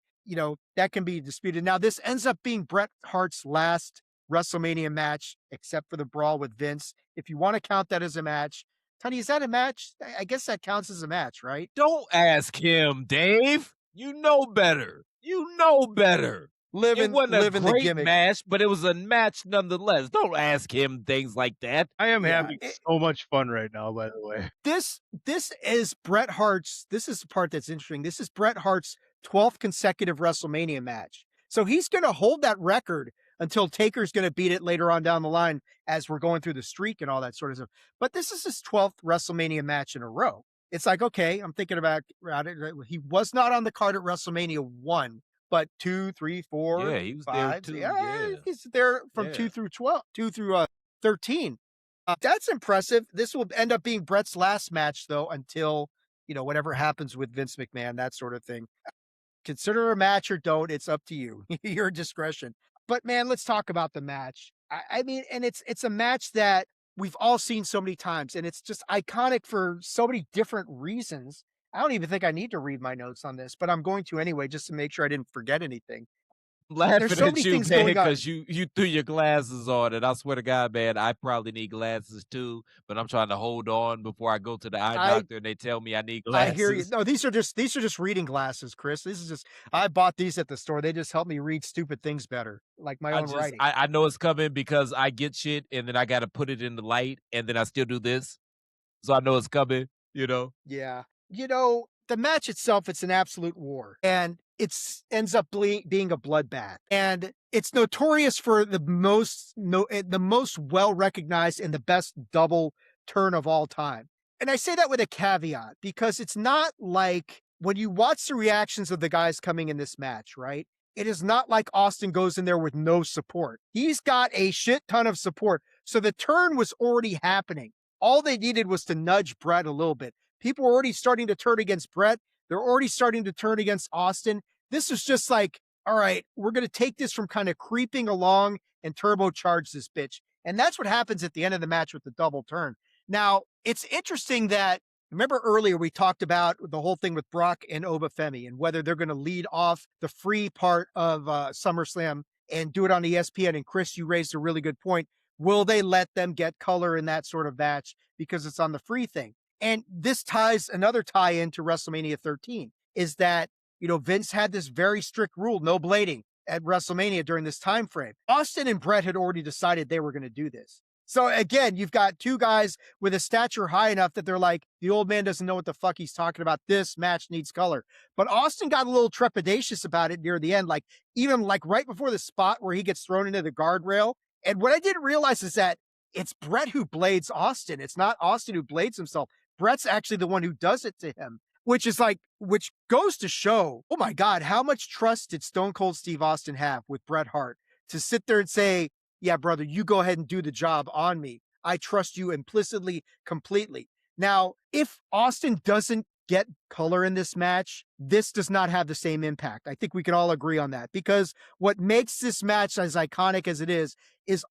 S1: that can be disputed. Now, this ends up being Bret Hart's last WrestleMania match, except for the brawl with Vince. If you want to count that as a match, Tony, is that a match? I guess that counts as a match, right?
S2: Don't ask him, Dave. You know better. You know better. It wasn't a
S1: Living the
S2: great
S1: gimmick.
S2: match, but it was a match nonetheless. Don't ask him things like that.
S3: I am
S1: Yeah,
S3: having so much fun right now, by the way.
S1: This is Bret Hart's. This is the part that's interesting. This is Bret Hart's 12th consecutive WrestleMania match. So he's going to hold that record until Taker's going to beat it later on down the line as we're going through the streak and all that sort of stuff. But this is his 12th WrestleMania match in a row. It's like, okay, I'm thinking about it. He was not on the card at WrestleMania 1, but 2, 3, 4,
S2: Yeah, he was
S1: 5.
S2: there too.
S1: Yeah, he's there from 2 through 12, 2 through 13. That's impressive. This will end up being Bret's last match, though, until, whatever happens with Vince McMahon, that sort of thing. Consider a match or don't. It's up to you, your discretion. But man, let's talk about the match. I mean, and it's a match that we've all seen so many times, and it's just iconic for so many different reasons. I don't even think I need to read my notes on this, but I'm going to anyway, just to make sure I didn't forget anything.
S2: Laughing
S1: so
S2: at
S1: many
S2: you,
S1: things
S2: man,
S1: going on.
S2: because you threw your glasses on, and I swear to God, man, I probably need glasses too, but I'm trying to hold on before I go to the eye doctor and they tell me I need
S1: I hear you.
S2: glasses.
S1: No, these are just reading glasses, Chris. This is just I bought these at the store. They just help me read stupid things better, like my own writing.
S2: I know it's coming because I get shit and then I gotta put it in the light and then I still do this. So I know it's coming, you know?
S1: Yeah. The match itself, it's an absolute war. And it's ends up being a bloodbath. And it's notorious for the most well-recognized and the best double turn of all time. And I say that with a caveat because it's not like when you watch the reactions of the guys coming in this match, right? It is not like Austin goes in there with no support. He's got a shit ton of support. So the turn was already happening. All they needed was to nudge Bret a little bit. People were already starting to turn against Bret. They're already starting to turn against Austin. This is just like, all right, we're going to take this from kind of creeping along and turbocharge this bitch. And that's what happens at the end of the match with the double turn. Now, it's interesting that, remember earlier we talked about the whole thing with Brock and Obafemi and whether they're going to lead off the free part of SummerSlam and do it on ESPN. And Chris, you raised a really good point. Will they let them get color in that sort of match because it's on the free thing? And this ties another tie into WrestleMania 13 is that, Vince had this very strict rule, no blading at WrestleMania during this time frame. Austin and Bret had already decided they were going to do this. So again, you've got two guys with a stature high enough that they're like, the old man doesn't know what the fuck he's talking about. This match needs color. But Austin got a little trepidatious about it near the end, like even like right before the spot where he gets thrown into the guardrail. And what I didn't realize is that it's Bret who blades Austin. It's not Austin who blades himself. Bret's actually the one who does it to him, which goes to show, oh my God, how much trust did Stone Cold Steve Austin have with Bret Hart to sit there and say, yeah, brother, you go ahead and do the job on me. I trust you implicitly, completely. Now, if Austin doesn't get color in this match, this does not have the same impact. I think we can all agree on that, because what makes this match as iconic as it is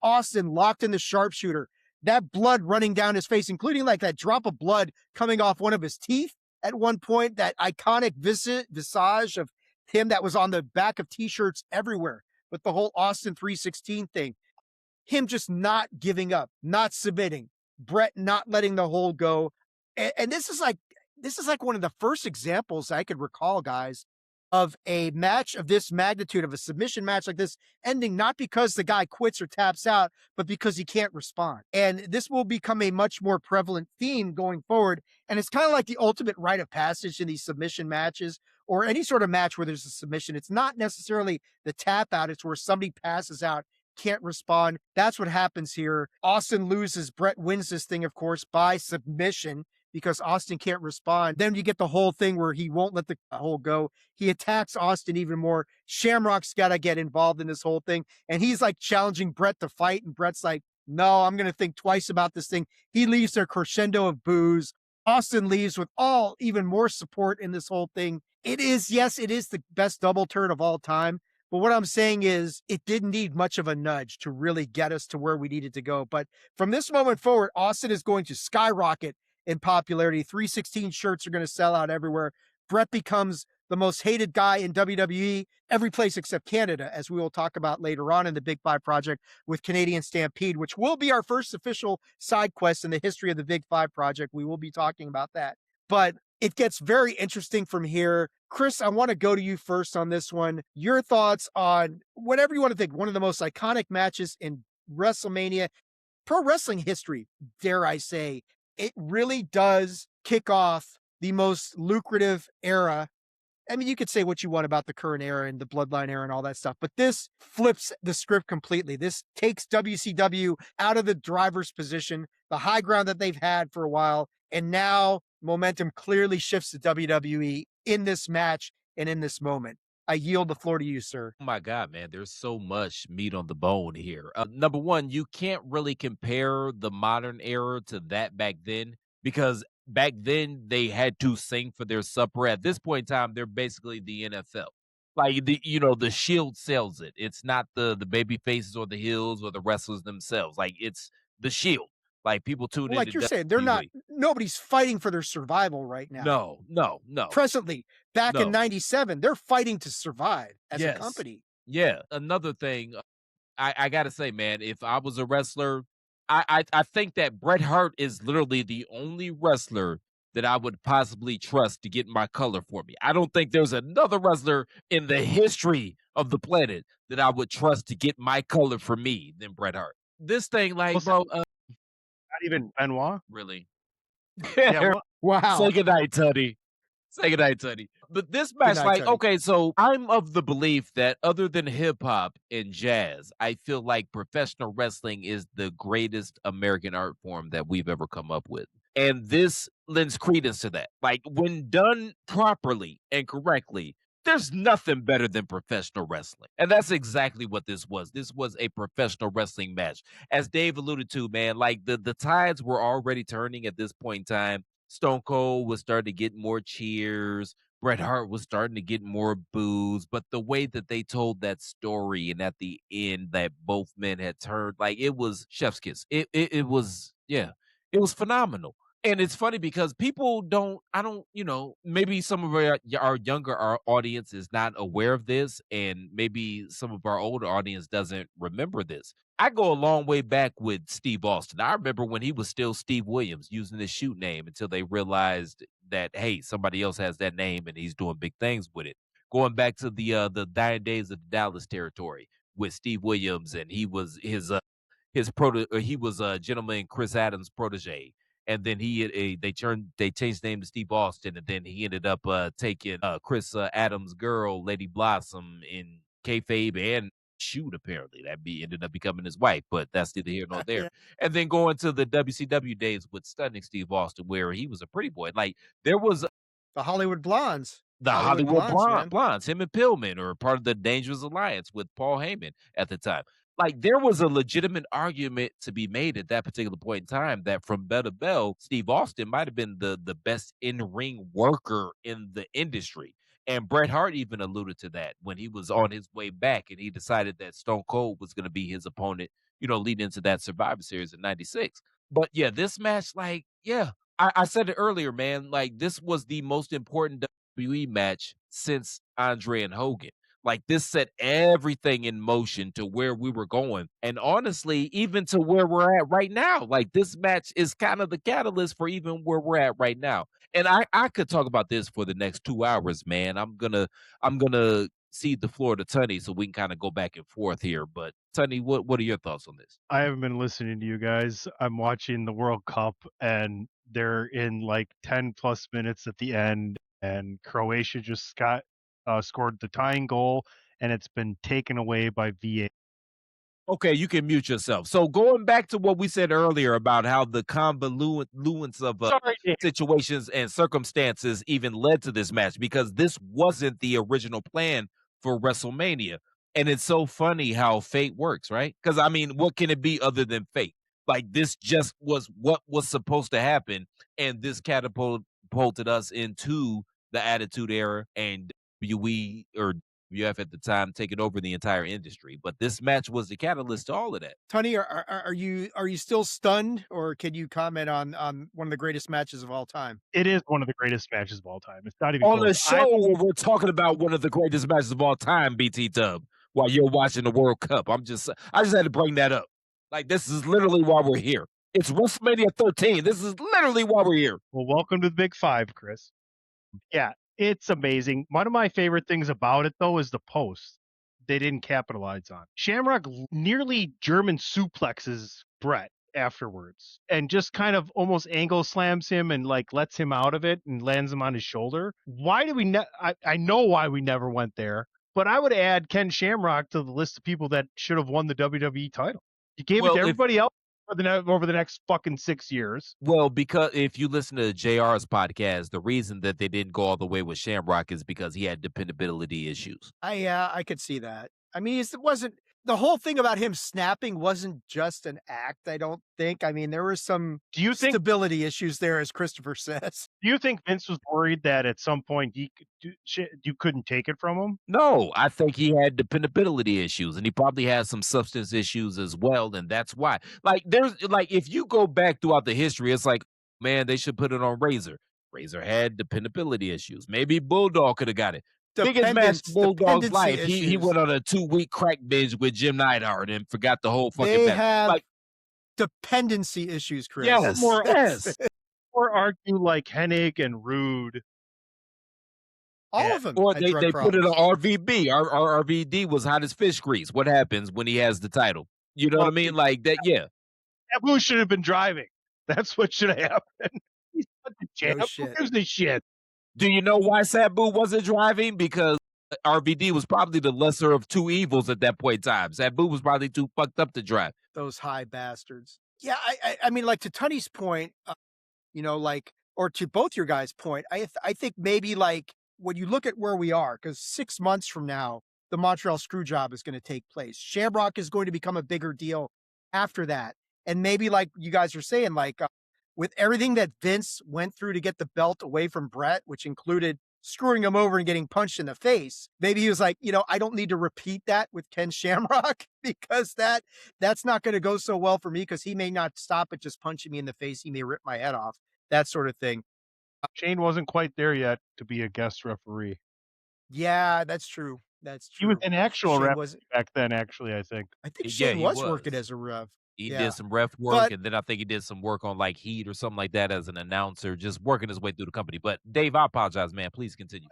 S1: Austin locked in the sharpshooter, that blood running down his face, including like that drop of blood coming off one of his teeth at one point, that iconic visage of him that was on the back of t-shirts everywhere with the whole Austin 316 thing, him just not giving up, not submitting, Bret not letting the hold go. And this is like one of the first examples I could recall, guys, of a match of this magnitude, of a submission match like this, ending not because the guy quits or taps out, but because he can't respond. And this will become a much more prevalent theme going forward. And it's kind of like the ultimate rite of passage in these submission matches, or any sort of match where there's a submission. It's not necessarily the tap out, it's where somebody passes out, can't respond. That's what happens here. Austin loses. Bret wins this thing, of course, by submission, because Austin can't respond. Then you get the whole thing where he won't let the hold go. He attacks Austin even more. Shamrock's got to get involved in this whole thing. And he's like challenging Bret to fight. And Bret's like, no, I'm going to think twice about this thing. He leaves their crescendo of boos. Austin leaves with all even more support in this whole thing. It is the best double turn of all time. But what I'm saying is it didn't need much of a nudge to really get us to where we needed to go. But from this moment forward, Austin is going to skyrocket in popularity. 316 shirts are going to sell out everywhere. Bret becomes the most hated guy in WWE, every place except Canada, as we will talk about later on in the Big Five project with Canadian Stampede, which will be our first official side quest in the history of the Big Five project. We will be talking about that. But it gets very interesting from here. Chris, I want to go to you first on this one. Your thoughts on whatever you want to think. One of the most iconic matches in WrestleMania, pro wrestling history, dare I say. It really does kick off the most lucrative era. I mean, you could say what you want about the current era and the Bloodline era and all that stuff, but this flips the script completely. This takes WCW out of the driver's position, the high ground that they've had for a while, and now momentum clearly shifts to WWE in this match and in this moment. I yield the floor to you, sir.
S2: Oh my God, man, there's so much meat on the bone here. Number one, you can't really compare the modern era to that back then, because back then they had to sing for their supper. At this point in time, they're basically the NFL. Like the Shield sells it. It's not the baby faces or the Hills or the wrestlers themselves. Like, it's the Shield. Like, people tune
S1: Well,
S2: in
S1: like
S2: to
S1: you're saying, they're not,
S2: WWE.
S1: nobody's fighting for their survival right now.
S2: No, no, no,
S1: Presently, back in
S2: no.
S1: 97, they're fighting to survive as a
S2: Yes.
S1: company.
S2: Yeah. Another thing, I gotta say, man, if I was a wrestler, I think that Bret Hart is literally the only wrestler that I would possibly trust to get my color for me. I don't think there's another wrestler in the history of the planet that I would trust to get my color for me than Bret Hart. This thing, like,
S3: Well,
S2: bro,
S3: not even Benoit.
S2: really.
S3: Yeah, well,
S1: Wow.
S2: Say goodnight, Tony. Say goodnight, Tony. But this match,
S1: night,
S2: like,
S1: Tony.
S2: okay, so I'm of the belief that other than hip hop and jazz, I feel like professional wrestling is the greatest American art form that we've ever come up with. And this lends credence to that. Like, when done properly and correctly, there's nothing better than professional wrestling. And that's exactly what this was. This was a professional wrestling match. As Dave alluded to, man, like, the tides were already turning at this point in time. Stone Cold was starting to get more cheers. Bret Hart was starting to get more boos, but the way that they told that story, and at the end that both men had turned, like, it was chef's kiss. It was, yeah, it was phenomenal. And it's funny because people don't, I don't, maybe some of our younger our audience is not aware of this, and maybe some of our older audience doesn't remember this. I go a long way back with Steve Austin. I remember when he was still Steve Williams, using his shoot name, until they realized that, hey, somebody else has that name and he's doing big things with it. Going back to the dying days of the Dallas territory with Steve Williams, and he was he was a gentleman Chris Adams' protege. And then they changed the name to Steve Austin, and then he ended up taking Chris Adams' girl, Lady Blossom, in kayfabe and shoot. Apparently, ended up becoming his wife, but that's neither here nor there.
S1: Yeah.
S2: And then going to the WCW days with stunning Steve Austin, where he was a pretty boy. Like, there was
S1: The Hollywood Blondes.
S2: the Hollywood
S1: man.
S2: Blondes. Him and Pillman are part of the Dangerous Alliance with Paul Heyman at the time. Like, there was a legitimate argument to be made at that particular point in time that from bell to bell, Steve Austin might have been the best in-ring worker in the industry. And Bret Hart even alluded to that when he was on his way back and he decided that Stone Cold was going to be his opponent, leading into that Survivor Series in 96. But yeah, this match, like, yeah, I said it earlier, man. Like, this was the most important WWE match since Andre and Hogan. Like, this set everything in motion to where we were going. And honestly, even to where we're at right now, like this match is kind of the catalyst for even where we're at right now. And I could talk about this for the next 2 hours, man. I'm gonna cede the floor to Tunney so we can kind of go back and forth here. But Tunney, what are your thoughts on this?
S3: I haven't been listening to you guys. I'm watching the World Cup, and they're in like 10 plus minutes at the end, and Croatia just scored the tying goal, and it's been taken away by VA.
S2: Okay, you can mute yourself. So going back to what we said earlier about how the convoluence of
S3: Sorry, Dave.
S2: situations and circumstances even led to this match because this wasn't the original plan for WrestleMania. And it's so funny how fate works, right? Because I mean, what can it be other than fate? Like this just was what was supposed to happen, and this catapulted us into the Attitude Era and WWE or WF at the time taking over the entire industry. But this match was the catalyst to all of that.
S1: Tunney, are you still stunned, or can you comment on one of the greatest matches of all time?
S3: It is one of the greatest matches of all time. It's not even
S2: On the
S3: close.
S2: show where we're talking about one of the greatest matches of all time, BT Dub, while you're watching the World Cup. I just had to bring that up. Like this is literally why we're here. It's WrestleMania 13. This is literally why we're here.
S3: Well, welcome to the Big Five, Chris. Yeah, it's amazing. One of my favorite things about it, though, is the post they didn't capitalize on. Shamrock nearly German suplexes Bret afterwards and just kind of almost angle slams him and like lets him out of it and lands him on his shoulder. Why do we I know why we never went there, but I would add Ken Shamrock to the list of people that should have won the WWE title. You gave it to everybody else over the next fucking 6 years.
S2: Well, because if you listen to JR's podcast, the reason that they didn't go all the way with Shamrock is because he had dependability issues.
S1: I could see that. I mean, it wasn't the whole thing about him snapping wasn't just an act. I don't think. I mean, there were some stability issues there, as Christopher says.
S3: Do you think Vince was worried that at some point you couldn't take it from him?
S2: No, I think he had dependability issues and he probably has some substance issues as well. And that's why, like, there's like, if you go back throughout the history, it's like, man, they should put it on Razor. Razor had dependability issues. Maybe Bulldog could have got it. Biggest match Bulldog's life. He went on a 2-week crack binge with Jim Neidhart and forgot the whole fucking match.
S1: Have
S2: like,
S1: dependency issues, Chris.
S2: Yes, yes.
S3: Or argue like Hennig and Rude.
S1: All of them.
S2: Or they put it on RVB. Our RVD was hot as fish grease. What happens when he has the title? You know what I mean? Like that, yeah.
S3: Sabu should have been driving. That's what should have happened. He's not the champ. Who gives a shit?
S2: Do you know why Sabu wasn't driving? Because RVD was probably the lesser of two evils at that point in time. Sabu was probably too fucked up to drive.
S1: Those high bastards. Yeah, I mean, like to Tunney's point, like, or to both your guys' point, I think maybe like when you look at where we are, because 6 months from now, the Montreal Screwjob is going to take place. Shamrock is going to become a bigger deal after that. And maybe like you guys are saying, like with everything that Vince went through to get the belt away from Bret, which included screwing him over and getting punched in the face, maybe he was like, I don't need to repeat that with Ken Shamrock because that's not going to go so well for me because he may not stop at just punching me in the face. He may rip my head off, that sort of thing.
S3: Shane wasn't quite there yet to be a guest referee.
S1: Yeah, that's true. That's true.
S3: He was an actual ref back then, actually, I think.
S1: I think Shane was working as a ref.
S2: He did some ref work, and then I think he did some work on like Heat or something like that as an announcer, just working his way through the company. But Dave, I apologize, man. Please continue.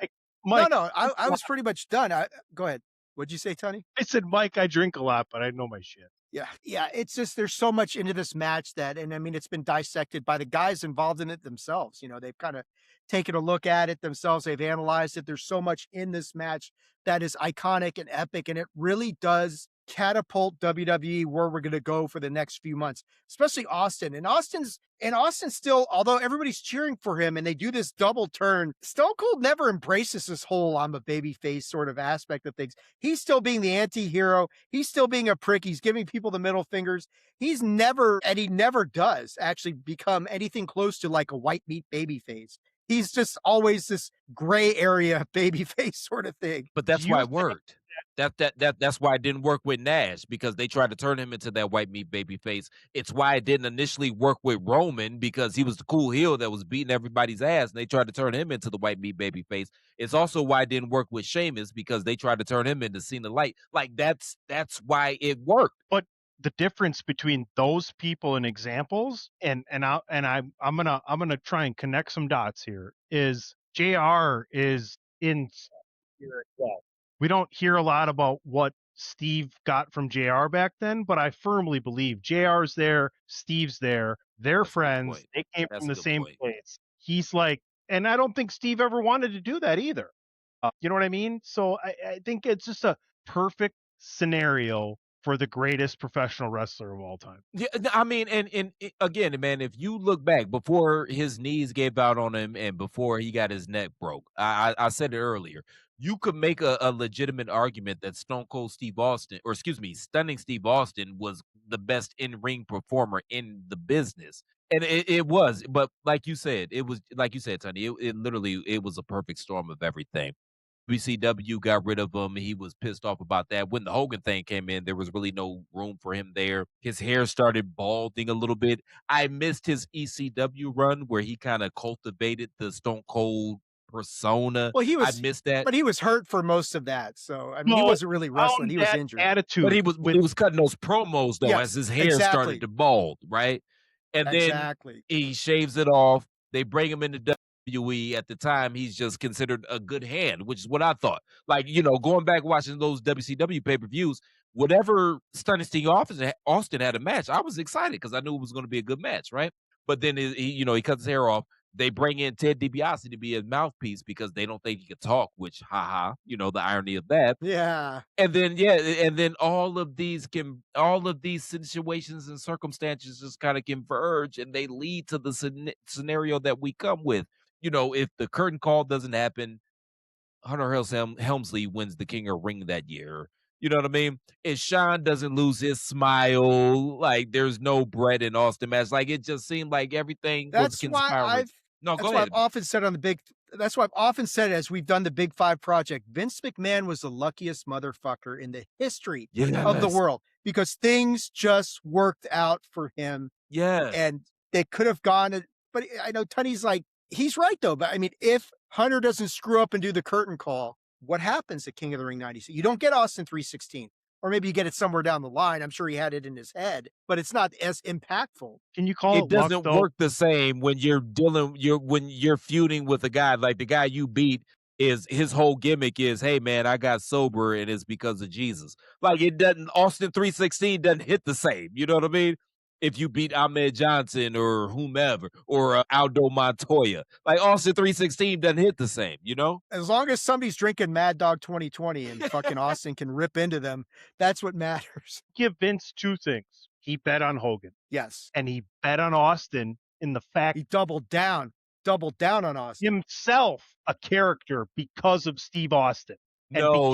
S3: Mike,
S1: no, I was pretty much done. Go ahead. What'd you say, Tunney?
S3: I said, Mike, I drink a lot, but I know my shit.
S1: Yeah. It's just there's so much into this match and I mean, it's been dissected by the guys involved in it themselves. They've kind of taken a look at it themselves. They've analyzed it. There's so much in this match that is iconic and epic, and it really does catapult WWE where we're going to go for the next few months, especially Austin. And Austin still, although everybody's cheering for him and they do this double turn, Stone Cold never embraces this whole I'm a babyface sort of aspect of things. He's still being the anti-hero. He's still being a prick. He's giving people the middle fingers. He's never, and he never does actually become anything close to like a white meat babyface. He's just always this gray area babyface sort of thing.
S2: But that's why it worked. That's why it didn't work with Nash, because they tried to turn him into that white meat baby face. It's why it didn't initially work with Roman, because he was the cool heel that was beating everybody's ass, and they tried to turn him into the white meat baby face. It's also why it didn't work with Sheamus, because they tried to turn him into Cena Light. Like that's why it worked.
S3: But the difference between those people and examples, and I'm gonna try and connect some dots here, is JR is in here as well. We don't hear a lot about what Steve got from JR back then, but I firmly believe JR's there, Steve's there, they're
S2: That's a good
S3: friends,
S2: point.
S3: they came
S2: That's
S3: from
S2: a
S3: the
S2: good
S3: same
S2: point.
S3: place. He's like, and I don't think Steve ever wanted to do that either. You know what I mean? So I think it's just a perfect scenario for the greatest professional wrestler of all time.
S2: Yeah, I mean, again, man, if you look back before his knees gave out on him and before he got his neck broke, I said it earlier. You could make a legitimate argument that Stone Cold Steve Austin, or excuse me, Stunning Steve Austin, was the best in ring performer in the business, and it was. But like you said, it was like you said, Tony. It literally it was a perfect storm of everything. WCW got rid of him. He was pissed off about that. When the Hogan thing came in, there was really no room for him there. His hair started balding a little bit. I missed his ECW run where he kind of cultivated the Stone Cold persona.
S1: Well,
S2: I missed that.
S1: but he was hurt for most of that. So, I mean, he
S3: No,
S1: wasn't really wrestling.
S3: found
S1: He was
S3: that
S1: injured.
S3: attitude
S2: But
S3: with
S2: he was cutting those promos though as
S1: Yes,
S2: his hair started
S1: exactly.
S2: to bald, right? And then
S1: Exactly.
S2: he shaves it off. They bring him into WWE. At the time, he's just considered a good hand, which is what I thought. Like, you know, going back watching those WCW pay-per-views, whatever Stunning Steve Austin had a match, I was excited because I knew it was going to be a good match, right? But then he cuts his hair off. They bring in Ted DiBiase to be his mouthpiece because they don't think he could talk, which haha, the irony of that.
S1: Yeah.
S2: And then and then all of these situations and circumstances just kind of converge and they lead to the scenario that we come with. If the curtain call doesn't happen, Hunter Helmsley wins the King of Ring that year. You know what I mean? If Sean doesn't lose his smile, like there's no Bret and Austin match. Like it just seemed like everything was
S1: That's why
S2: conspiring. No, go
S1: I've
S2: ahead.
S1: often said that's why I've often said as we've done the Big Five project, Vince McMahon was the luckiest motherfucker in the history of the
S2: Yes.
S1: world because things just worked out for him
S2: Yes.
S1: and they could have but I know Tunney's like, he's right though. But I mean, if Hunter doesn't screw up and do the curtain call, what happens at King of the Ring 96? You don't get Austin 316. Or maybe you get it somewhere down the line. I'm sure he had it in his head, but it's not as impactful.
S3: Can you call
S2: It
S3: it luck
S2: doesn't
S3: though?
S2: work the same when when you're feuding with a guy like the guy you beat. Is his whole gimmick is, hey man, I got sober and it's because of Jesus. Like it doesn't, Austin 316 doesn't hit the same. You know what I mean? If you beat Ahmed Johnson or whomever or Aldo Montoya, like Austin 316 doesn't hit the same.
S1: As long as somebody's drinking Mad Dog 2020 and fucking Austin can rip into them, that's what matters.
S3: Give Vince two things. He bet on Hogan.
S1: Yes.
S3: And he bet on Austin in the fact
S1: he doubled down on Austin.
S3: Himself a character because of Steve Austin.
S2: No.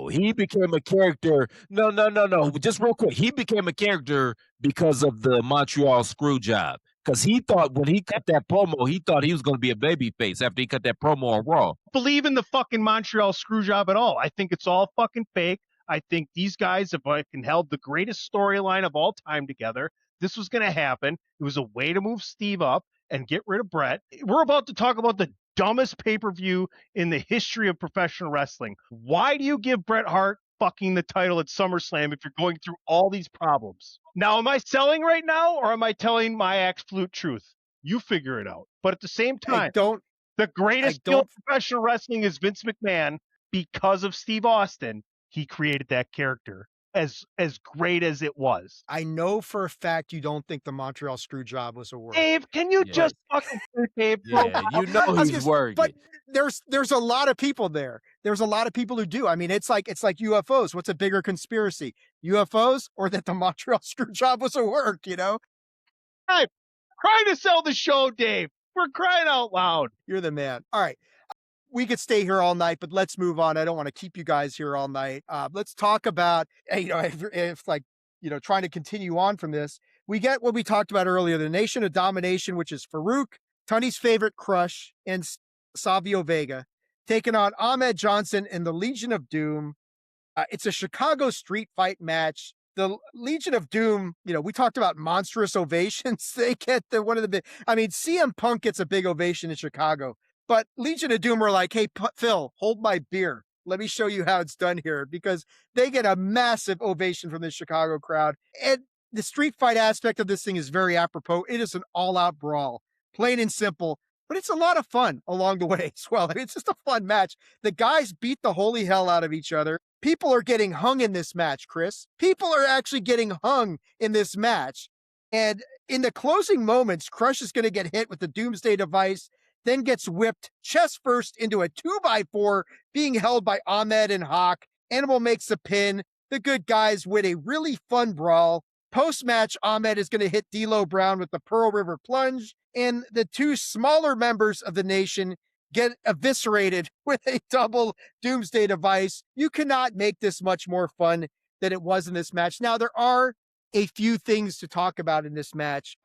S2: He became a character. No. Just real quick. He became a character because of the Montreal screw job. Because he thought when he cut that promo, he thought he was going to be a babyface after he cut that promo on Raw.
S3: Believe in the fucking Montreal screw job at all. I think it's all fucking fake. I think these guys have fucking held the greatest storyline of all time together. This was going to happen. It was a way to move Steve up and get rid of Bret. We're about to talk about the dumbest pay-per-view in the history of professional wrestling. Why do you give Bret Hart fucking the title at SummerSlam if you're going through all these problems? Now, am I selling right now or am I telling my absolute truth? You figure it out. But at the same time, the greatest heel of professional wrestling is Vince McMahon because of Steve Austin. He created that character. as great as it was.
S1: I know for a fact you don't think the Montreal Screwjob was a work.
S3: Dave, can you
S2: Yeah.
S3: just fucking Dave?
S2: Yeah, you know he's working.
S1: But there's a lot of people there. There's a lot of people who do. I mean, it's like UFOs. What's a bigger conspiracy? UFOs or that the Montreal Screwjob was a work, you know?
S3: I'm trying to sell the show, Dave. We're crying out loud.
S1: You're the man. All right. We could stay here all night, but let's move on. I don't want to keep you guys here all night. Let's talk about, if like, trying to continue on from this, we get what we talked about earlier, the Nation of Domination, which is Farouk, Tunney's favorite crush, and Savio Vega, taking on Ahmed Johnson and the Legion of Doom. It's a Chicago street fight match. The Legion of Doom, we talked about monstrous ovations. They get one of the big, CM Punk gets a big ovation in Chicago, but Legion of Doom are like, hey, Phil, hold my beer. Let me show you how it's done here, because they get a massive ovation from the Chicago crowd. And the street fight aspect of this thing is very apropos. It is an all-out brawl, plain and simple, but it's a lot of fun along the way as well. It's just a fun match. The guys beat the holy hell out of each other. People are getting hung in this match, Chris. People are actually getting hung in this match. And in the closing moments, Crush is going to get hit with the Doomsday device, then gets whipped chest first into a 2x4 being held by Ahmed and Hawk. Animal makes the pin. The good guys win a really fun brawl. Post-match, Ahmed is going to hit D'Lo Brown with the Pearl River Plunge, and the two smaller members of the Nation get eviscerated with a double Doomsday device. You cannot make this much more fun than it was in this match. Now, there are a few things to talk about in this match.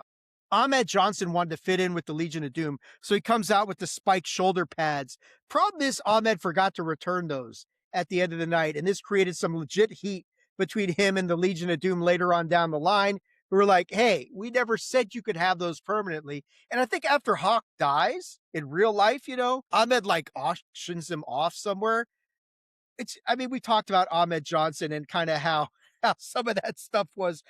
S1: Ahmed Johnson wanted to fit in with the Legion of Doom, so he comes out with the spiked shoulder pads. Problem is, Ahmed forgot to return those at the end of the night, and this created some legit heat between him and the Legion of Doom later on down the line, who were like, hey, we never said you could have those permanently. And I think after Hawk dies in real life, Ahmed like auctions him off somewhere. We talked about Ahmed Johnson and kind of how some of that stuff was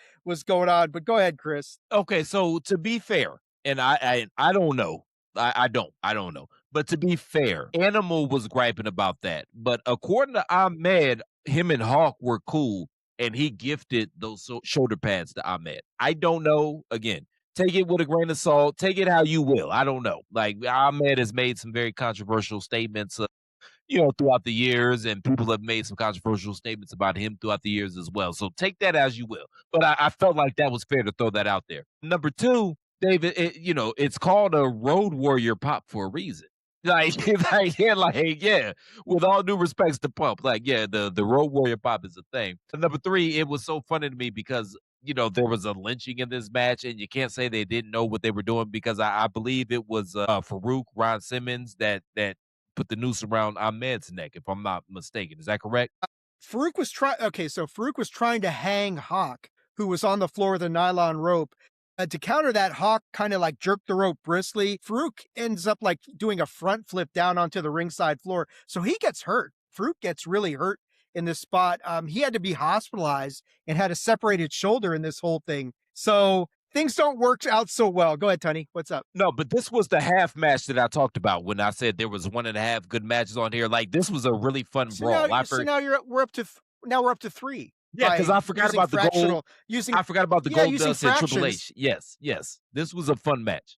S1: going on, but go ahead, Chris.
S2: Okay, so to be fair, and I don't know. I don't know. But to be fair, Animal was griping about that. But according to Ahmed, him and Hawk were cool, and he gifted those shoulder pads to Ahmed. I don't know. Again, take it with a grain of salt. Take it how you will. I don't know. Like, Ahmed has made some very controversial statements, throughout the years, and people have made some controversial statements about him throughout the years as well. So take that as you will. But I felt like that was fair to throw that out there. Number two, David, it's called a Road Warrior pop for a reason. Yeah, with all due respects to Pump, the Road Warrior pop is a thing. And number three, it was so funny to me because, there was a lynching in this match, and you can't say they didn't know what they were doing, because I believe it was Farouk, Ron Simmons, that put the noose around Ahmed's neck, if I'm not mistaken. Is that correct?
S1: Farouk was trying to hang Hawk, who was on the floor with a nylon rope. To counter that, Hawk kind of like jerked the rope briskly. Farouk ends up like doing a front flip down onto the ringside floor. So he gets hurt. Farouk gets really hurt in this spot. He had to be hospitalized and had a separated shoulder in this whole thing. So things don't work out so well. Go ahead, Tunney. What's up?
S2: No, but this was the half match that I talked about when I said there was 1.5 good matches on here. Like, this was a really fun brawl.
S1: We're up to 3.
S2: Yeah, because I forgot about the gold. I forgot about the gold dust and Triple H. Yes. This was a fun match.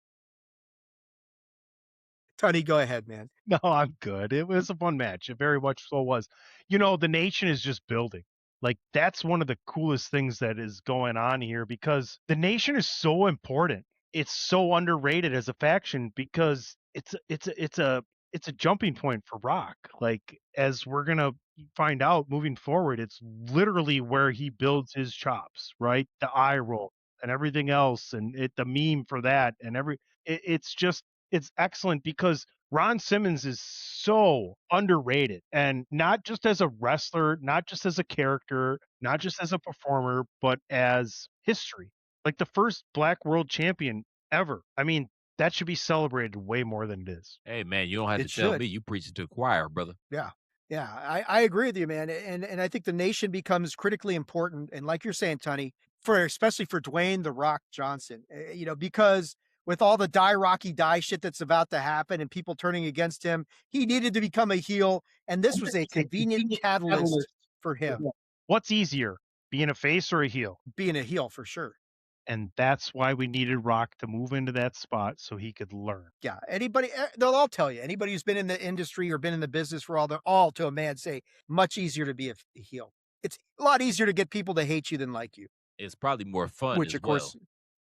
S1: Tunney, go ahead, man.
S3: No, I'm good. It was a fun match. It very much so was. The Nation is just building. Like, that's one of the coolest things that is going on here, because the Nation is so important. It's so underrated as a faction, because it's a jumping point for Rock. Like, as we're gonna find out moving forward, it's literally where he builds his chops, right? The eye roll and everything else, and the meme for that, and it's excellent, because Ron Simmons is so underrated, and not just as a wrestler, not just as a character, not just as a performer, but as history. Like, the first Black World Champion ever. That should be celebrated way more than it is.
S2: Hey, man, you don't have to tell me. You preaching to the choir, brother.
S1: Yeah. Yeah, I agree with you, man. And I think the Nation becomes critically important. And like you're saying, Tunney, especially for Dwayne "The Rock" Johnson, because with all the die Rocky die shit that's about to happen and people turning against him, he needed to become a heel. And this was a convenient catalyst for him.
S3: What's easier, Being a face or a heel?
S1: being a heel for sure.
S3: And that's why we needed Rock to move into that spot so he could learn.
S1: Yeah, anybody, they'll all tell you. Anybody who's been in the industry or been in the business for all, they're all to a man say much easier to be a heel. It's a lot easier to get people to hate you than like you,
S2: It's probably more fun
S1: which
S2: as
S1: of
S2: well.
S1: course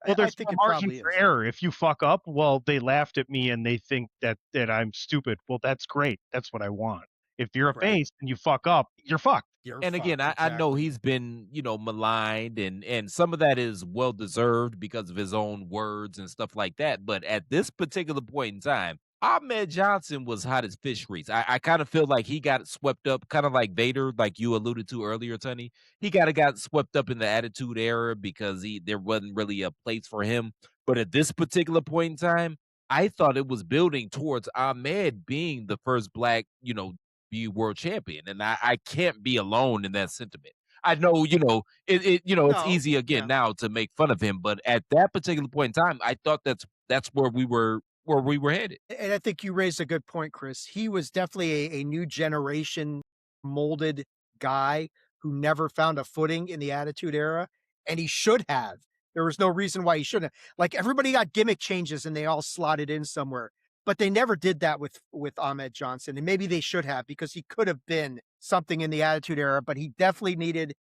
S3: Well,
S1: I
S3: there's
S1: think
S3: more
S1: it
S3: margin
S1: probably
S3: for
S1: is.
S3: error. If you fuck up, well, they laughed at me and they think that I'm stupid. Well, that's great. That's what I want. If you're a
S1: Right.
S3: face and you fuck up, you're fucked.
S1: You're
S2: And again,
S1: fucked,
S2: I know
S1: exactly.
S2: he's been, maligned and some of that is well deserved because of his own words and stuff like that. But at this particular point in time, Ahmed Johnson was hot as fish grease. I kind of feel like he got swept up, kind of like Vader, like you alluded to earlier, Tony. He got swept up in the Attitude Era because there wasn't really a place for him. But at this particular point in time, I thought it was building towards Ahmed being the first black, be world champion, and I can't be alone in that sentiment. I know, it's
S1: No,
S2: easy again
S1: yeah.
S2: now to make fun of him, but at that particular point in time, I thought that's where we were headed.
S1: And I think you raised a good point, Chris. He was definitely a new generation molded guy who never found a footing in the Attitude Era, and he should have. There was no reason why he shouldn't have. Like everybody got gimmick changes and they all slotted in somewhere, but they never did that with Ahmed Johnson, and maybe they should have because he could have been something in the Attitude Era. But he needed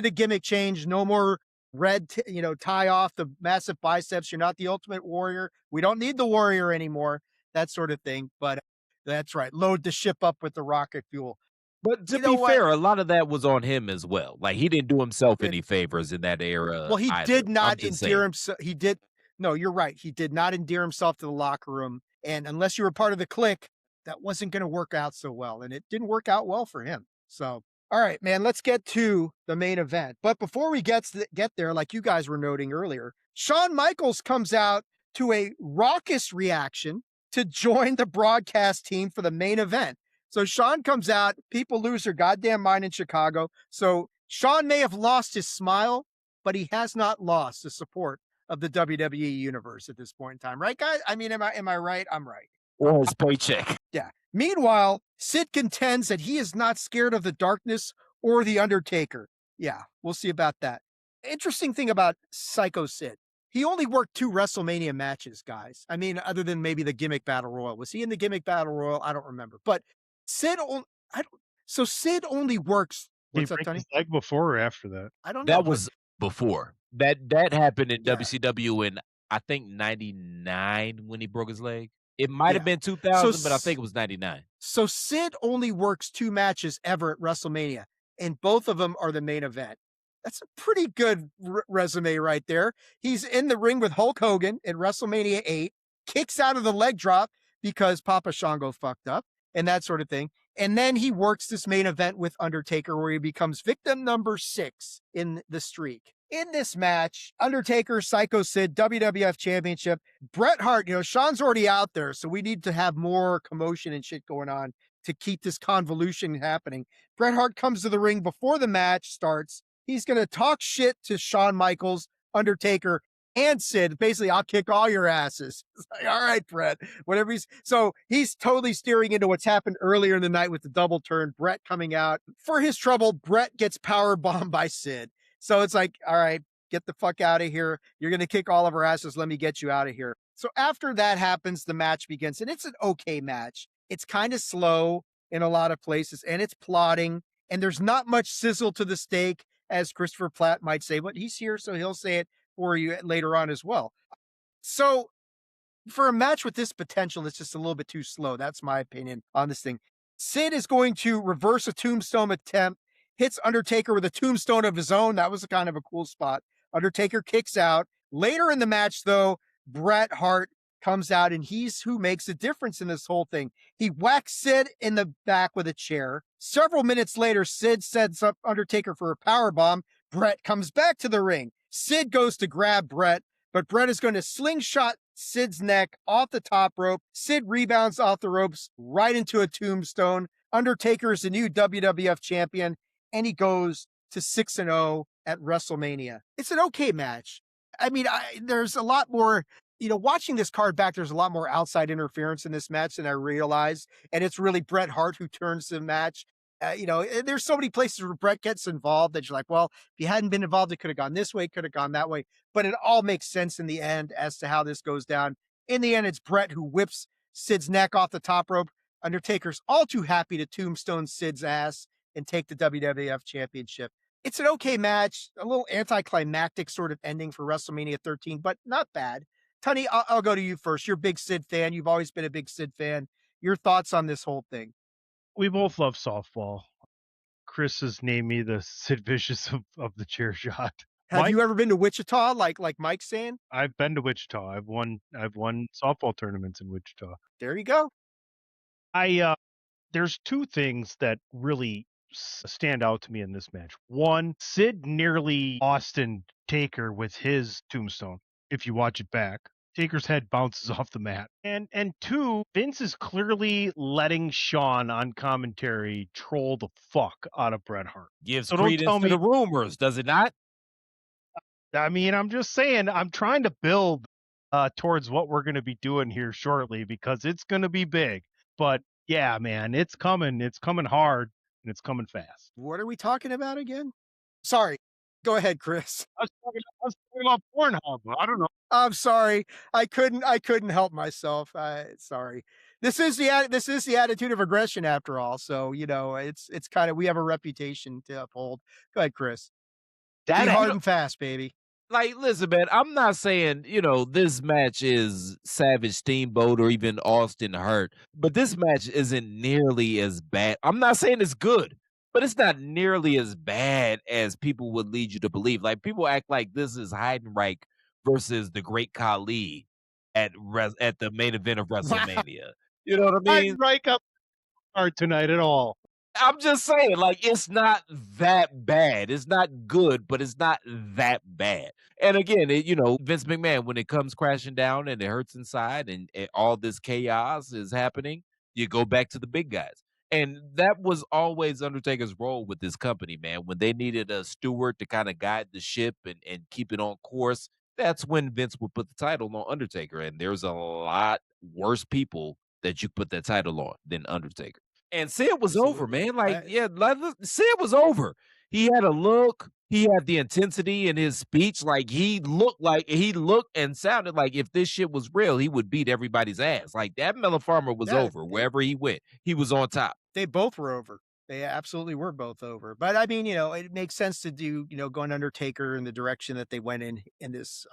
S1: a gimmick change. No more tie off the massive biceps. You're not the Ultimate Warrior. We don't need the Warrior anymore. That sort of thing. But that's right. Load the ship up with the rocket fuel.
S2: But to
S1: You know
S2: be
S1: what?
S2: fair, a lot of that was on him as well. Like he didn't do himself
S1: It,
S2: any favors in that era
S1: well, he
S2: either.
S1: did
S2: I'm
S1: not
S2: just
S1: endear
S2: saying.
S1: himself. He did. No, you're right. He did not endear himself to the locker room. And unless you were part of the clique, that wasn't going to work out so well. And it didn't work out well for him. So, all right, man, let's get to the main event. But before we get there, like you guys were noting earlier, Shawn Michaels comes out to a raucous reaction to join the broadcast team for the main event. So Shawn comes out, people lose their goddamn mind in Chicago. So Shawn may have lost his smile, but he has not lost the support of the WWE universe at this point in time, right, guys? I mean, am I right? I'm right.
S2: Or his paycheck.
S1: Yeah. Meanwhile, Sid contends that he is not scared of the darkness or the Undertaker. Yeah, we'll see about that. Interesting thing about Psycho Sid. He only worked 2 WrestleMania matches, guys. I mean, other than maybe the gimmick battle royal. Was he in the gimmick battle royal? I don't remember. But Sid only, I don't, so Sid only works.
S3: Did he
S1: What's up,
S3: break
S1: Tony?
S3: his leg before or after that?
S1: I don't know.
S2: That
S1: But
S2: was before. That happened in
S1: yeah,
S2: WCW in I think 99 when he broke his leg. It might have
S1: yeah.
S2: been
S1: So
S2: 2000, but I think it was 99.
S1: So Sid only works 2 matches ever at WrestleMania, and both of them are the main event. That's a pretty good resume right there. He's in the ring with Hulk Hogan at WrestleMania 8, kicks out of the leg drop because Papa Shango fucked up and that sort of thing. And then he works this main event with Undertaker where he becomes victim number 6 in the streak. In this match, Undertaker, Psycho Sid, WWF Championship, Bret Hart, Sean's already out there, so we need to have more commotion and shit going on to keep this convolution happening. Bret Hart comes to the ring before the match starts. He's going to talk shit to Shawn Michaels, Undertaker, and Sid. Basically, I'll kick all your asses. It's like, all right, Bret, whatever he's totally steering into what's happened earlier in the night with the double turn. Bret coming out for his trouble. Bret gets power bombed by Sid. So it's like, all right, get the fuck out of here. You're going to kick all of our asses. Let me get you out of here. So after that happens, the match begins, and it's an okay match. It's kind of slow in a lot of places, and it's plodding, and there's not much sizzle to the steak, as Christopher Platt might say, but he's here, so he'll say it for you later on as well. So for a match with this potential, it's just a little bit too slow. That's my opinion on this thing. Sid is going to reverse a tombstone attempt, hits Undertaker with a tombstone of his own. That was a kind of a cool spot. Undertaker kicks out. Later in the match, though, Bret Hart comes out, and he's who makes a difference in this whole thing. He whacks Sid in the back with a chair. Several minutes later, Sid sets up Undertaker for a power bomb. Bret comes back to the ring. Sid goes to grab Bret, but Bret is going to slingshot Sid's neck off the top rope. Sid rebounds off the ropes right into a tombstone. Undertaker is the new WWF champion, and he goes to 6-0 at WrestleMania. It's an okay match. I mean, there's a lot more, watching this card back, there's a lot more outside interference in this match than I realized. And it's really Bret Hart who turns the match. there's so many places where Bret gets involved that you're like, well, if he hadn't been involved, it could have gone this way, could have gone that way. But it all makes sense in the end as to how this goes down. In the end, it's Bret who whips Sid's neck off the top rope. Undertaker's all too happy to tombstone Sid's ass and take the WWF Championship. It's an okay match, a little anticlimactic sort of ending for WrestleMania 13, but not bad. Tunney, I'll go to you first. You're a big Sid fan. You've always been a big Sid fan. Your thoughts on this whole thing?
S3: We both love softball. Chris has named me the Sid Vicious of the chair shot.
S1: Have you ever been to Wichita, like Mike's saying?
S3: I've been to Wichita. I've won softball tournaments in Wichita.
S1: There you go.
S3: There's two things that really stand out to me in this match. One, Sid nearly Austin Taker with his tombstone. If you watch it back, Taker's head bounces off the mat. And two, Vince is clearly letting Shawn on commentary troll the fuck out of Bret Hart.
S2: Gives
S3: So don't
S2: credence
S3: tell
S2: to
S3: me
S2: the rumors, does it not?
S3: I mean, I'm just saying, I'm trying to build towards what we're going to be doing here shortly because it's going to be big. But yeah, man, it's coming. It's coming hard and it's coming fast.
S1: What are we talking about again? Sorry. Go ahead, Chris.
S3: I was talking about Pornhub. I don't know.
S1: I'm sorry. I couldn't help myself. Sorry. This is the attitude of aggression after all. So, it's kind of, we have a reputation to uphold. Go ahead, Chris. Be hard and fast, baby.
S2: Like, listen, man, I'm not saying, this match is Savage Steamboat or even Austin Hurt, but this match isn't nearly as bad. I'm not saying it's good, but it's not nearly as bad as people would lead you to believe. Like, people act like this is Heidenreich versus the Great Khali at the main event of WrestleMania. You know what I mean?
S3: Heidenreich up hard tonight at all.
S2: I'm just saying, like, it's not that bad. It's not good, but it's not that bad. And again, Vince McMahon, when it comes crashing down and it hurts inside and all this chaos is happening, you go back to the big guys. And that was always Undertaker's role with this company, man. When they needed a steward to kind of guide the ship and keep it on course, that's when Vince would put the title on Undertaker. And there's a lot worse people that you put that title on than Undertaker. And Sid was over, man. Sid was over. He had a look. He had the intensity in his speech. Like he looked and sounded like if this shit was real, he would beat everybody's ass. Like that Mellow Farmer was over wherever he went. He was on top.
S1: They both were over. They absolutely were both over. But I mean, it makes sense to do, going Undertaker in the direction that they went in this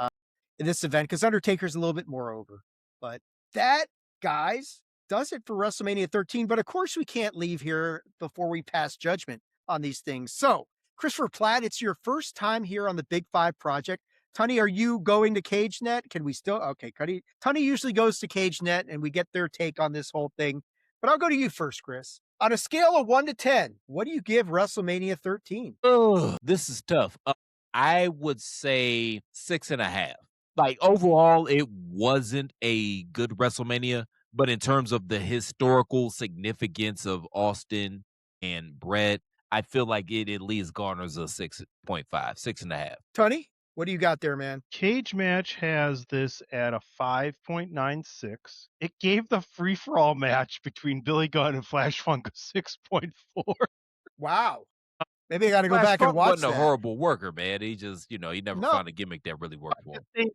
S1: event because Undertaker's a little bit more over. But that, guys, does it for WrestleMania 13. But of course, we can't leave here before we pass judgment on these things. So, Christopher Platt, it's your first time here on the Big Five Project. Tunney, are you going to CageNet? Can we still? Okay, Tunney usually goes to CageNet and we get their take on this whole thing. But I'll go to you first, Chris. On a scale of 1 to 10, what do you give WrestleMania 13?
S2: Oh, this is tough. I would say 6.5. Like overall, it wasn't a good WrestleMania. But in terms of the historical significance of Austin and Bret, I feel like it at least garners a 6.5, 6.5.
S1: Tunney, what do you got there, man?
S3: Cage Match has this at a 5.96. It gave the free-for-all match between Billy Gunn and Flash Funk a 6.4.
S1: Wow. Maybe I got to go back and watch that.
S2: Wasn't a horrible worker, man. He just, he never found a gimmick that really worked for him.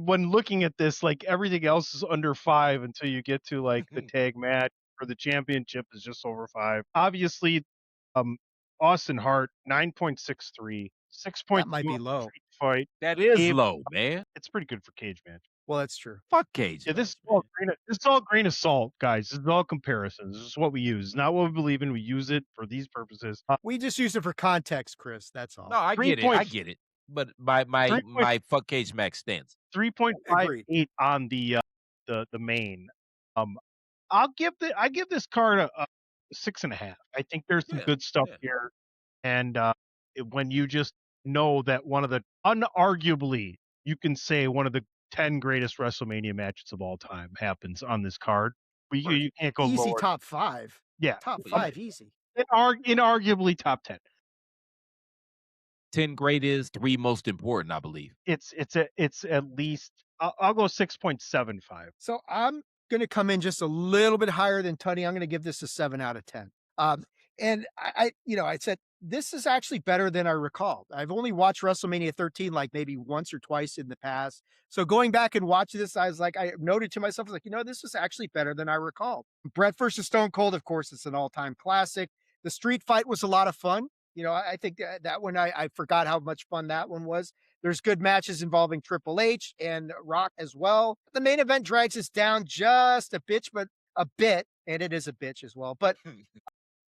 S3: When looking at this, like everything else is under 5 until you get to like the tag match or the championship is just over 5. Obviously, Austin Hart 9.63, 6.2.
S1: That might be low.
S3: Fight.
S2: That is low, man.
S3: It's pretty good for Cage Match.
S1: Well, that's true.
S2: Fuck Cage.
S3: Yeah, this is all grain of salt, guys. This is all comparisons. This is what we use. It's not what we believe in. We use it for these purposes.
S1: We just use it for context, Chris. That's all.
S2: No, I get it. I get it. But my fuck Cage Max stance.
S3: 3.58 on the main. I give this card a 6.5. I think there's some good stuff here, and when you just know that one of the unarguably you can say one of the 10 greatest WrestleMania matches of all time happens on this card. You can't go
S1: easy
S3: lower.
S1: Top 5.
S3: Yeah,
S1: top 5 easy.
S3: Inarguably top 10.
S2: 10 great is 3 most important, I believe.
S3: It's at least I'll go 6.75.
S1: So I'm going to come in just a little bit higher than Tunney. I'm going to give this a 7 out of 10. And I said, this is actually better than I recalled. I've only watched WrestleMania 13 like maybe once or twice in the past. So going back and watching this, I was like, I noted to myself, I was like, this is actually better than I recalled. Bret versus Stone Cold, of course, it's an all-time classic. The street fight was a lot of fun. I think that one, I forgot how much fun that one was. There's good matches involving Triple H and Rock as well. The main event drags us down just a bit, and it is a bitch as well. But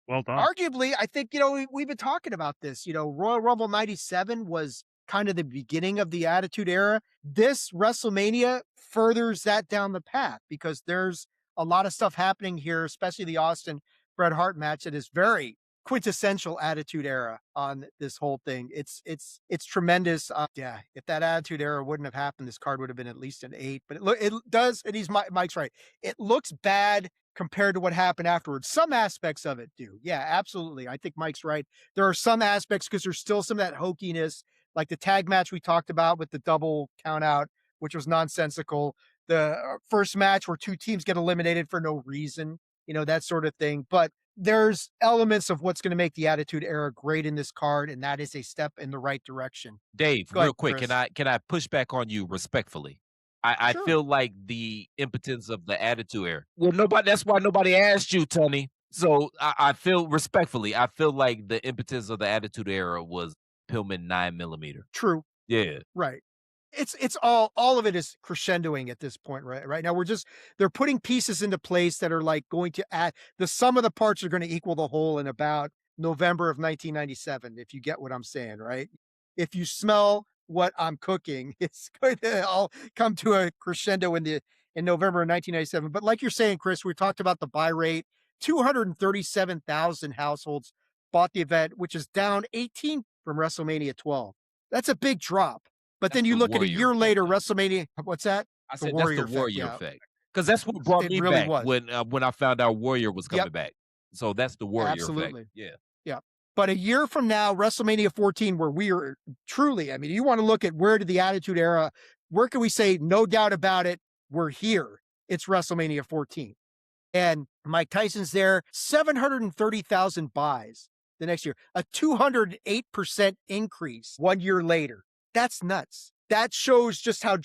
S3: Well done.
S1: arguably, I think, we've been talking about this. Royal Rumble 97 was kind of the beginning of the Attitude Era. This WrestleMania furthers that down the path because there's a lot of stuff happening here, especially the Austin Bret Hart match that is very quintessential Attitude Era on this whole thing. It's tremendous. Yeah, if that Attitude Era wouldn't have happened, this card would have been at least an 8. But it does, and Mike's right. It looks bad compared to what happened afterwards. Some aspects of it do. Yeah, absolutely. I think Mike's right. There are some aspects because there's still some of that hokiness, like the tag match we talked about with the double count out, which was nonsensical. The first match where two teams get eliminated for no reason, that sort of thing. But there's elements of what's going to make the Attitude Era great in this card, and that is a step in the right direction.
S2: Dave,
S1: Go
S2: real
S1: ahead,
S2: quick,
S1: Chris.
S2: can I push back on you respectfully? I
S1: Sure.
S2: feel like the impotence of the Attitude Era. Well, nobody. That's why nobody asked you, Tony. So I feel respectfully. I feel like the impotence of the Attitude Era was Pillman 9 millimeter.
S1: True.
S2: Yeah,
S1: Right. It's all of it is crescendoing at this point, right? Right now they're putting pieces into place that are like going to add the sum of the parts are going to equal the whole in about November of 1997, if you get what I'm saying, right? If you smell what I'm cooking, it's going to all come to a crescendo in November of 1997. But like you're saying, Chris, we talked about the buy rate. 237,000 households bought the event, which is down 18 from WrestleMania 12. That's a big drop. But
S2: that's
S1: then you
S2: the
S1: look at a
S2: Warrior
S1: year
S2: effect,
S1: later,
S2: though.
S1: WrestleMania. What's that?
S2: I
S1: The
S2: said that's the
S1: Warrior effect.
S2: Warrior
S1: Yeah,
S2: effect because that's what brought
S1: it
S2: me
S1: really
S2: back
S1: was.
S2: when I found out Warrior was
S1: Yep,
S2: coming back. So that's the Warrior effect.
S1: absolutely.
S2: Yeah.
S1: Yeah. But a year from now, WrestleMania 14, where we are truly, I mean, you want to look at where did the Attitude Era, where can we say, no doubt about it, we're here? It's WrestleMania 14. And Mike Tyson's there, 730,000 buys the next year, a 208% increase 1 year later. That's nuts. That shows just how,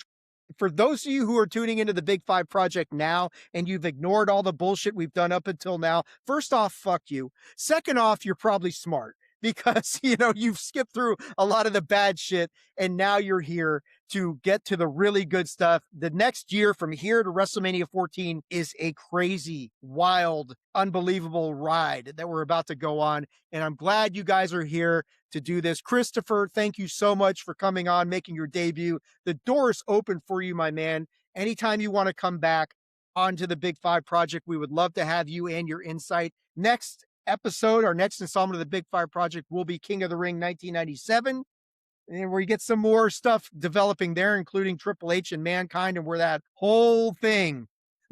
S1: for those of you who are tuning into the Big Five Project now and you've ignored all the bullshit we've done up until now, first off, fuck you. Second off, you're probably smart because, you've skipped through a lot of the bad shit and now you're here to get to the really good stuff. The next year from here to WrestleMania 14 is a crazy, wild, unbelievable ride that we're about to go on. And I'm glad you guys are here to do this. Christopher, thank you so much for coming on, making your debut. The door is open for you, my man. Anytime you want to come back onto the Big Five Project, we would love to have you and your insight. Next episode, our next installment of the Big Five Project will be King of the Ring 1997. And where you get some more stuff developing there, including Triple H and Mankind, and where that whole thing,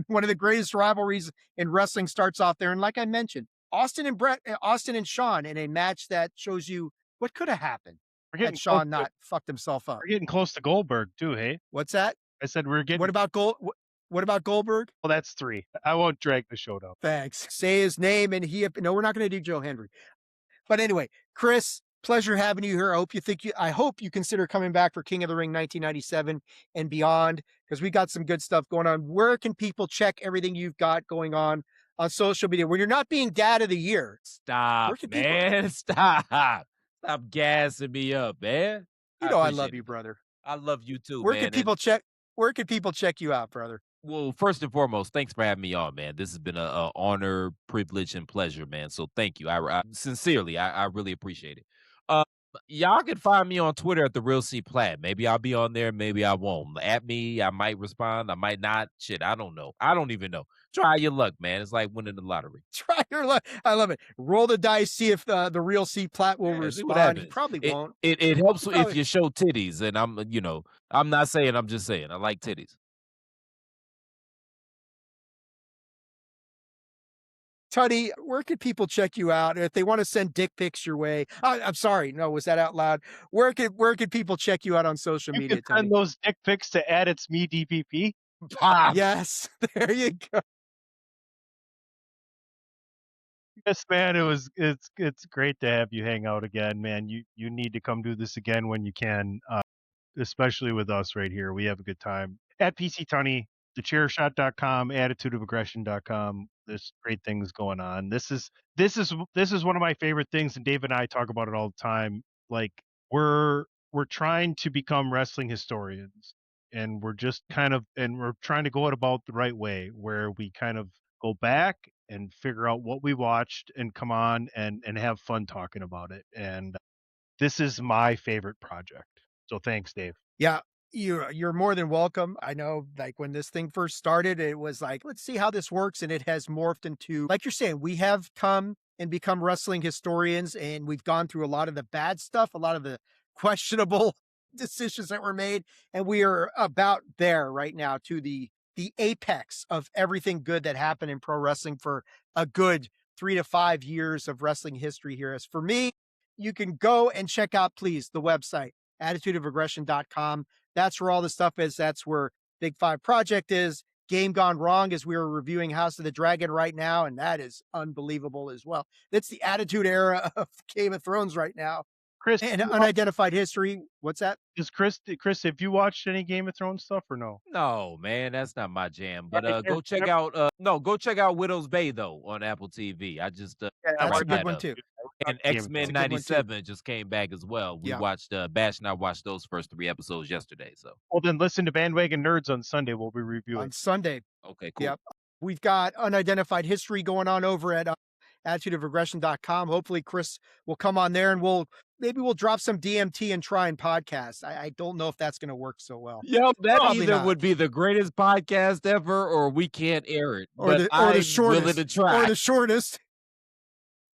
S1: one of the greatest rivalries in wrestling, starts off there. And like I mentioned, Austin and Shawn in a match that shows you what could have happened
S3: We're
S1: had
S3: getting close
S1: Shawn
S3: to,
S1: not fucked himself up.
S3: we're getting close to Goldberg too, hey?
S1: What's that?
S3: I said we're getting
S1: What about What about Goldberg?
S3: well, that's 3. I won't drag the show down.
S1: Thanks. Say his name, and no, we're not going to do Joe Hendry. But anyway, Chris, pleasure having you here. I hope you consider coming back for King of the Ring 1997 and beyond, because we got some good stuff going on. Where can people check everything you've got going on social media when you're not being Dad of the Year?
S2: Stop, man. Stop. Stop gassing me up, man.
S1: I love you, brother.
S2: I love you too,
S1: Where
S2: man.
S1: can people check? Where can people check you out, brother?
S2: Well, first and foremost, thanks for having me on, man. This has been a honor, privilege, and pleasure, man. So thank you. I sincerely, I really appreciate it. Uh, y'all can find me on Twitter at the Real C Platt. Maybe I'll be on there, maybe I won't. At me, I might respond, I might not. Shit, I don't know. I don't even know. Try your luck, man. It's like winning the lottery.
S1: Try your luck. I love it. Roll the dice, see if the Real C Platt will
S2: Yeah, see what
S1: respond. He
S2: happens.
S1: probably won't.
S2: It helps if
S1: Probably.
S2: you show titties, and I'm not saying, I'm just saying I like titties.
S1: Tunney, where can people check you out if they want to send dick pics your way? I'm sorry, no, was that out loud? Where can people check you out on social
S3: You
S1: media,
S3: can send
S1: Tunney?
S3: those dick pics to It's Me DPP.
S2: Pop.
S1: Yes, there you go.
S3: Yes, man. It's great to have you hang out again, man. You need to come do this again when you can. Especially with us right here. We have a good time. At PC Tunney, thechairshot.com, attitudeofaggression.com. There's great things going on. This is one of my favorite things, and Dave and I talk about it all the time. Like we're trying to become wrestling historians, and we're trying to go it about the right way, where we kind of go back and figure out what we watched and come on and have fun talking about it. And this is my favorite project. So thanks, Dave.
S1: Yeah, you're more than welcome. I know, like when this thing first started, it was like, let's see how this works, and it has morphed into, like you're saying, we have come and become wrestling historians, and we've gone through a lot of the bad stuff, a lot of the questionable decisions that were made, and we are about there right now to the apex of everything good that happened in pro wrestling for a good 3 to 5 years of wrestling history here. As for me, you can go and check out, please, the website attitudeofaggression.com. That's where all the stuff is. That's where Big Five Project is. Game Gone Wrong, as we were reviewing House of the Dragon right now, and that is unbelievable as well. It's the Attitude Era of Game of Thrones right now.
S3: Chris,
S1: And Unidentified History. What's that?
S3: Chris, have you watched any Game of Thrones stuff or no?
S2: No, man, that's not my jam. But
S3: Right,
S2: go check out go check out Widow's Bay though on Apple TV. I just
S1: That's a
S2: tried
S1: good one
S2: that.
S1: too.
S2: And
S3: Game of
S2: X-Men
S1: Thrones. That's a good one, too.
S2: 97 just came back as well. We
S1: Yeah.
S2: watched Bash and I watched those first 3 episodes yesterday. So
S3: Well, then listen to Bandwagon Nerds on Sunday. We'll be reviewing.
S1: On Sunday.
S2: okay, cool.
S1: Yep. We've got Unidentified History going on over at attitudeofaggression.com. Hopefully Chris will come on there, and we'll drop some DMT and try and podcast. I don't know if that's going to work so well.
S2: Yep, that
S1: Probably
S2: either
S1: not.
S2: would be the greatest podcast ever, or we can't air it.
S1: Or the
S2: I'm
S1: shortest.
S2: willing to try.
S1: Or the shortest.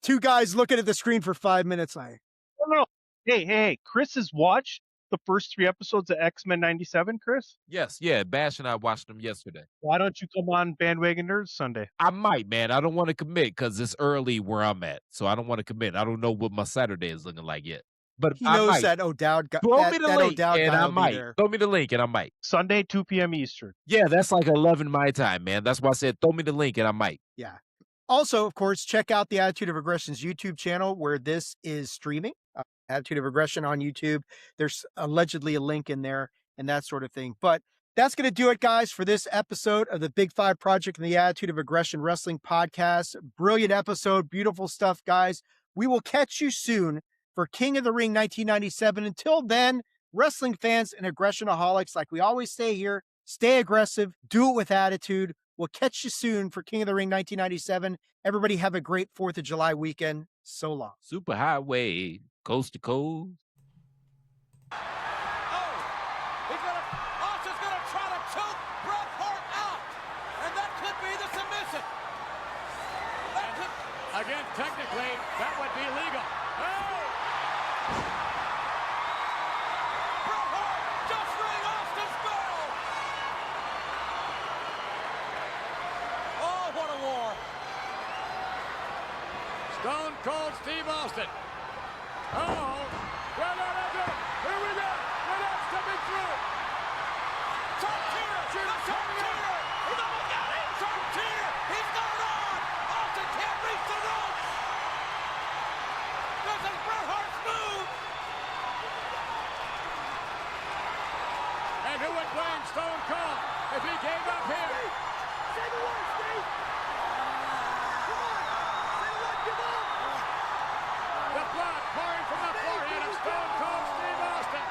S1: 2 guys looking at the screen for 5 minutes.
S3: No. Hey, Chris has watched the first 3 episodes of X-Men 97, Chris?
S2: Yes, yeah. Bash and I watched them yesterday.
S3: Why don't you come on Bandwagon Nerds Sunday?
S2: I might, man. I don't want to commit because it's early where I'm at, so I don't want to commit. I don't know what my Saturday is looking like yet. But
S1: He
S2: I
S1: knows
S2: might.
S1: that O'Dowd guy.
S2: Throw me the
S1: that
S2: link,
S1: O'Dowd
S2: and
S1: guy
S2: I
S1: will be
S2: might.
S1: there.
S2: Throw me the link, and I might.
S3: Sunday, 2 p.m. Eastern.
S2: Yeah, that's like 11 my time, man. That's why I said throw me the link, and I might.
S1: Yeah. Also, of course, check out the Attitude of Aggression's YouTube channel where this is streaming. Attitude of Aggression on YouTube. There's allegedly a link in there and that sort of thing. But that's going to do it, guys, for this episode of the Big Five Project and the Attitude of Aggression Wrestling Podcast. Brilliant episode. Beautiful stuff, guys. We will catch you soon for King of the Ring 1997. Until then, wrestling fans and aggressionaholics, like we always say here, stay aggressive, do it with attitude. We'll catch you soon for King of the Ring 1997. Everybody have a great 4th of July weekend. So long.
S2: Superhighway, coast to coast.
S4: Austin's gonna try to choke Bret Hart out, and that could be the submission.
S5: Again, technically, that would be legal.
S4: Bret Hart just rang Austin's bell. Oh, what a war!
S5: Stone Cold Steve Austin. Oh, well, here we go. Bret stepping through.
S4: Top tier, the top tier. He's almost got it. Top tier. He's going on. Austin can't reach the ropes. This is Bret Hart's move.
S5: And who would blame Stone Cold if he gave up here?
S4: Say the word, Steve. Come on. Say the word, give up.
S5: The blood pouring from the forehead of Stone Cold Steve Austin.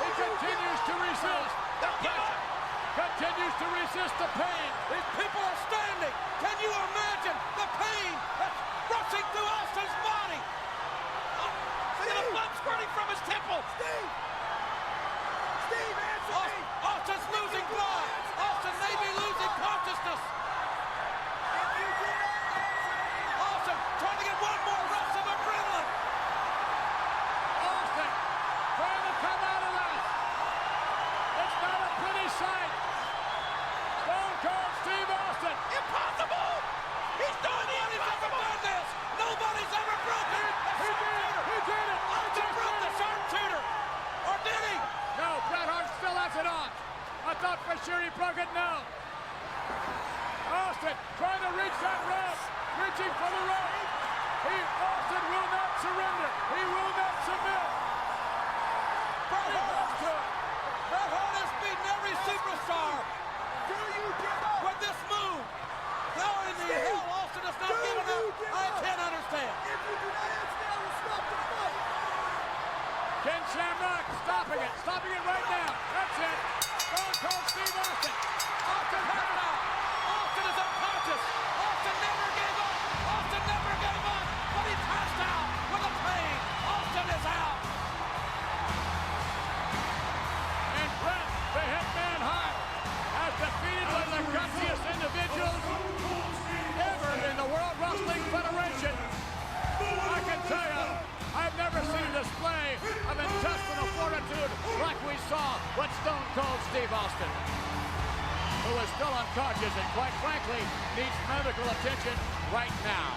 S5: He continues to resist the pressure. Continues to resist the pain.
S4: These people are standing. Can you imagine the pain that's rushing through Austin's body? See the blood squirting from his temple. Steve, answer me. Austin's losing blood. Austin may be losing consciousness. Austin trying to get one more rush of adrenaline.
S5: Austin trying to come out of that. It's not a pretty sight. Stone Cold Steve Austin.
S4: Impossible. He's doing the impossible. Done this. Nobody's ever broken.
S5: He did it.
S4: Austin broke the sharpshooter. Or did he?
S5: No, Bret Hart still has it on. I thought for sure he broke it. No. Austin trying to reach that rope. Reaching for the rope. Austin will not surrender. He will not submit.
S4: Bret Hart has beaten every superstar. Do you give up with this move? How in the hell Austin has not given up? I can't understand. If you do not understand, we'll stop the fight.
S5: Ken Shamrock stopping it right now. That's it. Stone Cold Steve Austin.
S4: Austin has it out. Austin is unconscious. Austin never gave up. Austin never gave up. But he passed out with a pain. Austin is out.
S5: And Bret, the Hitman Hart, has defeated one of the gutsiest individuals ever in the World Wrestling Federation. I can tell you, I've never seen a display of intestinal fortitude like we saw with Stone Cold Steve Austin, who is still unconscious and quite frankly needs medical attention right now.